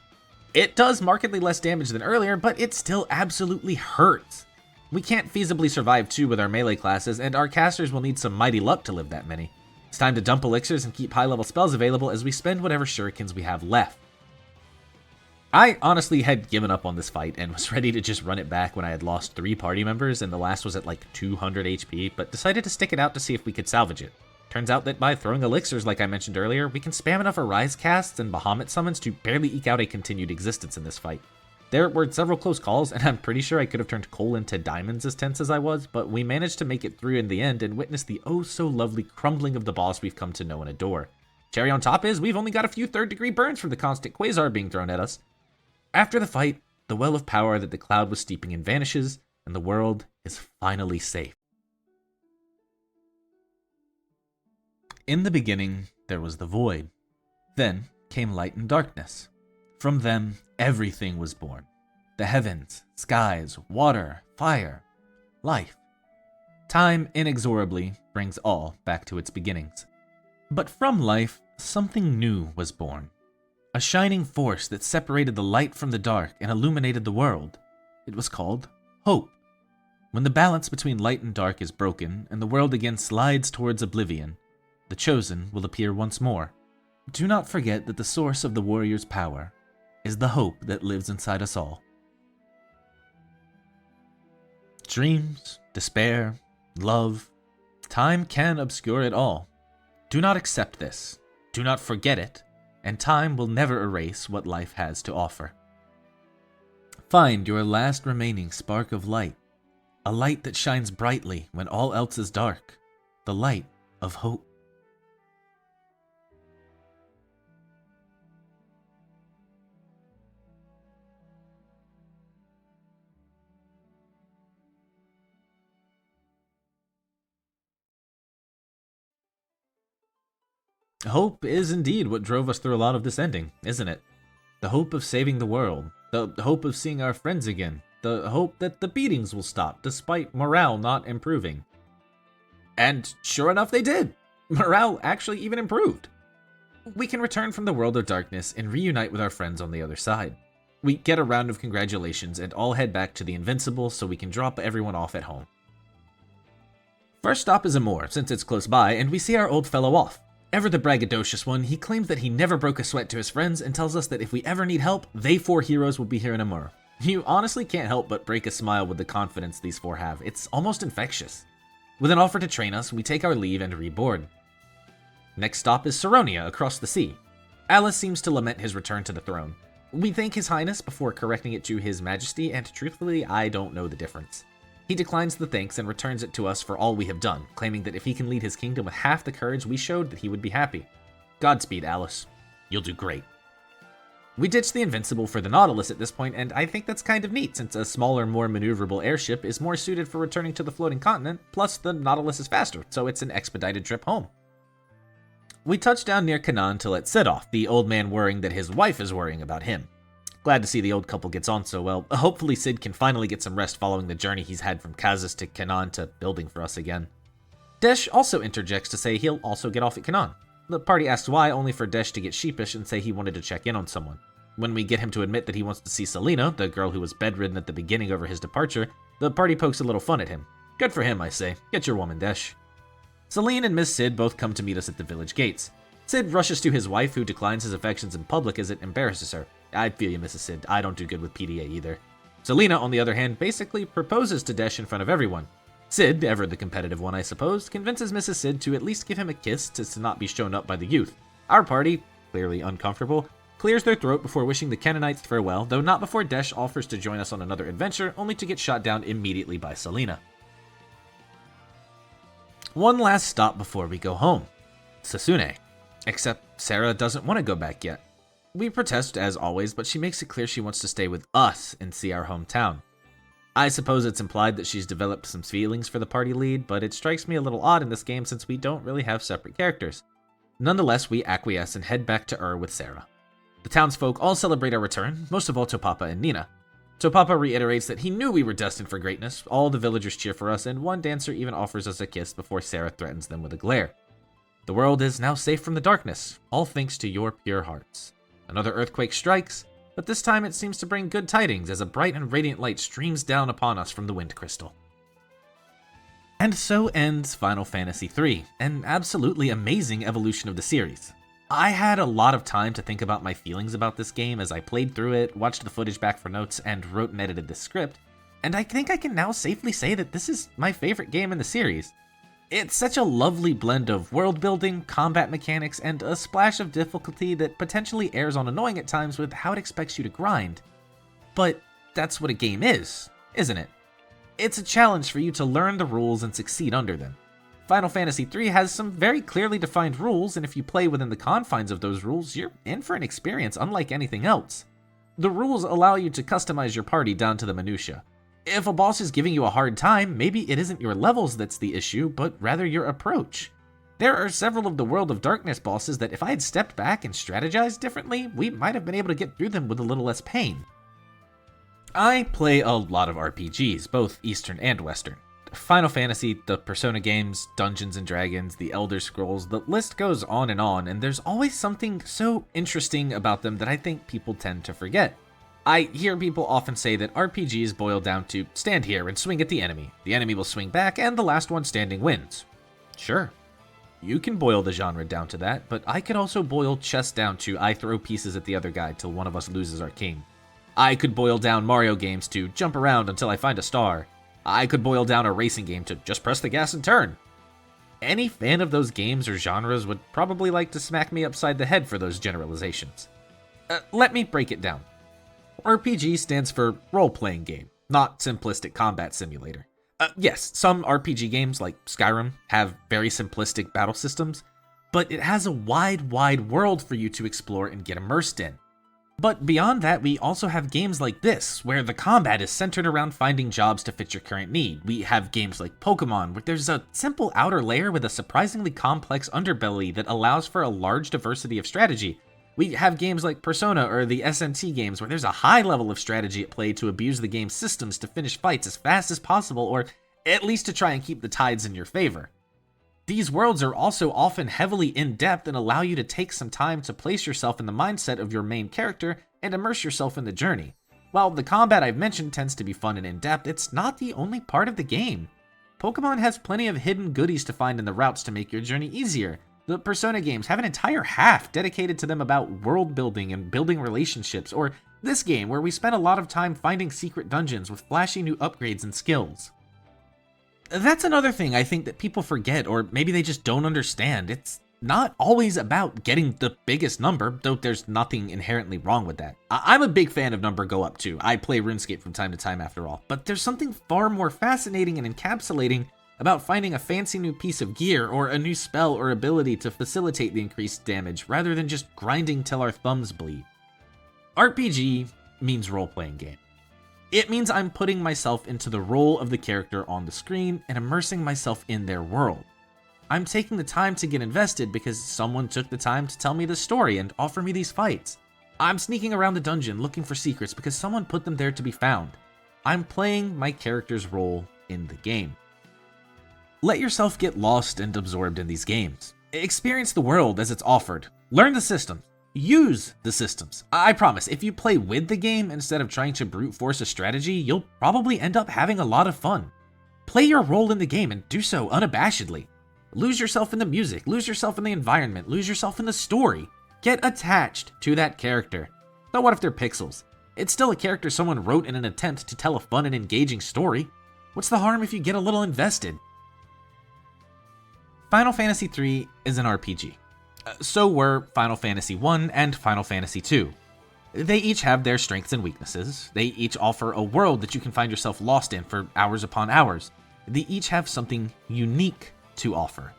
It does markedly less damage than earlier, but it still absolutely hurts. We can't feasibly survive 2 with our melee classes, and our casters will need some mighty luck to live that many. It's time to dump elixirs and keep high-level spells available as we spend whatever shurikens we have left. I honestly had given up on this fight and was ready to just run it back when I had lost 3 party members and the last was at like 200 HP, but decided to stick it out to see if we could salvage it. Turns out that by throwing elixirs like I mentioned earlier, we can spam enough Arise casts and Bahamut summons to barely eke out a continued existence in this fight. There were several close calls, and I'm pretty sure I could have turned coal into diamonds as tense as I was, but we managed to make it through in the end and witness the oh-so-lovely crumbling of the boss we've come to know and adore. Cherry on top is we've only got a few third-degree burns from the constant quasar being thrown at us. After the fight, the well of power that the cloud was steeping in vanishes, and the world is finally safe. In the beginning, there was the void. Then came light and darkness. From them, everything was born. The heavens, skies, water, fire, life. Time inexorably brings all back to its beginnings. But from life, something new was born. a shining force that separated the light from the dark and illuminated the world. It was called hope. When the balance between light and dark is broken and the world again slides towards oblivion, the chosen will appear once more. Do not forget that the source of the warrior's power is the hope that lives inside us all. Dreams, despair, love, time can obscure it all. Do not accept this, do not forget it, and time will never erase what life has to offer. Find your last remaining spark of light, a light that shines brightly when all else is dark, the light of hope. Hope is indeed what drove us through a lot of this ending, isn't it? The hope of saving the world, the hope of seeing our friends again, the hope that the beatings will stop despite morale not improving. And sure enough, they did. Morale actually even improved. We can return from the world of darkness and reunite with our friends on the other side. We get a round of congratulations and all head back to the Invincible so we can drop everyone off at home. First stop is Amor, since it's close by, and we see our old fellow off. Ever the braggadocious one, he claims that he never broke a sweat to his friends and tells us that if we ever need help, they 4 heroes will be here in Amur. You honestly can't help but break a smile with the confidence these 4 have. It's almost infectious. With an offer to train us, we take our leave and reboard. Next stop is Saronia, across the sea. Alice seems to lament his return to the throne. We thank His Highness before correcting it to His Majesty, and truthfully, I don't know the difference. He declines the thanks and returns it to us for all we have done, claiming that if he can lead his kingdom with half the courage we showed, that he would be happy. Godspeed, Alice. You'll do great. We ditch the Invincible for the Nautilus at this point, and I think that's kind of neat, since a smaller, more maneuverable airship is more suited for returning to the floating continent, plus the Nautilus is faster, so it's an expedited trip home. We touch down near Canaan to let Sid off, the old man worrying that his wife is worrying about him. Glad to see the old couple gets on so well. Hopefully Sid can finally get some rest following the journey he's had from Kazas to Canaan to building for us again. Desh also interjects to say he'll also get off at Canaan. The party asks why, only for Desh to get sheepish and say he wanted to check in on someone. When we get him to admit that he wants to see Selena, the girl who was bedridden at the beginning over his departure, the party pokes a little fun at him. Good for him, I say. Get your woman, Desh. Celine and Miss Sid both come to meet us at the village gates. Sid rushes to his wife, who declines his affections in public as it embarrasses her. I feel you, Mrs. Sid. I don't do good with PDA either. Selena, on the other hand, basically proposes to Desh in front of everyone. Sid, ever the competitive one I suppose, convinces Mrs. Sid to at least give him a kiss to not be shown up by the youth. Our party, clearly uncomfortable, clears their throat before wishing the Canaanites farewell, though not before Desh offers to join us on another adventure, only to get shot down immediately by Selena. One last stop before we go home. Sasune. Except Sarah doesn't want to go back yet. We protest as always, but she makes it clear she wants to stay with us and see our hometown. I suppose it's implied that she's developed some feelings for the party lead, but it strikes me a little odd in this game since we don't really have separate characters. Nonetheless, we acquiesce and head back to with Sarah. The townsfolk all celebrate our return, most of all Topapa and Nina. Topapa reiterates that he knew we were destined for greatness, all the villagers cheer for us, and one dancer even offers us a kiss before Sarah threatens them with a glare. The world is now safe from the darkness, all thanks to your pure hearts. Another earthquake strikes, but this time it seems to bring good tidings as a bright and radiant light streams down upon us from the wind crystal. And so ends Final Fantasy III, an absolutely amazing evolution of the series. I had a lot of time to think about my feelings about this game as I played through it, watched the footage back for notes, and wrote and edited the script, and I think I can now safely say that this is my favorite game in the series. It's such a lovely blend of world building, combat mechanics, and a splash of difficulty that potentially airs on annoying at times with how it expects you to grind. But that's what a game is, isn't it? It's a challenge for you to learn the rules and succeed under them. Final Fantasy III has some very clearly defined rules, and if you play within the confines of those rules, you're in for an experience unlike anything else. The rules allow you to customize your party down to the minutia. If a boss is giving you a hard time, maybe it isn't your levels that's the issue, but rather your approach. There are several of the World of Darkness bosses that if I had stepped back and strategized differently, we might have been able to get through them with a little less pain. I play a lot of RPGs, both Eastern and Western. Final Fantasy, the Persona games, Dungeons and Dragons, the Elder Scrolls, the list goes on, and there's always something so interesting about them that I think people tend to forget. I hear people often say that RPGs boil down to stand here and swing at the enemy will swing back, and the last one standing wins. Sure, you can boil the genre down to that, but I could also boil chess down to I throw pieces at the other guy till one of us loses our king. I could boil down Mario games to jump around until I find a star. I could boil down a racing game to just press the gas and turn. Any fan of those games or genres would probably like to smack me upside the head for those generalizations. Let me break it down. RPG stands for role-playing game, not simplistic combat simulator. Yes, some RPG games like Skyrim have very simplistic battle systems, but it has a wide world for you to explore and get immersed in. But beyond that, we also have games like this, where the combat is centered around finding jobs to fit your current need. We have games like Pokemon, where there's a simple outer layer with a surprisingly complex underbelly that allows for a large diversity of strategy. We have games like Persona or the SMT games, where there's a high level of strategy at play to abuse the game's systems to finish fights as fast as possible, or at least to try and keep the tides in your favor. These worlds are also often heavily in-depth and allow you to take some time to place yourself in the mindset of your main character and immerse yourself in the journey. While the combat I've mentioned tends to be fun and in-depth, it's not the only part of the game. Pokemon has plenty of hidden goodies to find in the routes to make your journey easier. The Persona games have an entire half dedicated to them about world building and building relationships, or this game where we spend a lot of time finding secret dungeons with flashy new upgrades and skills. That's another thing I think that people forget, or maybe they just don't understand. It's not always about getting the biggest number, though there's nothing inherently wrong with that. I'm a big fan of number go up too. I play RuneScape from time to time after all. But there's something far more fascinating and encapsulating about finding a fancy new piece of gear or a new spell or ability to facilitate the increased damage, rather than just grinding till our thumbs bleed. RPG means role-playing game. It means I'm putting myself into the role of the character on the screen and immersing myself in their world. I'm taking the time to get invested because someone took the time to tell me the story and offer me these fights. I'm sneaking around the dungeon looking for secrets because someone put them there to be found. I'm playing my character's role in the game. Let yourself get lost and absorbed in these games. Experience the world as it's offered. Learn the systems. Use the systems. I promise, if you play with the game instead of trying to brute force a strategy, you'll probably end up having a lot of fun. Play your role in the game and do so unabashedly. Lose yourself in the music, lose yourself in the environment, lose yourself in the story. Get attached to that character. So what if they're pixels? It's still a character someone wrote in an attempt to tell a fun and engaging story. What's the harm if you get a little invested? Final Fantasy III is an RPG. So were Final Fantasy I and Final Fantasy II. They each have their strengths and weaknesses. They each offer a world that you can find yourself lost in for hours upon hours. They each have something unique to offer.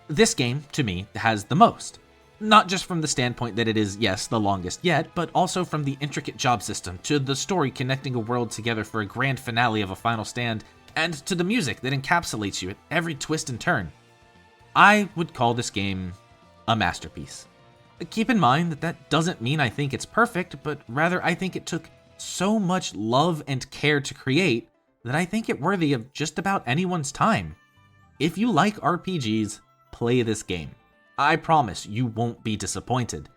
This game, to me, has the most. Not just from the standpoint that it is, yes, the longest yet, but also from the intricate job system, to the story connecting a world together for a grand finale of a final stand, and to the music that encapsulates you at every twist and turn. I would call this game a masterpiece. Keep in mind that that doesn't mean I think it's perfect, but rather I think it took so much love and care to create that I think it worthy of just about anyone's time. If you like RPGs, play this game. I promise you won't be disappointed.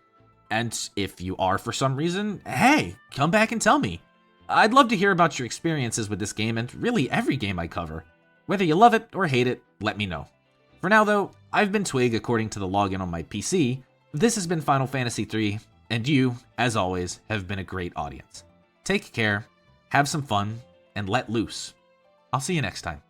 And if you are for some reason, hey, come back and tell me. I'd love to hear about your experiences with this game and really every game I cover. Whether you love it or hate it, let me know. For now though, I've been Twig according to the login on my PC. This has been Final Fantasy III, and you, as always, have been a great audience. Take care, have some fun, and let loose. I'll see you next time.